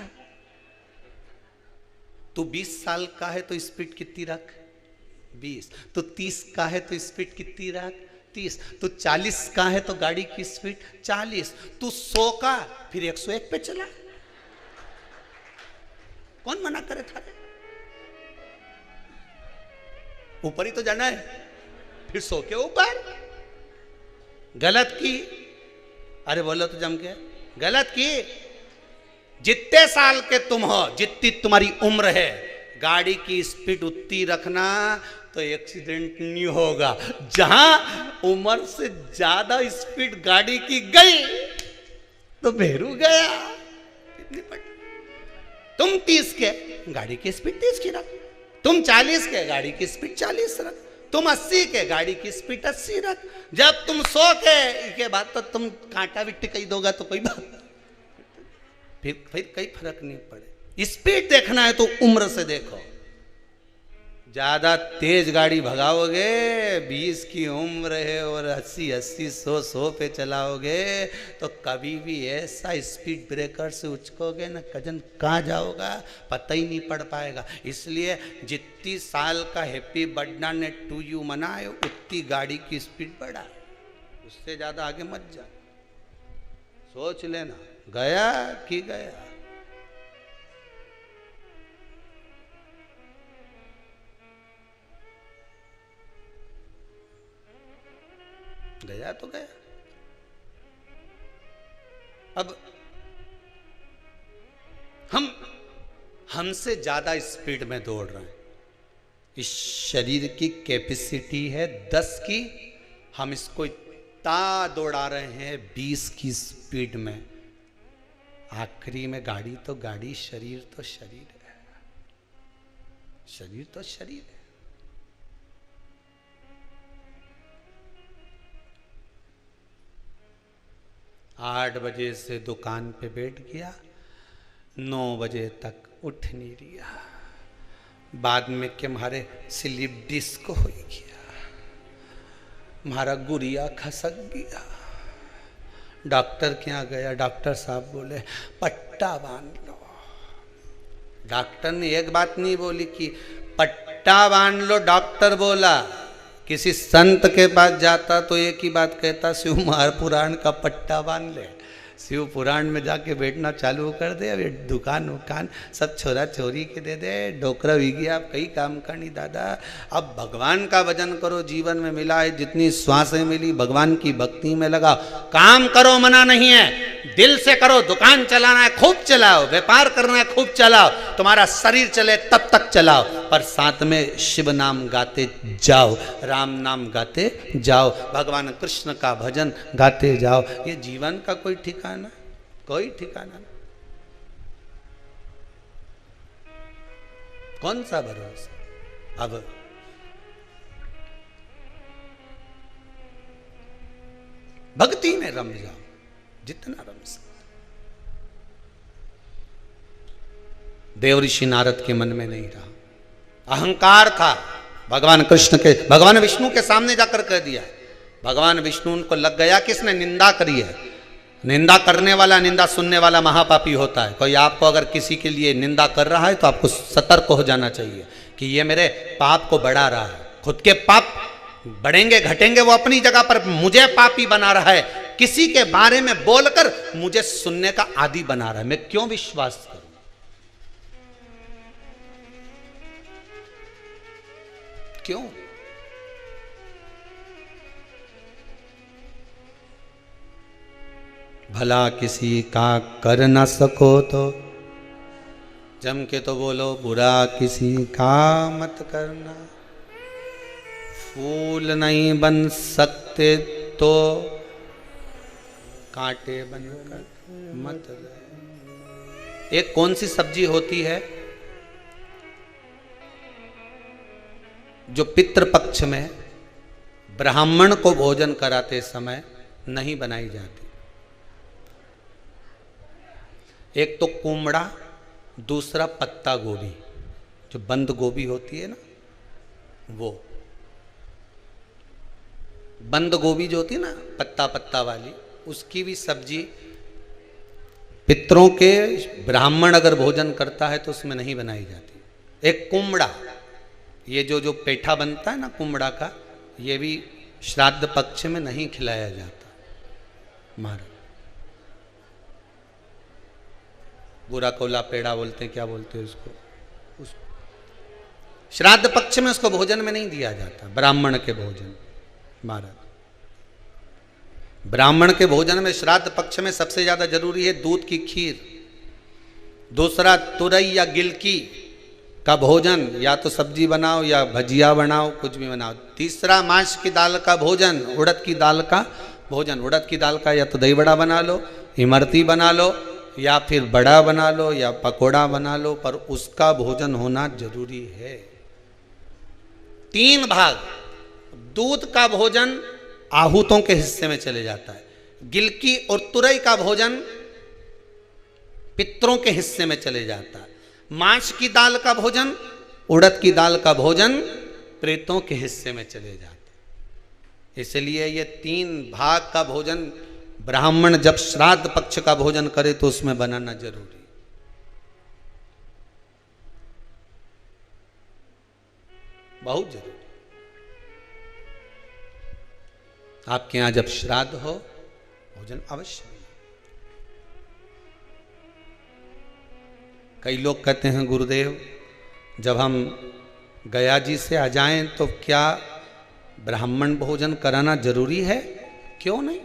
तू 20 साल का है तो स्पीड कितनी रख? 20। तो 30 का है तो स्पीड कितनी रख? 30। तो 40 का है तो गाड़ी की स्पीड 40। तू 100 का फिर 101 पे चला, कौन मना करे था? ऊपर ही तो जाना है, फिर 100 के ऊपर। गलत की, अरे बोलो तो जम के, गलत की। जितने साल के तुम हो, जितनी तुम्हारी उम्र है, गाड़ी की स्पीड उतनी रखना तो एक्सीडेंट नहीं होगा। जहां उम्र से ज्यादा स्पीड गाड़ी की गई तो भेरू गया। तुम 30 के, गाड़ी की स्पीड 30 की रख। तुम 40 के, गाड़ी की स्पीड 40 रख। तुम 80 के, गाड़ी की स्पीड 80 रख। जब तुम 100 के बाद तो तुम कांटा भी टिकाई दोगा तो कोई बात, फिर कोई फर्क नहीं पड़े। स्पीड देखना है तो उम्र से देखो। ज्यादा तेज गाड़ी भगाओगे, 20 की उम्र है और 80 100 पे चलाओगे तो कभी भी ऐसा स्पीड ब्रेकर से उचकोगे ना, कजन कहाँ जाओगा पता ही नहीं पड़ पाएगा। इसलिए जितनी साल का हैप्पी बर्थडे ने टू यू मनाए, उतनी गाड़ी की स्पीड बढ़ा, उससे ज्यादा आगे मत जा। सोच लेना, गया कि गया। गया तो गया। अब हमसे ज्यादा स्पीड में दौड़ रहे हैं। इस शरीर की कैपेसिटी है 10 की, हम इसको इतना दौड़ा रहे हैं 20 की स्पीड में। आखिरी में गाड़ी तो गाड़ी, शरीर तो शरीर है, शरीर तो शरीर है। आठ बजे से दुकान पे बैठ गया, 9 बजे तक उठ नहीं रहा। बाद में के हमारे स्लिप डिस्क हो गया, हमारा गुड़िया खसक गया। डॉक्टर के यहाँ गया, डॉक्टर साहब बोले पट्टा बांध लो। डॉक्टर ने एक बात नहीं बोली कि पट्टा बांध लो, डॉक्टर बोला। किसी संत के पास जाता तो एक ही बात कहता, शिव महापुराण का पट्टा बांध ले। शिव पुराण में जाके बैठना चालू कर दे। अब ये दुकान वुकान सब छोरा छोरी के दे दे, डोकरा भी गया, अब कई काम करनी दादा। अब भगवान का भजन करो, जीवन में मिला है जितनी श्वासें मिली भगवान की भक्ति में लगाओ। काम करो मना नहीं है, दिल से करो। दुकान चलाना है खूब चलाओ, व्यापार करना है खूब चलाओ, तुम्हारा शरीर चले तब तक चलाओ, पर साथ में शिव नाम गाते जाओ, राम नाम गाते जाओ, भगवान कृष्ण का भजन गाते जाओ। ये जीवन का कोई ठिकाना, कोई ठिकाना नहीं। कौन सा भरोसा। अब भक्ति में रम जाओ जितना रम सकते। देव ऋषि नारद के मन में नहीं रहा, अहंकार था। भगवान कृष्ण के, भगवान विष्णु के सामने जाकर कह दिया। भगवान विष्णु उनको लग गया कि इसने निंदा करी है। निंदा करने वाला, निंदा सुनने वाला महापापी होता है। कोई आपको अगर किसी के लिए निंदा कर रहा है तो आपको सतर्क हो जाना चाहिए कि ये मेरे पाप को बढ़ा रहा है। खुद के पाप बढ़ेंगे घटेंगे वो अपनी जगह पर, मुझे पापी बना रहा है। किसी के बारे में बोलकर मुझे सुनने का आदी बना रहा है, मैं क्यों विश्वास करूं। क्यों? भला किसी का कर ना सको तो जम के तो बोलो, बुरा किसी का मत करना। फूल नहीं बन सकते तो कांटे बनकर मत रहे। एक कौन सी सब्जी होती है जो पितृपक्ष में ब्राह्मण को भोजन कराते समय नहीं बनाई जाती? एक तो कुमड़ा, दूसरा पत्ता गोभी, जो बंद गोभी होती है ना, वो बंद गोभी जो होती है ना पत्ता पत्ता वाली, उसकी भी सब्जी पितरों के ब्राह्मण अगर भोजन करता है तो उसमें नहीं बनाई जाती। एक कुमड़ा, ये जो पेठा बनता है ना कुमड़ा का, ये भी श्राद्ध पक्ष में नहीं खिलाया जाता। महाराज बुरा कोला पेड़ा बोलते हैं, क्या बोलते हैं उसको, श्राद्ध पक्ष में उसको भोजन में नहीं दिया जाता। ब्राह्मण के भोजन, महाराज ब्राह्मण के भोजन में श्राद्ध पक्ष में सबसे ज्यादा जरूरी है दूध की खीर, दूसरा तुरई या गिलकी का भोजन, या तो सब्जी बनाओ या भजिया बनाओ, कुछ भी बनाओ। तीसरा मांस की दाल का भोजन, उड़द की दाल का भोजन। उड़द की दाल का या तो दही बड़ा बना लो, इमरती बना लो, या फिर बड़ा बना लो, या पकोड़ा बना लो, पर उसका भोजन होना जरूरी है। 3 भाग दूध का भोजन आहूतों के हिस्से में चले जाता है, गिलकी और तुरई का भोजन पितरों के हिस्से में चले जाता है, मांस की दाल का भोजन, उड़द की दाल का भोजन प्रेतों के हिस्से में चले जाता है। इसलिए ये 3 भाग का भोजन ब्राह्मण जब श्राद्ध पक्ष का भोजन करे तो उसमें बनाना जरूरी। बहुत जरूरी। आपके यहां जब श्राद्ध हो भोजन अवश्य। कई लोग कहते हैं गुरुदेव जब हम गया जी से आ जाएं तो क्या ब्राह्मण भोजन कराना जरूरी है? क्यों नहीं,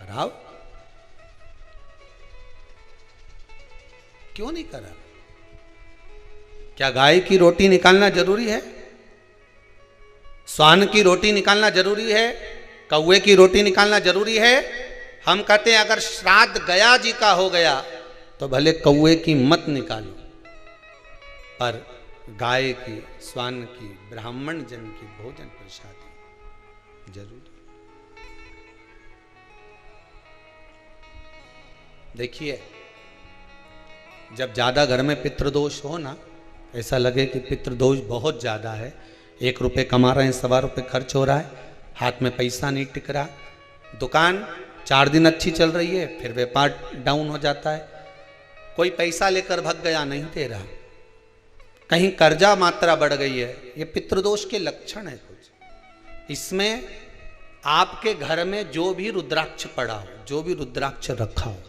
कराओ, क्यों नहीं करा? क्या गाय की रोटी निकालना जरूरी है? स्वान की रोटी निकालना जरूरी है? कौवे की रोटी निकालना जरूरी है? हम कहते हैं अगर श्राद्ध गया जी का हो गया तो भले कौवे की मत निकालो, पर गाय की, स्वान की, ब्राह्मण जन की भोजन प्रसाद जरूरी। देखिए जब ज्यादा घर में पितृदोष हो ना, ऐसा लगे कि पितृदोष बहुत ज्यादा है, 1 रुपये कमा रहे हैं, 1.25 रुपये खर्च हो रहा है, हाथ में पैसा नहीं टिक रहा, दुकान 4 दिन अच्छी चल रही है, फिर व्यापार डाउन हो जाता है, कोई पैसा लेकर भग गया, नहीं दे रहा, कहीं कर्जा मात्रा बढ़ गई है, ये पितृदोष के लक्षण है कुछ। इसमें आपके घर में जो भी रुद्राक्ष पड़ा हो, जो भी रुद्राक्ष रखा हो,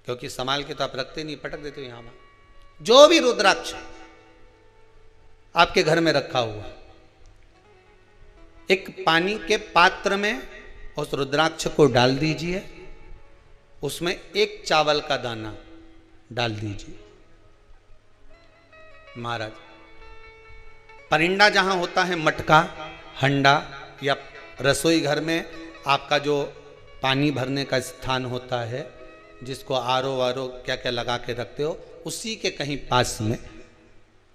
क्योंकि संभाल के तो आप रखते नहीं, पटक देते हो यहां वहां, जो भी रुद्राक्ष आपके घर में रखा हुआ, एक पानी के पात्र में उस रुद्राक्ष को डाल दीजिए, उसमें एक चावल का दाना डाल दीजिए। महाराज, परिंदा जहां होता है, मटका, हंडा या रसोई घर में आपका जो पानी भरने का स्थान होता है, जिसको आरो वारो क्या क्या लगा के रखते हो, उसी के कहीं पास में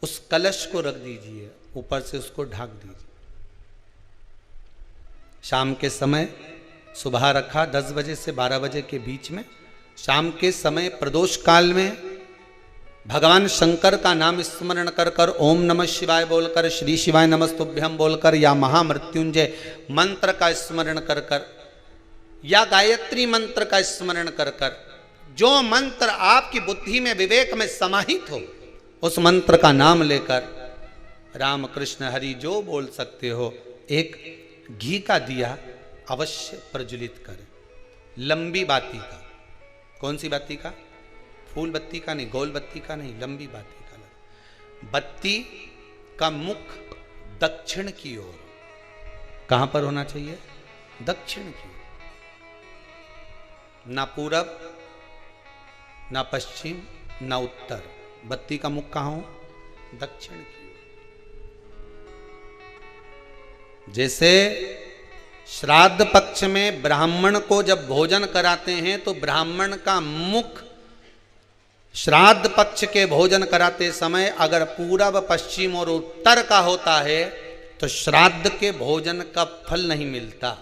उस कलश को रख दीजिए, ऊपर से उसको ढक दीजिए। शाम के समय, सुबह रखा 10 बजे से 12 बजे के बीच में, शाम के समय प्रदोष काल में भगवान शंकर का नाम स्मरण कर कर, ओम नमः शिवाय बोलकर, श्री शिवाय नमस्तुभ्यम बोलकर, या महामृत्युंजय मंत्र का स्मरण कर कर, या गायत्री मंत्र का स्मरण कर कर, जो मंत्र आपकी बुद्धि में, विवेक में समाहित हो, उस मंत्र का नाम लेकर राम कृष्ण हरि जो बोल सकते हो, एक घी का दिया अवश्य प्रज्वलित करें, लंबी बाती का। कौन सी बाती का? फूल बत्ती का नहीं, गोल बत्ती का नहीं, लंबी बाती का। बत्ती का मुख दक्षिण की ओर, कहां पर होना चाहिए? दक्षिण की ओर, ना पूरब, ना पश्चिम, ना उत्तर। बत्ती का मुख कहां हो? दक्षिण की ओर। जैसे श्राद्ध पक्ष में ब्राह्मण को जब भोजन कराते हैं तो ब्राह्मण का मुख श्राद्ध पक्ष के भोजन कराते समय अगर पूरब, पश्चिम और उत्तर का होता है तो श्राद्ध के भोजन का फल नहीं मिलता,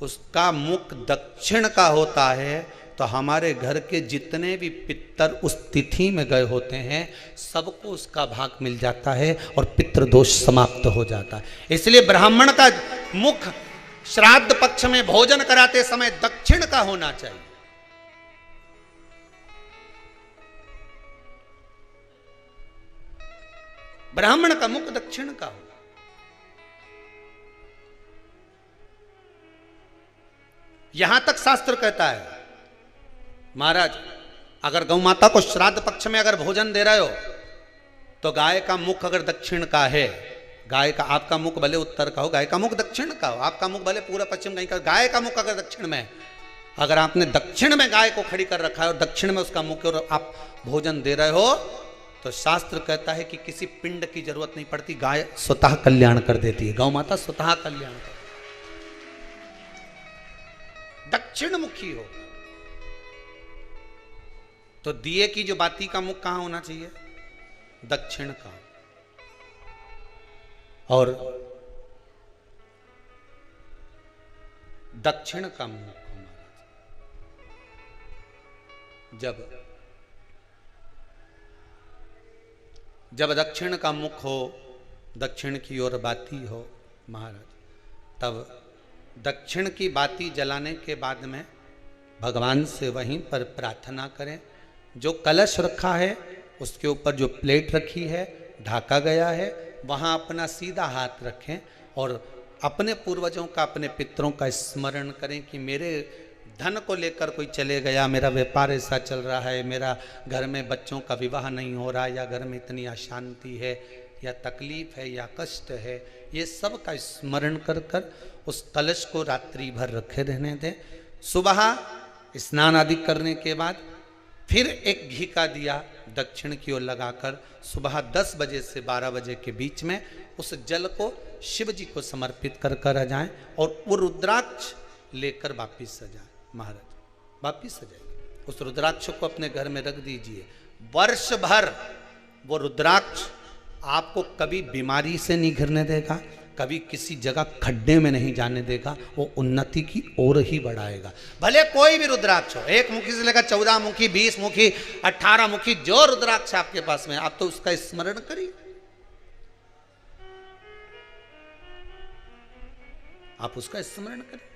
उसका मुख दक्षिण का होता है। तो हमारे घर के जितने भी पितर उस तिथि में गए होते हैं, सबको उसका भाग मिल जाता है और पितृदोष समाप्त हो जाता है। इसलिए ब्राह्मण का मुख श्राद्ध पक्ष में भोजन कराते समय दक्षिण का होना चाहिए। ब्राह्मण का मुख दक्षिण का हो। यहां तक शास्त्र कहता है, महाराज अगर गौ माता को श्राद्ध पक्ष में अगर भोजन दे रहे हो तो गाय का मुख अगर दक्षिण का है, गाय का, आपका मुख भले उत्तर का हो, गाय का मुख दक्षिण का हो, आपका मुख भले पूरा पश्चिम कहीं का, गाय का मुख अगर दक्षिण में, अगर आपने दक्षिण में गाय को खड़ी कर रखा है और दक्षिण में उसका मुख और आप भोजन दे रहे हो, तो शास्त्र कहता है कि किसी पिंड की जरूरत नहीं पड़ती, गाय स्वतः कल्याण कर देती है, गौ माता स्वतः कल्याण कर, दक्षिण मुखी हो। तो दिए की जो बाती का मुख कहां होना चाहिए? दक्षिण का। और दक्षिण का मुख हमारा जब दक्षिण का मुख हो, दक्षिण की ओर बाती हो महाराज, तब दक्षिण की बाती जलाने के बाद में भगवान से वहीं पर प्रार्थना करें। जो कलश रखा है उसके ऊपर जो प्लेट रखी है, ढाका गया है, वहाँ अपना सीधा हाथ रखें और अपने पूर्वजों का, अपने पितरों का स्मरण करें कि मेरे धन को लेकर कोई चले गया, मेरा व्यापार ऐसा चल रहा है, मेरा घर में बच्चों का विवाह नहीं हो रहा, या घर में इतनी अशांति है, या तकलीफ है, या कष्ट है, ये सब का स्मरण कर कर उस कलश को रात्रि भर रखे रहने दें। सुबह स्नान आदि करने के बाद फिर एक घी का दिया दक्षिण की ओर लगाकर सुबह 10 बजे से 12 बजे के बीच में उस जल को शिव जी को समर्पित कर कर आ जाएं और वो रुद्राक्ष लेकर वापिस सजाएं। महाराज वापिस सजाइए, उस रुद्राक्ष को अपने घर में रख दीजिए। वर्ष भर वो रुद्राक्ष आपको कभी बीमारी से नहीं घिरने देगा, कभी किसी जगह खड्डे में नहीं जाने देगा, वो उन्नति की ओर ही बढ़ाएगा। भले कोई भी रुद्राक्ष हो, 1 मुखी से लेकर 14 मुखी, 20 मुखी, 18 मुखी, जो रुद्राक्ष आपके पास में, आप तो उसका स्मरण करिए, आप उसका स्मरण करिए।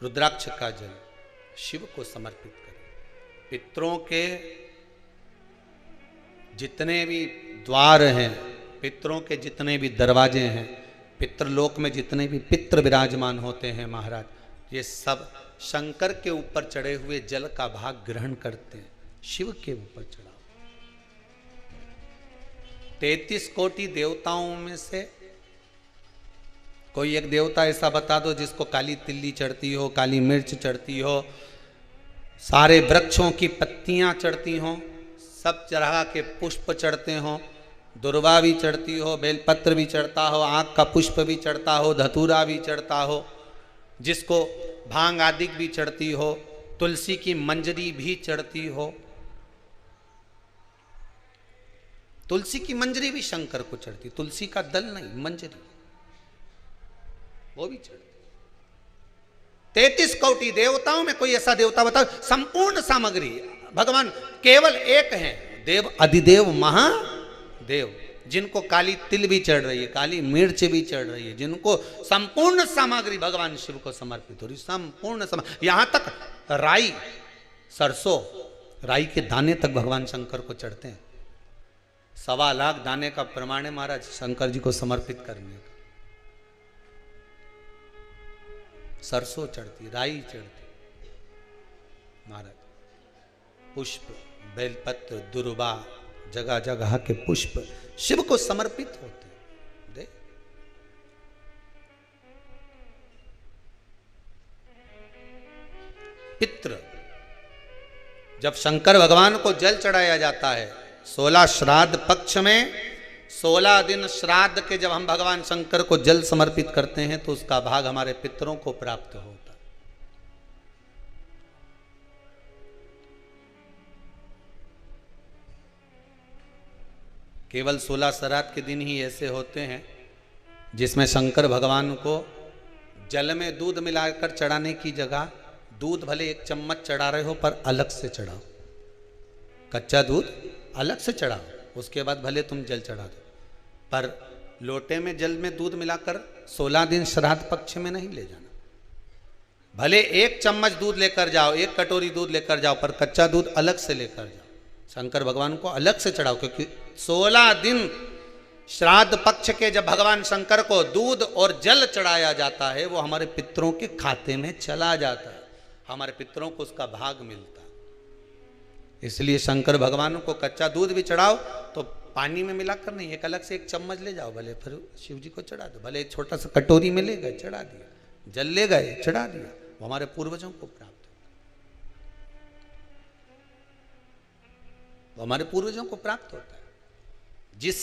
रुद्राक्ष का जल शिव को समर्पित करें। पितरों के जितने भी द्वार हैं, पितरों के जितने भी दरवाजे हैं, पितृलोक में जितने भी पितृ विराजमान होते हैं महाराज, ये सब शंकर के ऊपर चढ़े हुए जल का भाग ग्रहण करते हैं। शिव के ऊपर चढ़ा 33 कोटि देवताओं में से कोई एक देवता ऐसा बता दो जिसको काली तिल्ली चढ़ती हो, काली मिर्च चढ़ती हो, सारे वृक्षों की पत्तियां चढ़ती हों, सब तरह के पुष्प चढ़ते हों, दुर्वा भी चढ़ती हो, बेलपत्र भी चढ़ता हो, आँख का पुष्प भी चढ़ता हो, धतूरा भी चढ़ता हो, जिसको भांग आदि भी चढ़ती हो, तुलसी की मंजरी भी चढ़ती हो। तुलसी की मंजरी भी शंकर को चढ़ती, तुलसी का दल नहीं, मंजरी वो भी चढ़ती। 33 कोटि देवताओं में कोई ऐसा देवता बताओ, संपूर्ण सामग्री भगवान केवल एक हैं, देव अधिदेव महादेव, जिनको काली तिल भी चढ़ रही है, काली मिर्च भी चढ़ रही है, जिनको संपूर्ण सामग्री भगवान शिव को समर्पित हो रही, संपूर्ण यहां तक राई, सरसों, राई के दाने तक भगवान शंकर को चढ़ते हैं। 1.25 लाख दाने का प्रमाण है महाराज शंकर जी को समर्पित करने का। सरसों चढ़ती, राई चढ़ती महाराज, पुष्प, बेलपत्र, दुर्वा, जगह जगह के पुष्प शिव को समर्पित होते हैं। दे पितृ, जब शंकर भगवान को जल चढ़ाया जाता है 16 श्राद्ध पक्ष में, 16 दिन श्राद्ध के जब हम भगवान शंकर को जल समर्पित करते हैं तो उसका भाग हमारे पितरों को प्राप्त होता है। केवल 16 श्राद्ध के दिन ही ऐसे होते हैं जिसमें शंकर भगवान को जल में दूध मिलाकर चढ़ाने की जगह दूध भले 1 चम्मच चढ़ा रहे हो पर अलग से चढ़ाओ, कच्चा दूध अलग से चढ़ाओ, उसके बाद भले तुम जल चढ़ा दो, पर लोटे में जल में दूध मिलाकर 16 दिन श्राद्ध पक्ष में नहीं ले जाना। भले 1 चम्मच दूध लेकर जाओ, 1 कटोरी दूध लेकर जाओ, पर कच्चा दूध अलग से लेकर जाओ, शंकर भगवान को अलग से चढ़ाओ, क्योंकि 16 दिन श्राद्ध पक्ष के जब भगवान शंकर को दूध और जल चढ़ाया जाता है वो हमारे पितरों के खाते में चला जाता है, हमारे पितरों को उसका भाग मिलता है। इसलिए शंकर भगवान को कच्चा दूध भी चढ़ाओ तो पानी में मिलाकर नहीं, एक अलग से 1 चम्मच ले जाओ, भले फिर शिव जी को चढ़ा दो, भले एक छोटा सा कटोरी में ले गए चढ़ा दिया, जल ले गए चढ़ा दिया, वो हमारे पूर्वजों को प्राप्त हो, वो हमारे पूर्वजों को प्राप्त होता है। जिस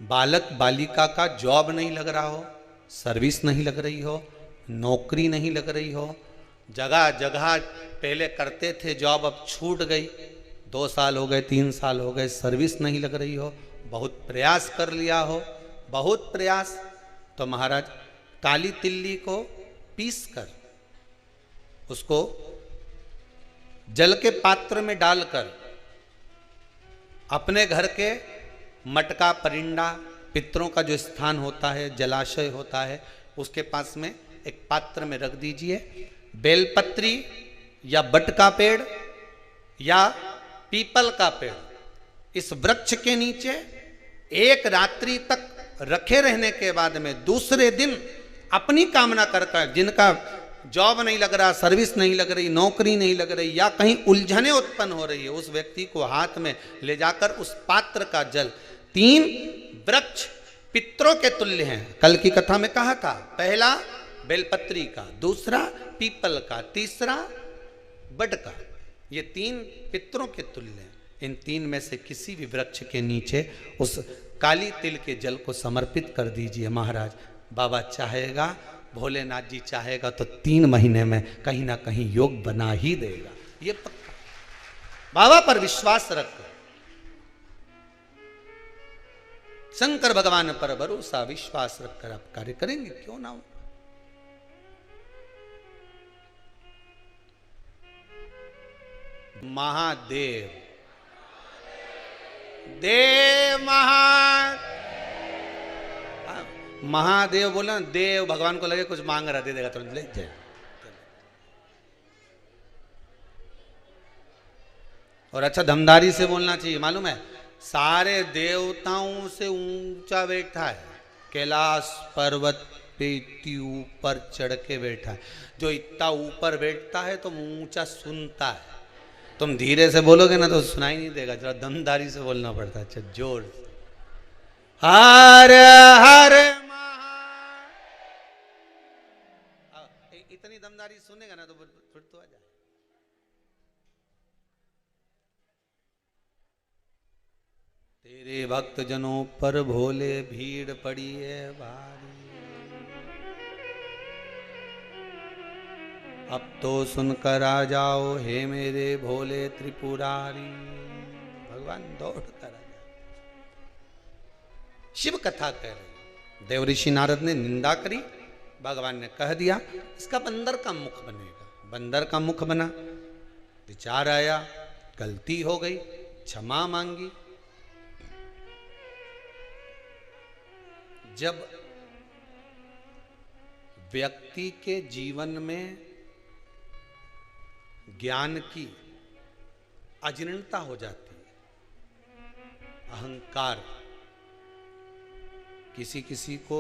बालक बालिका का जॉब नहीं लग रहा हो, सर्विस नहीं लग रही हो, नौकरी नहीं लग रही हो, जगह जगह पहले करते थे जॉब अब छूट गई, 2 साल हो गए 3 साल हो गए सर्विस नहीं लग रही हो, बहुत प्रयास कर लिया हो, बहुत प्रयास, तो महाराज काली तिल्ली को पीस कर उसको जल के पात्र में डालकर अपने घर के मटका परिंडा पितरों का जो स्थान होता है, जलाशय होता है, उसके पास में एक पात्र में रख दीजिए। बेलपत्री या बट का पेड़ या पीपल का पेड़, इस वृक्ष के नीचे 1 रात्रि तक रखे रहने के बाद में दूसरे दिन अपनी कामना करकर, जिनका जॉब नहीं लग रहा, सर्विस नहीं लग रही, नौकरी नहीं लग रही या कहीं उलझने उत्पन्न हो रही है, उस व्यक्ति को हाथ में ले जाकर उस पात्र का जल, 3 वृक्ष पितरों के तुल्य हैं, कल की कथा में कहा था, पहला बेलपत्री का, दूसरा पीपल का, तीसरा बड का, ये 3 पितरों के तुल्य हैं। इन 3 में से किसी भी वृक्ष के नीचे उस काली तिल के जल को समर्पित कर दीजिए महाराज। बाबा चाहेगा, भोलेनाथ जी चाहेगा तो 3 महीने में कहीं ना कहीं योग बना ही देगा, ये पक्का। बाबा पर विश्वास रखकर, शंकर भगवान पर भरोसा विश्वास रखकर आप कार्य करेंगे, क्यों ना हो। महादेव देव महादेव बोला, देव भगवान को लगे कुछ मांग रहा, दे देगा तुरंत, ले जाए। और अच्छा दमदारी से बोलना चाहिए, मालूम है सारे देवताओं से ऊंचा बैठा है, कैलाश पर्वत पे इतनी ऊपर चढ़ के बैठा है। जो इतना ऊपर बैठता है तो ऊंचा सुनता है। तुम धीरे से बोलोगे ना तो सुनाई नहीं देगा, जरा दमदारी से बोलना पड़ता है। अच्छा जोर से, हर हर इतनी दमदारी सुनेगा ना तो फिर तो आ जाए। तेरे भक्त जनों पर भोले भीड़ पड़ी है भारी, अब तो सुनकर आ जाओ हे मेरे भोले त्रिपुरारी। भगवान दौड़ कर आ जाओ। शिव कथा कह रहे, देव ऋषि नारद ने निंदा करी, भगवान ने कह दिया इसका बंदर का मुख बनेगा। बंदर का मुख बना, विचार आया, गलती हो गई, क्षमा मांगी। जब व्यक्ति के जीवन में ज्ञान की अजीर्णता हो जाती है, अहंकार, किसी किसी को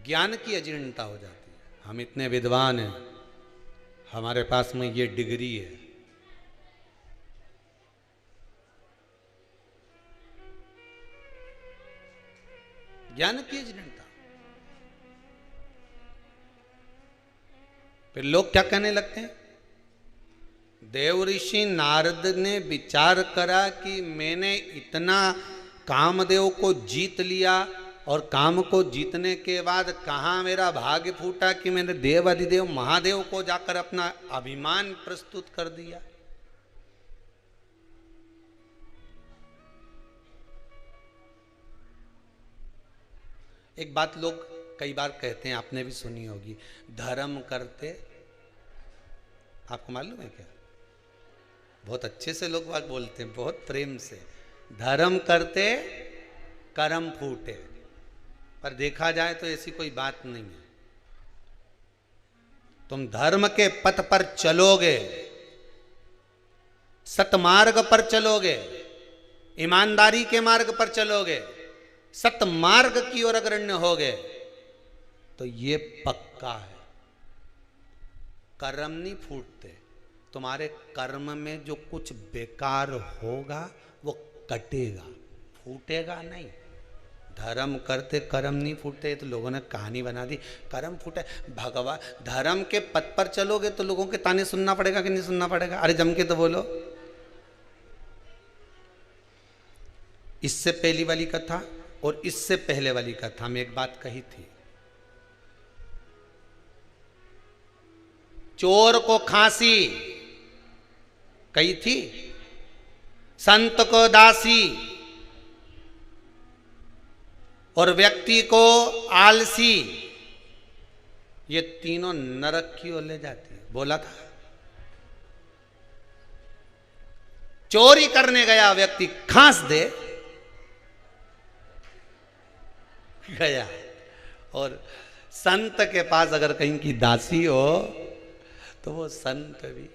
ज्ञान की अजीर्णता हो जाती है। हम इतने विद्वान हैं, हमारे पास में ये डिग्री है, ज्ञान की अजीर्णता। फिर लोग क्या कहने लगते हैं, देव ऋषि नारद ने विचार करा कि मैंने इतना कामदेव को जीत लिया और काम को जीतने के बाद कहाँ मेरा भाग्य फूटा कि मैंने देव अधिदेव महादेव को जाकर अपना अभिमान प्रस्तुत कर दिया। एक बात लोग कई बार कहते हैं, आपने भी सुनी होगी, धर्म करते, आपको मालूम है क्या? बहुत अच्छे से लोग बात बोलते हैं, बहुत प्रेम से, धर्म करते कर्म फूटे। पर देखा जाए तो ऐसी कोई बात नहीं है। तुम धर्म के पथ पर चलोगे, सतमार्ग पर चलोगे, ईमानदारी के मार्ग पर चलोगे, सतमार्ग की ओर अग्रण्य होगे तो ये पक्का है, कर्म नहीं फूटते। तुम्हारे कर्म में जो कुछ बेकार होगा वो कटेगा, फूटेगा नहीं। धर्म करते कर्म नहीं फूटते, तो लोगों ने कहानी बना दी कर्म फूटे। भगवान, धर्म के पथ पर चलोगे तो लोगों के ताने सुनना पड़ेगा कि नहीं सुनना पड़ेगा? अरे जम के तो बोलो। इससे पहली वाली कथा और इससे पहले वाली कथा में एक बात कही थी, चोर को खांसी कही थी, संत को दासी और व्यक्ति को आलसी, ये तीनों नरक की ओर ले जाती है, बोला था। चोरी करने गया व्यक्ति खांस दे गया, और संत के पास अगर कहीं की दासी हो तो वो संत भी।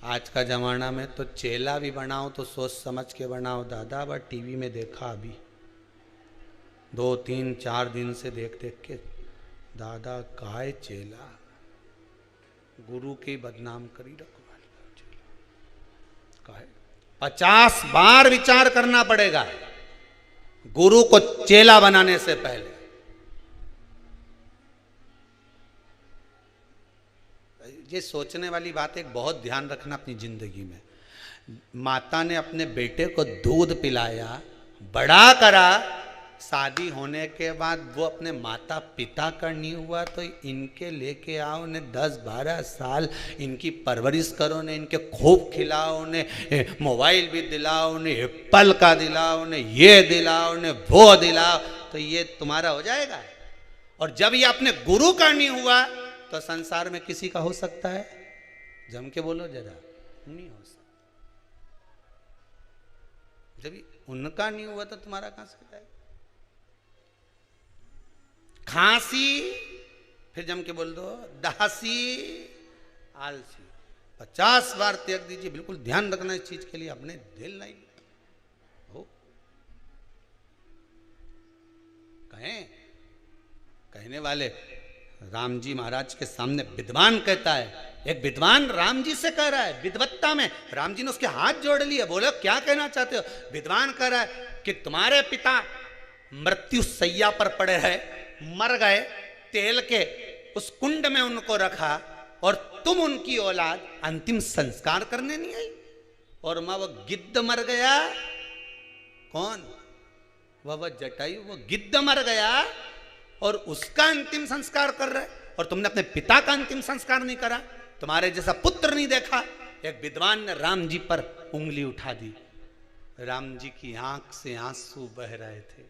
आज का जमाना में तो चेला भी बनाओ तो सोच समझ के बनाओ दादा। बट टीवी में देखा अभी 2-3-4 दिन से देख देख के, दादा काय चेला, गुरु के बदनाम करी रखवाली, 50 बार विचार करना पड़ेगा गुरु को चेला बनाने से पहले। ये सोचने वाली बात, एक बहुत ध्यान रखना अपनी जिंदगी में। माता ने अपने बेटे को दूध पिलाया, बड़ा करा, शादी होने के बाद वो अपने माता पिता का नहीं हुआ तो इनके लेके आओ, उन्हें 10-12 साल इनकी परवरिश करो, उन्हें इनके खूब खिलाओ, उन्हें मोबाइल भी दिलाओ, उन्हें एप्पल का दिलाओ, उन्हें ये दिलाओ, उन्हें वो दिलाओ, तो ये तुम्हारा हो जाएगा। और जब ये अपने गुरु का नहीं हुआ तो संसार में किसी का हो सकता है? जम के बोलो जरा, नहीं हो सकता। जब उनका नहीं हुआ तो तुम्हारा कहां से जाएगा? खांसी, फिर जम के बोल दो दासी, आलसी। 50 बार त्याग दीजिए। बिल्कुल ध्यान रखना इस चीज के लिए, अपने दिल नहीं हो। कहने वाले राम जी महाराज के सामने विद्वान कहता है, एक विद्वान राम जी से कह रहा है विद्वत्ता में, राम जी ने उसके हाथ जोड़ लिए, बोलो क्या कहना चाहते हो। विद्वान कह रहा है कि तुम्हारे पिता मृत्यु सैया पर पड़े रहे, मर गए, तेल के उस कुंड में उनको रखा और तुम उनकी औलाद अंतिम संस्कार करने नहीं आई। और मां वो गिद्ध मर गया, कौन वह जटायु, वो गिद्ध मर गया और उसका अंतिम संस्कार कर रहे, और तुमने अपने पिता का अंतिम संस्कार नहीं करा, तुम्हारे जैसा पुत्र नहीं देखा। एक विद्वान ने राम जी पर उंगली उठा दी। राम जी की आंख से आंसू बह रहे थे।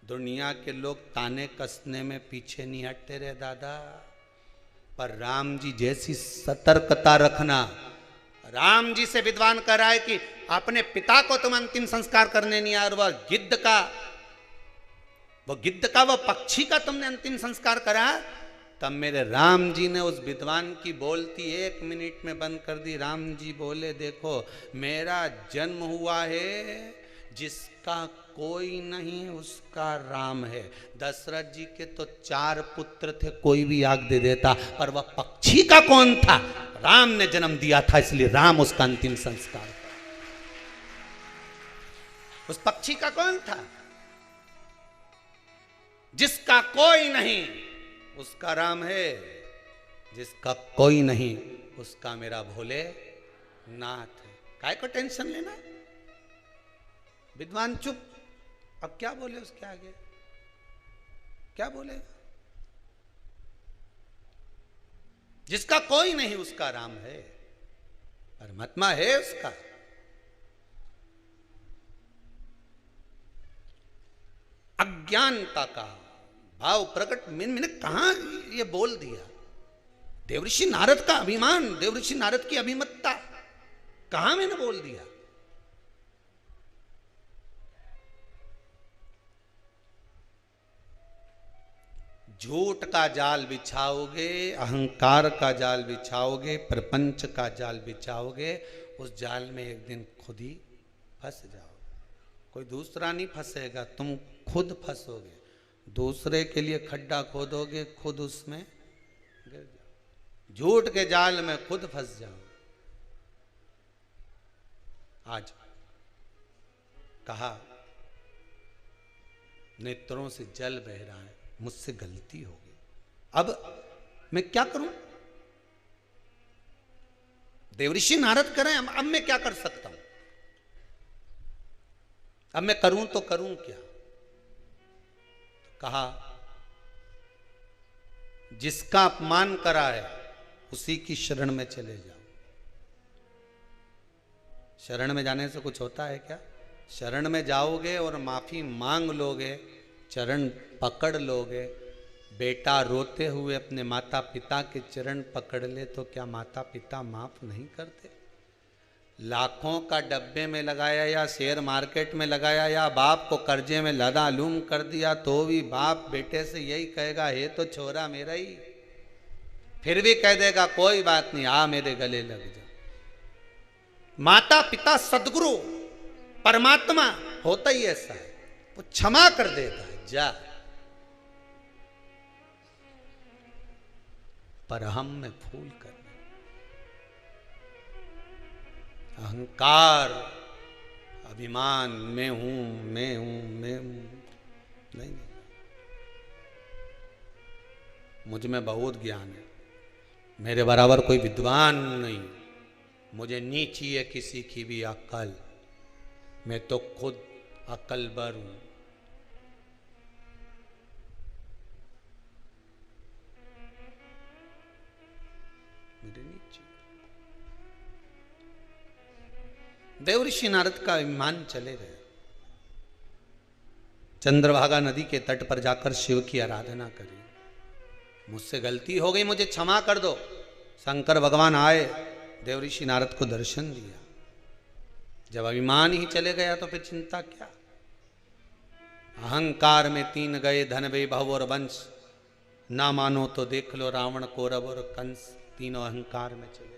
दुनिया के लोग ताने कसने में पीछे नहीं हटते रे दादा, पर राम जी जैसी सतर्कता रखना। राम जी से विद्वान कह रहा है कि अपने पिता को तुम अंतिम संस्कार करने नहीं आए, और वह गिद्ध का वह पक्षी का तुमने अंतिम संस्कार करा। तब मेरे राम जी ने उस विद्वान की बोलती 1 मिनट में बंद कर दी। राम जी बोले, देखो मेरा जन्म हुआ है, जिसका कोई नहीं उसका राम है। दशरथ जी के तो 4 पुत्र थे, कोई भी आग दे देता, पर वह पक्षी का कौन था? राम ने जन्म दिया था, इसलिए राम उसका अंतिम संस्कार कर। उस पक्षी का कौन था? जिसका कोई नहीं उसका राम है, जिसका कोई नहीं उसका मेरा भोले नाथ है। काय को टेंशन लेना? विद्वान चुप। अब क्या बोले उसके आगे, क्या बोले? जिसका कोई नहीं उसका राम है, परमात्मा है उसका। अज्ञानता का भाव प्रकट मैंने कहां ये बोल दिया। देवऋषि नारद का अभिमान, देवऋषि नारद की अभिमतता कहां मैंने बोल दिया? झूठ का जाल बिछाओगे, अहंकार का जाल बिछाओगे, प्रपंच का जाल बिछाओगे, उस जाल में एक दिन खुद ही फंस जाओगे। कोई दूसरा नहीं फंसेगा, तुम खुद फंसोगे। दूसरे के लिए खड्डा खोदोगे, खुद उसमें गिर जाओ। झूठ के जाल में खुद फंस जाओ। आज कहा नेत्रों से जल बह रहा है, मुझसे गलती हो गई, अब मैं क्या करूं? देवऋषि नारद करें, अब मैं क्या कर सकता हूं? अब मैं करूं तो करूं क्या? कहा जिसका अपमान करा है उसी की शरण में चले जाओ। शरण में जाने से कुछ होता है क्या? शरण में जाओगे और माफी मांग लोगे, चरण पकड़ लोगे। बेटा रोते हुए अपने माता पिता के चरण पकड़ ले तो क्या माता पिता माफ नहीं करते? लाखों का डब्बे में लगाया या शेयर मार्केट में लगाया या बाप को कर्जे में लदालूम कर दिया तो भी बाप बेटे से यही कहेगा, हे तो छोरा मेरा ही। फिर भी कह देगा कोई बात नहीं, आ मेरे गले लग जा। माता पिता सदगुरु परमात्मा होता ही ऐसा है, वो क्षमा कर देता है, जा। पर हम में फूल कर अहंकार, अभिमान, मैं हूं मैं हूं मैं हूं, नहीं। मुझ में बहुत ज्ञान है, मेरे बराबर कोई विद्वान नहीं, मुझे नहीं चाहिए किसी की भी अक्ल, मैं तो खुद अक्लबर हूं। मुझे नहीं चाहिए। देवऋषि नारद का अभिमान चले गए। चंद्रभागा नदी के तट पर जाकर शिव की आराधना करी। मुझसे गलती हो गई, मुझे क्षमा कर दो। शंकर भगवान आए, देवऋषि नारद को दर्शन दिया। जब अभिमान ही चले गया तो फिर चिंता क्या? अहंकार में 3 गए, धन वैभव और वंश, ना मानो तो देख लो रावण, कौरव और कंस, तीनों अहंकार में चले गए।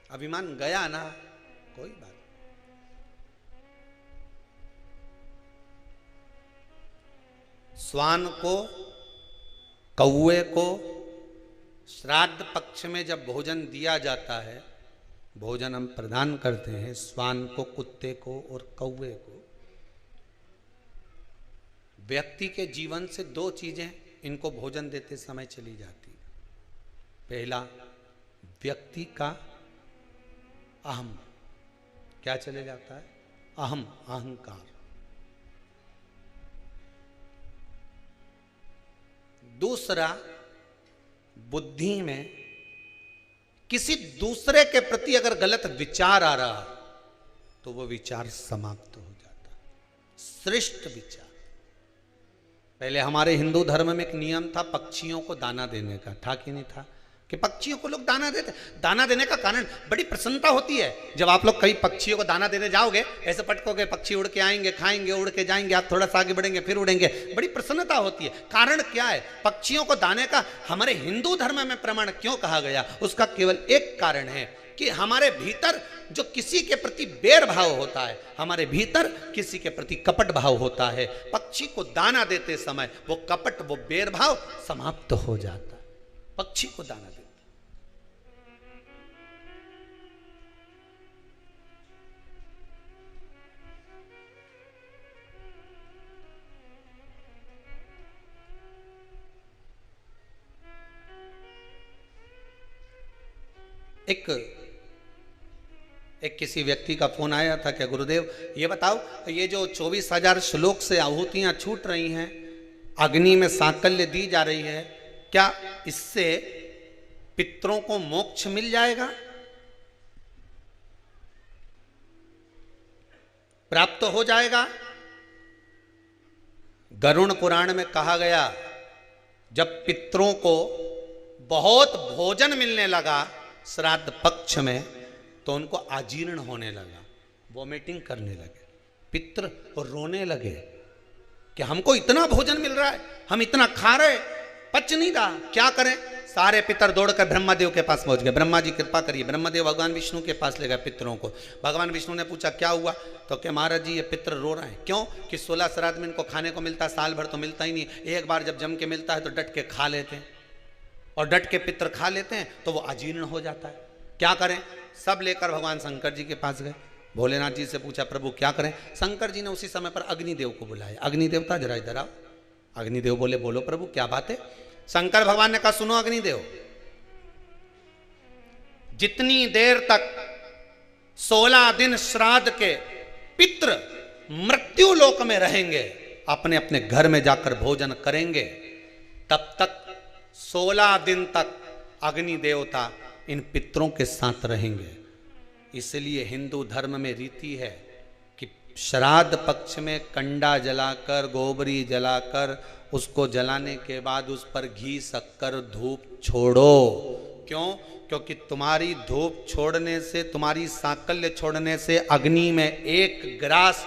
अभिमान गया ना, कोई बात। श्वान को, कौवे को श्राद्ध पक्ष में जब भोजन दिया जाता है, भोजन हम प्रदान करते हैं श्वान को, कुत्ते को और कौवे को। व्यक्ति के जीवन से 2 चीजें इनको भोजन देते समय चली जाती है। पहला, व्यक्ति का अहम, क्या चले जाता है? अहम, अहंकार। दूसरा, बुद्धि में किसी दूसरे के प्रति अगर गलत विचार आ रहा तो वो विचार समाप्त हो जाता। श्रेष्ठ विचार। पहले हमारे हिंदू धर्म में एक नियम था पक्षियों को दाना देने का, था कि नहीं था? कि पक्षियों को लोग दाना देते। दाना देने का कारण बड़ी प्रसन्नता होती है। जब आप लोग कई पक्षियों को दाना देने जाओगे, ऐसे पटकोगे, पक्षी उड़ के आएंगे, खाएंगे, उड़ के जाएंगे, आप थोड़ा सा आगे बढ़ेंगे, फिर उड़ेंगे, बड़ी प्रसन्नता होती है। कारण क्या है? पक्षियों को दाने का हमारे हिंदू धर्म में प्रमाण क्यों कहा गया? उसका केवल एक कारण है कि हमारे भीतर जो किसी के प्रति बैर भाव होता है, हमारे भीतर किसी के प्रति कपट भाव होता है, पक्षी को दाना देते समय वो कपट, वो बैर भाव समाप्त हो जाता है। पक्षी को दाना देते। एक किसी व्यक्ति का फोन आया था, क्या गुरुदेव ये बताओ, ये जो 24,000 श्लोक से आहुतियां छूट रही हैं, अग्नि में सांकल्य दी जा रही है, क्या इससे पितरों को मोक्ष मिल जाएगा, प्राप्त हो जाएगा? गरुड़ पुराण में कहा गया, जब पितरों को बहुत भोजन मिलने लगा श्राद्ध पक्ष में, तो उनको अजीर्ण होने लगा, वॉमिटिंग करने लगे, पितृ और रोने लगे कि हमको इतना भोजन मिल रहा है, हम इतना खा रहे, पच नहीं रहा, क्या करें? सारे पितर दौड़कर ब्रह्मादेव के पास पहुंच गए। ब्रह्मा जी कृपा करिए। ब्रह्मादेव भगवान विष्णु के पास ले गए पितरों को। भगवान विष्णु ने पूछा क्या हुआ? तो क्या महाराज जी ये पितर रो रहे हैं। क्यों? कि 16 श्राद्ध में इनको खाने को मिलता, साल भर तो मिलता ही नहीं, एक बार जब जम के मिलता है तो डट के खा लेते हैं, और डट के पितर खा लेते हैं तो वो अजीर्ण हो जाता है। क्या करें? सब लेकर भगवान शंकर जी के पास गए। भोलेनाथ जी से पूछा प्रभु क्या करें? शंकर जी ने उसी समय पर अग्निदेव को बुलाया। अग्निदेवता जरा इधर आओ। अग्निदेव बोले बोलो प्रभु क्या बात है? शंकर भगवान ने कहा सुनो अग्निदेव, जितनी देर तक 16 दिन श्राद्ध के पितृ मृत्यु लोक में रहेंगे, अपने अपने घर में जाकर भोजन करेंगे, तब तक 16 दिन तक अग्नि देवता इन पितरों के साथ रहेंगे। इसलिए हिंदू धर्म में रीति है कि श्राद्ध पक्ष में कंडा जलाकर, गोबरी जलाकर, उसको जलाने के बाद उस पर घी, शक्कर, धूप छोड़ो। क्यों? क्योंकि तुम्हारी धूप छोड़ने से, तुम्हारी सांकल्य छोड़ने से, अग्नि में एक ग्रास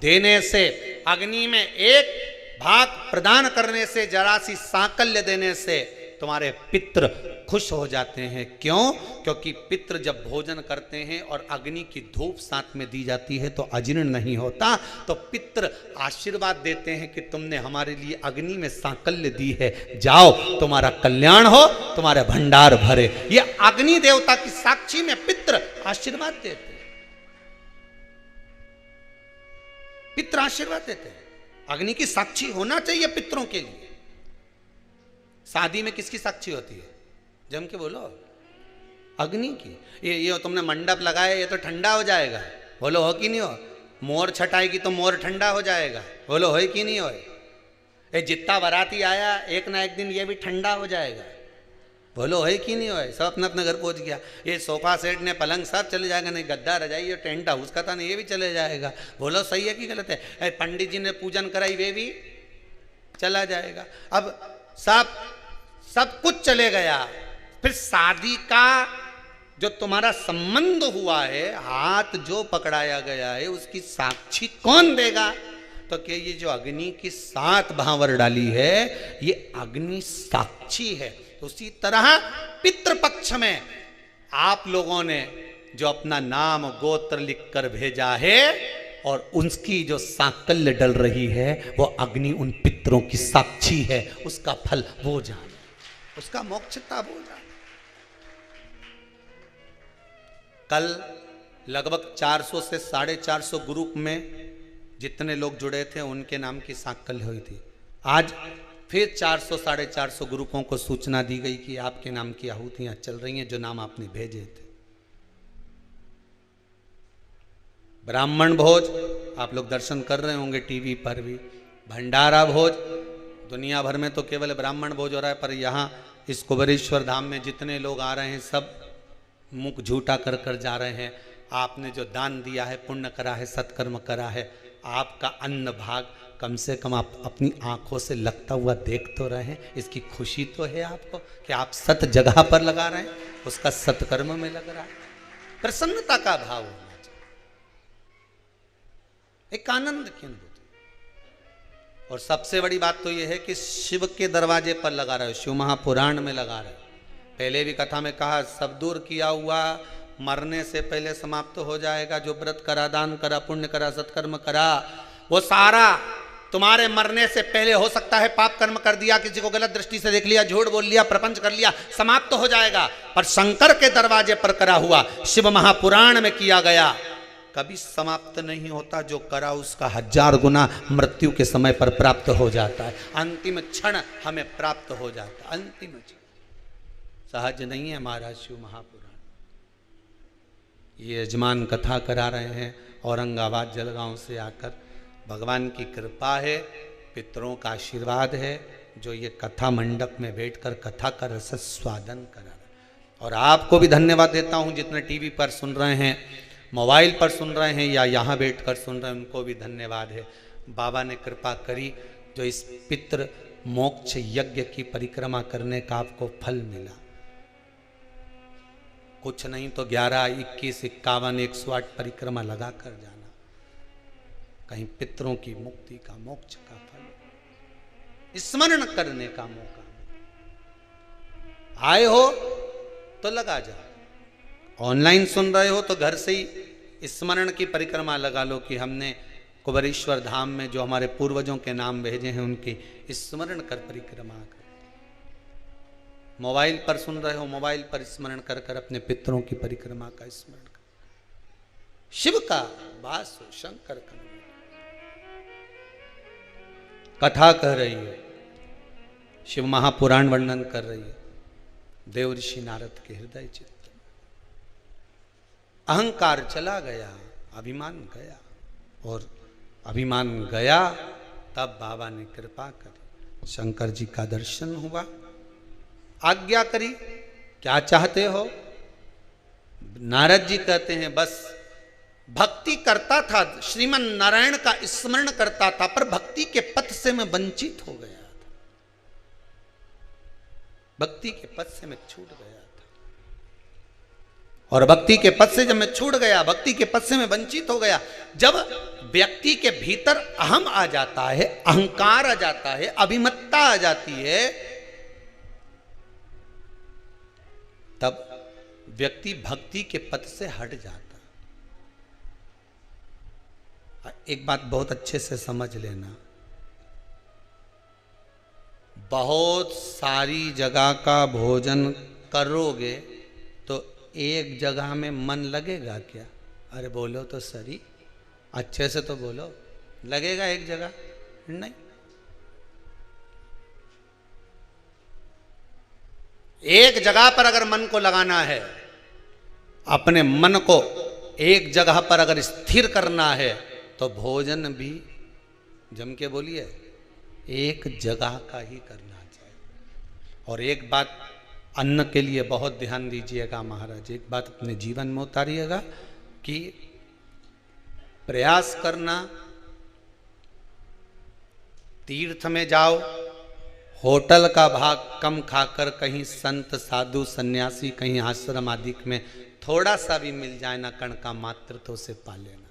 देने से, अग्नि में एक भाग प्रदान करने से, जरा सी सांकल्य देने से तुम्हारे पितृ खुश हो जाते हैं। क्यों? क्योंकि पितृ जब भोजन करते हैं और अग्नि की धूप साथ में दी जाती है तो अजीर्ण नहीं होता, तो पितृ आशीर्वाद देते हैं कि तुमने हमारे लिए अग्नि में सांकल्य दी है, जाओ तुम्हारा कल्याण हो, तुम्हारे भंडार भरे। ये अग्नि देवता की साक्षी में पितृ आशीर्वाद देते हैं। पितृ आशीर्वाद देते हैं। अग्नि की साक्षी होना चाहिए पितरों के लिए। शादी में किसकी साक्षी होती है? जम के बोलो, अग्नि की। ये तुमने मंडप लगाया, ये तो ठंडा हो जाएगा, बोलो हो कि नहीं हो? मोर छटाएगी तो मोर ठंडा हो जाएगा, बोलो हो कि नहीं हो? ये जितना बाराती आया एक ना एक दिन ये भी ठंडा हो जाएगा, बोलो है कि नहीं हो? सब अपने अपने घर पहुंच गया। ये सोफा सेट ने, पलंग सब चले जाएगा, नहीं गद्दा रजाई, टेंट हाउस का था नहीं, ये भी चले जाएगा, बोलो सही है कि गलत है? पंडित जी ने पूजन कराई, वे भी चला जाएगा। अब सब कुछ चले गया, फिर शादी का जो तुम्हारा संबंध हुआ है, हाथ जो पकड़ाया गया है, उसकी साक्षी कौन देगा? तो कि ये जो अग्नि की 7 भांवर डाली है ये अग्नि साक्षी है। तो उसी तरह पितृपक्ष में आप लोगों ने जो अपना नाम गोत्र लिखकर भेजा है और उसकी जो सांकल्य डल रही है वो अग्नि उन पितरों की साक्षी है, उसका फल वो जाने, उसका मोक्षता वो जाने। कल लगभग 400 से 450 ग्रुप में जितने लोग जुड़े थे उनके नाम की सांकल्य हुई थी। आज फिर 400 450 ग्रुपों को सूचना दी गई कि आपके नाम की आहुतियां चल रही हैं जो नाम आपने भेजे थे। ब्राह्मण भोज आप लोग दर्शन कर रहे होंगे टीवी पर भी, भंडारा भोज दुनिया भर में तो केवल ब्राह्मण भोज हो रहा है, पर यहाँ इस कुबेरेश्वर धाम में जितने लोग आ रहे हैं सब मुख झूठा कर कर जा रहे हैं। आपने जो दान दिया है, पुण्य करा है, सत्कर्म करा है, आपका अन्न भाग कम से कम आप अपनी आंखों से लगता हुआ देख तो रहे हैं। इसकी खुशी तो है आपको कि आप सत जगह पर लगा रहे हैं, उसका सत्कर्म में लग रहा है। प्रसन्नता का भाव होना चाहिए, एक आनंद की अनुभूति। और सबसे बड़ी बात तो यह है कि शिव के दरवाजे पर लगा रहे हो, शिव महापुराण में लगा रहे हो। पहले भी कथा में कहा, सब दूर किया हुआ मरने से पहले समाप्त हो जाएगा। जो व्रत करा, दान करा, पुण्य करा, सत्कर्म करा, वो सारा तुम्हारे मरने से पहले हो सकता है पाप कर्म कर दिया, किसी को गलत दृष्टि से देख लिया, झूठ बोल लिया, प्रपंच कर लिया, समाप्त हो जाएगा। पर शंकर के दरवाजे पर करा हुआ, शिव महापुराण में किया गया, कभी समाप्त नहीं होता। जो करा उसका 1000 गुना मृत्यु के समय पर प्राप्त हो जाता है। अंतिम क्षण हमें प्राप्त हो जाता है, अंतिम क्षण। सहज नहीं है महाराज शिव महापुराण। ये यजमान कथा करा रहे हैं औरंगाबाद जलगांव से आकर। भगवान की कृपा है, पितरों का आशीर्वाद है, जो ये कथा मंडप में बैठकर कथा का रस स्वादन करा रहे हैं। और आपको भी धन्यवाद देता हूँ जितने टीवी पर सुन रहे हैं, मोबाइल पर सुन रहे हैं या यहाँ बैठकर सुन रहे हैं, उनको भी धन्यवाद है। बाबा ने कृपा करी जो इस पितृ मोक्ष यज्ञ की परिक्रमा करने का आपको फल मिला। कुछ नहीं तो 11, 21, 51, 108 परिक्रमा लगा कर जाना, कहीं पितरों की मुक्ति का, मोक्ष का फल स्मरण करने का मौका। आए हो तो लगा जाओ, ऑनलाइन सुन रहे हो तो घर से ही स्मरण की परिक्रमा लगा लो कि हमने कुबेरेश्वर धाम में जो हमारे पूर्वजों के नाम भेजे हैं उनकी स्मरण कर परिक्रमा कर। मोबाइल पर सुन रहे हो, मोबाइल पर स्मरण कर कर अपने पितरों की परिक्रमा का स्मरण कर। शिव का वास हो, शंकर का कथा कह रही है, शिव महापुराण वर्णन कर रही है। देव ऋषि नारद के हृदय चित्त, अहंकार चला गया, अभिमान गया, और अभिमान गया तब बाबा ने कृपा करी, शंकर जी का दर्शन हुआ, आज्ञा करी, क्या चाहते हो। नारद जी कहते हैं बस भक्ति करता था, श्रीमन नारायण का स्मरण करता था, पर भक्ति के पथ से मैं वंचित हो गया था, भक्ति के पथ से मैं छूट गया था। और भक्ति के पथ से जब मैं छूट गया, भक्ति के पथ से मैं वंचित हो गया, जब व्यक्ति के भीतर अहम आ जाता है, अहंकार आ जाता है, अभिमत्ता आ जाती है, तब व्यक्ति भक्ति के पथ से हट जाता। एक बात बहुत अच्छे से समझ लेना, बहुत सारी जगह का भोजन करोगे तो एक जगह में मन लगेगा क्या? अरे बोलो तो सही, अच्छे से तो बोलो, लगेगा एक जगह? नहीं। एक जगह पर अगर मन को लगाना है, अपने मन को एक जगह पर अगर स्थिर करना है, तो भोजन भी जम के बोलिए एक जगह का ही करना चाहिए। और एक बात अन्न के लिए बहुत ध्यान दीजिएगा महाराज, एक बात अपने जीवन में उतारिएगा कि प्रयास करना, तीर्थ में जाओ, होटल का भाग कम खाकर कहीं संत साधु सन्यासी कहीं आश्रम आदि में थोड़ा सा भी मिल जाए ना, कण का मात्र तो उसे पा लेना।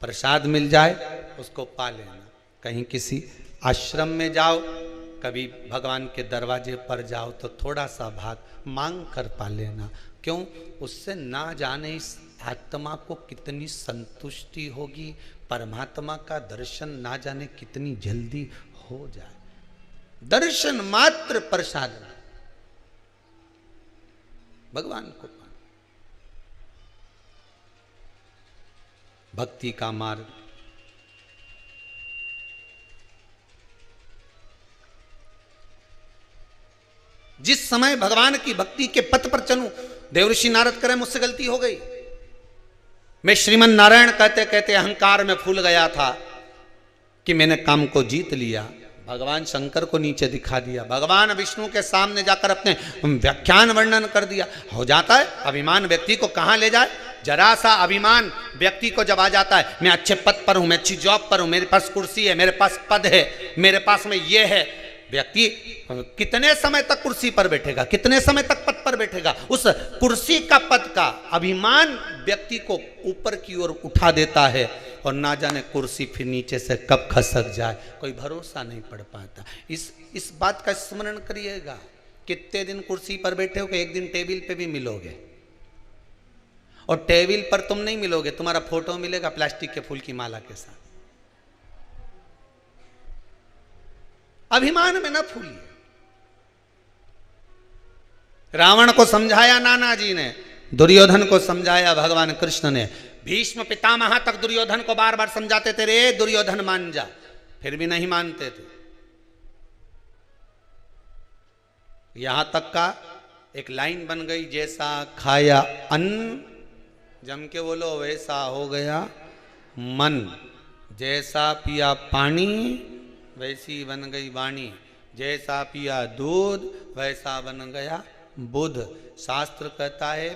प्रसाद मिल जाए उसको पा लेना। कहीं किसी आश्रम में जाओ, कभी भगवान के दरवाजे पर जाओ तो थोड़ा सा भाग मांग कर पा लेना। क्यों? उससे ना जाने इस आत्मा को कितनी संतुष्टि होगी, परमात्मा का दर्शन ना जाने कितनी जल्दी हो जाए। दर्शन मात्र प्रसाद भगवान को पाना। भक्ति का मार्ग जिस समय भगवान की भक्ति के पथ पर चलूं, देवऋषि नारद करें मुझसे गलती हो गई, मैं श्रीमन नारायण कहते कहते अहंकार में फूल गया था कि मैंने काम को जीत लिया। भगवान शंकर को नीचे दिखा दिया, भगवान विष्णु के सामने जाकर अपने व्याख्यान वर्णन कर दिया। हो जाता है अभिमान व्यक्ति को कहां ले जाए। जरा सा अभिमान व्यक्ति को जब आ जाता है, मैं अच्छे पद पर हूं, मैं अच्छी जॉब पर हूं, मेरे पास कुर्सी है, मेरे पास पद है, मेरे पास में ये है, व्यक्ति कितने समय तक कुर्सी पर बैठेगा, कितने समय तक पद पर बैठेगा। उस कुर्सी का पद का अभिमान व्यक्ति को ऊपर की ओर उठा देता है और ना जाने कुर्सी फिर नीचे से कब खसक जाए, कोई भरोसा नहीं पड़ पाता। इस बात का स्मरण करिएगा। कितने दिन कुर्सी पर बैठे हो कि एक दिन टेबल पे भी मिलोगे, और टेबल पर तुम नहीं मिलोगे, तुम्हारा फोटो मिलेगा प्लास्टिक के फूल की माला के साथ। अभिमान में ना फूलिए। रावण को समझाया नाना जी ने, दुर्योधन को समझाया भगवान कृष्ण ने, भीष्म पितामह तक दुर्योधन को बार बार समझाते थे, रे दुर्योधन मान जा, फिर भी नहीं मानते थे। यहां तक का एक लाइन बन गई, जैसा खाया अन्न जम के बोलो वैसा हो गया मन, जैसा पिया पानी वैसी बन गई वाणी, जैसा पिया दूध वैसा बन गया बुध। शास्त्र कहता है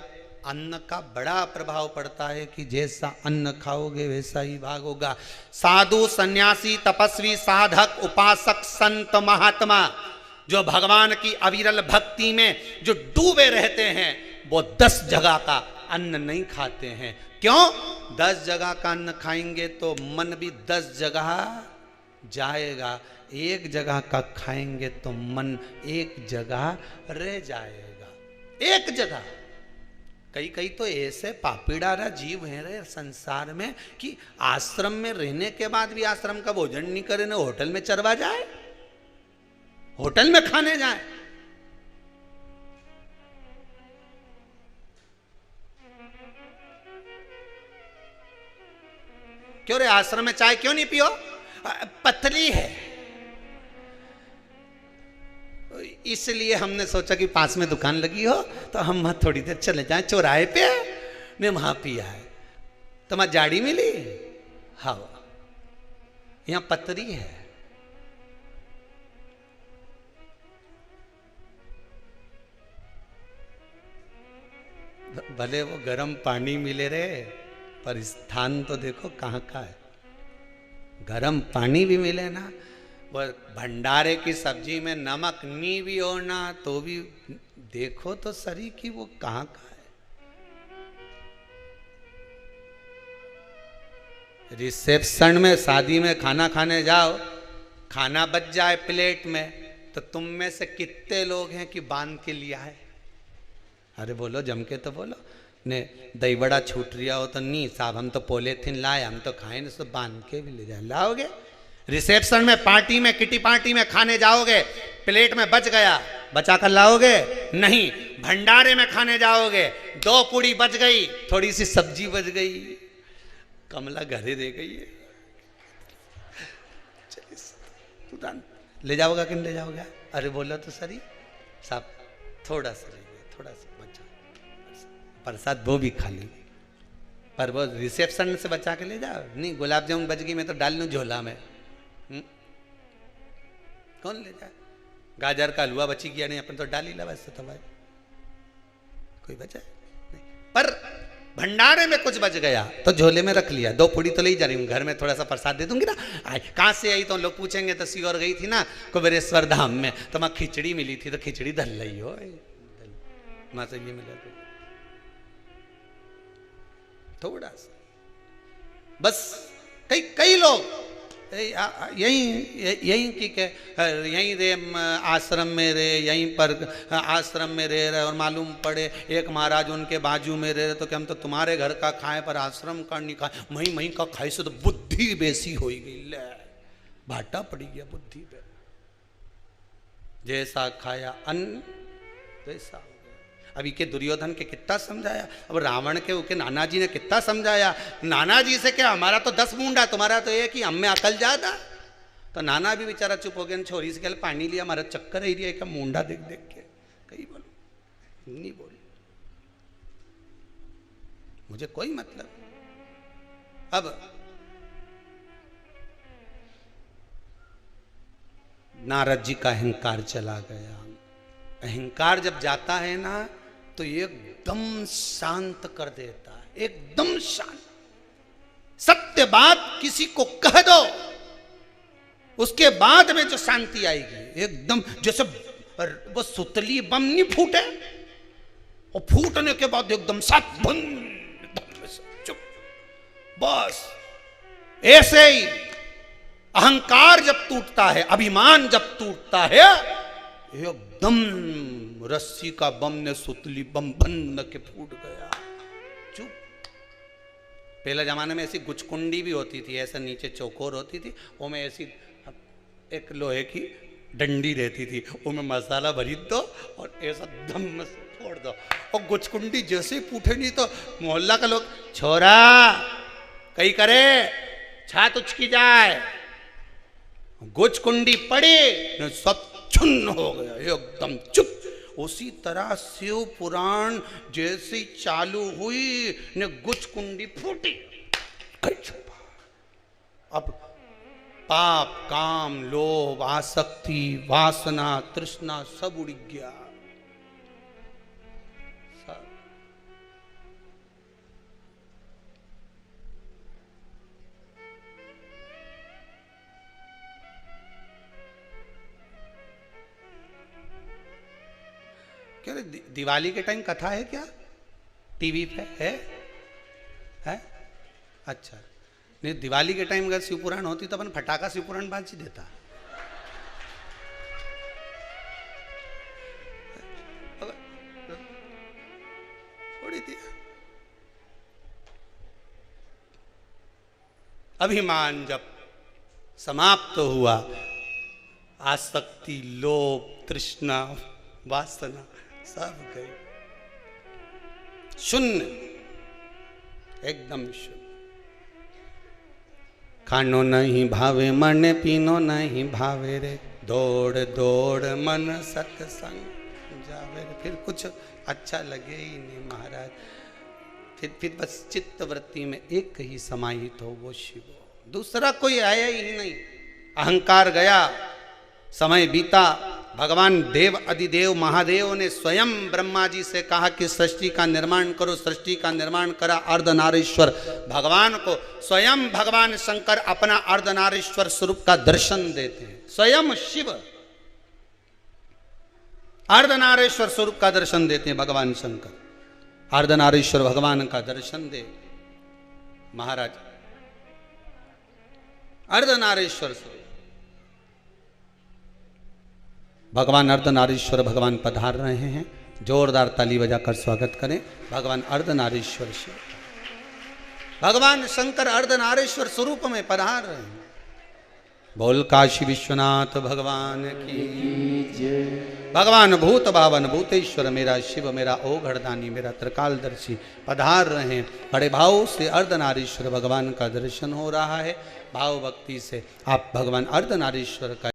अन्न का बड़ा प्रभाव पड़ता है कि जैसा अन्न खाओगे वैसा ही भाग होगा। साधु सन्यासी तपस्वी साधक उपासक संत महात्मा जो भगवान की अविरल भक्ति में जो डूबे रहते हैं, वो 10 जगह का अन्न नहीं खाते हैं। क्यों? 10 जगह का अन्न खाएंगे तो मन भी 10 जगह जाएगा, एक जगह का खाएंगे तो मन एक जगह रह जाएगा। एक जगह। कई तो ऐसे पापीडारा जीव हैं रे संसार में कि आश्रम में रहने के बाद भी आश्रम का भोजन नहीं करे, ना होटल में चरवा जाए, होटल में खाने जाए। क्यों रे आश्रम में चाय क्यों नहीं पियो? पतली है, इसलिए हमने सोचा कि पास में दुकान लगी हो तो हम वहां थोड़ी देर चले जाएं, चौराहे पे ने वहां पिया है। तुम्हारी जाड़ी मिली? हाँ, यहां पतरी है। भले वो गर्म पानी मिले रे, पर स्थान तो देखो कहाँ का है। गर्म पानी भी मिले ना, वो भंडारे की सब्जी में नमक नहीं भी हो ना, तो भी देखो तो सही कि वो कहाँ का है। रिसेप्शन में शादी में खाना खाने जाओ, खाना बच जाए प्लेट में, तो तुम में से कितने लोग हैं कि बांध के लिया है? अरे बोलो, जम के तो बोलो। ने दही बड़ा छूट रिया हो तो नहीं साहब, हम तो पॉलीथिन लाए, हम तो खाए नहीं, तो बांध के भी ले जाए। लाओगे? रिसेप्शन में, पार्टी में, किटी पार्टी में खाने जाओगे, प्लेट में बच गया, बचा कर लाओगे? नहीं। भंडारे में खाने जाओगे, 2 पूड़ी बच गई, थोड़ी सी सब्जी बच गई, कमला घरे दे गई है, ले जाओगा कि नहीं ले जाओगे? अरे बोलो तो सही साहब, थोड़ा सा थोड़ा सा बचा, प्रसाद वो भी खा ली, पर वो रिसेप्शन से बचा के ले जाओ। नहीं, गुलाब जामुन बच गई, मैं तो डाल लूँ झोला में। कौन ले जाए? गाजर का हलवा बची गया, नहीं अपन तो डाल ही ला वैसे तो भाई, कोई बचा नहीं। पर भंडारे में कुछ बच गया तो झोले में रख लिया, 2 पूड़ी तो ले जा रही हूँ, घर में थोड़ा सा प्रसाद दे दूंगी ना। कहाँ से आई तो लोग पूछेंगे तो सीहोर गई थी ना कुबेरेश्वर धाम में, तो वहाँ खिचड़ी मिली थी, तो खिचड़ी धल रही हो वहां से ये मिला थोड़ा सा, बस कई लोग यहीं की के यहीं रे आश्रम में रे, यहीं पर आश्रम में रहे और मालूम पड़े एक महाराज उनके बाजू में रहे तो क्या हम तो तुम्हारे घर का खाए पर आश्रम का नहीं खाए, मही का खाए से तो बुद्धि बेसी हो गई, ले भाटा पड़ी गया बुद्धि पे। जैसा खाया अन्न वैसा हो गया। अभी के दुर्योधन के कितना समझाया, अब रावण के उनके नाना जी ने कितना समझाया। नाना जी से क्या, हमारा तो 10 मुंडा, तुम्हारा तो एक ही, हम में अकल ज्यादा। तो नाना भी बेचारा चुप हो गया, छोरी से क्या पानी लिया, हमारा चक्कर ही का मुंडा देख देख के। कहीं बोलो नहीं बोली, मुझे कोई मतलब। अब नारद जी का अहंकार चला गया। अहंकार जब जाता है ना तो एकदम शांत कर देता है, एकदम शांत। सत्य बात किसी को कह दो, उसके बाद में जो शांति आएगी एकदम, जैसे वो सुतली बम नहीं फूटे और फूटने के बाद एकदम साथ चुप, बस ऐसे ही अहंकार जब टूटता है, अभिमान जब टूटता है, एकदम रस्सी का बम ने सुतली बम बन के फूट गया, चुप। पहले जमाने में ऐसी गुचकुंडी भी होती थी, ऐसा नीचे चौकोर होती थी, वो में ऐसी एक लोहे की डंडी रहती थी, वो में मसाला भरी दो और ऐसा धम से फोड़ दो, और गुचकुंडी जैसे फूटे नहीं तो मोहल्ला का लोग, छोरा कहीं करे छात उचकी जाए, गुचकुंडी पड़ी सब चुन्न हो गया, एकदम चुप। उसी तरह शिव पुराण जैसी चालू हुई ने गुचकुंडी फूटी, अब पाप काम लोभ आसक्ति वासना तृष्णा सब उड़ गया, सब। क्या दिवाली के टाइम कथा है क्या टीवी पे है? अच्छा, नहीं दिवाली के टाइम अगर शिवपुराण होती तो अपन फटाका शिवपुराण बांध ही देता। थोड़ी थी अभिमान जब समाप्त हुआ, आसक्ति लोभ तृष्णा वासना सब गए, शून्य, एकदम शून्य। खानो नहीं भावे मन, पीनो नहीं भावे रे, दौड़ दौड़ मन सत्संग जावे रे। फिर कुछ अच्छा लगे ही नहीं महाराज, फिर बस चित्त वृत्ति में एक ही समाहित हो, वो शिव, दूसरा कोई आया ही नहीं। अहंकार गया, समय बीता, भगवान देव अधिदेव महादेव ने स्वयं ब्रह्मा जी से कहा कि सृष्टि का निर्माण करो। सृष्टि का निर्माण करा अर्धनारीश्वर भगवान को। स्वयं भगवान शंकर अपना अर्धनारीश्वर स्वरूप का दर्शन देते हैं। स्वयं शिव अर्धनारीश्वर स्वरूप का दर्शन देते हैं भगवान शंकर। अर्धनारीश्वर भगवान का दर्शन दे महाराज, अर्धनारीश्वर स्वरूप भगवान अर्धनारीश्वर भगवान पधार रहे हैं। जोरदार ताली बजाकर स्वागत करें भगवान अर्धनारीश्वर से। भगवान शंकर अर्धनारीश्वर स्वरूप में पधार रहे हैं। बोल काशी विश्वनाथ भगवान की जय। भगवान भूत भावन भूतेश्वर मेरा शिव मेरा ओघड़दानी मेरा त्रिकालदर्शी पधार रहे हैं। बड़े भाव से अर्धनारीश्वर भगवान का दर्शन हो रहा है। भाव भक्ति से आप भगवान अर्धनारीश्वर का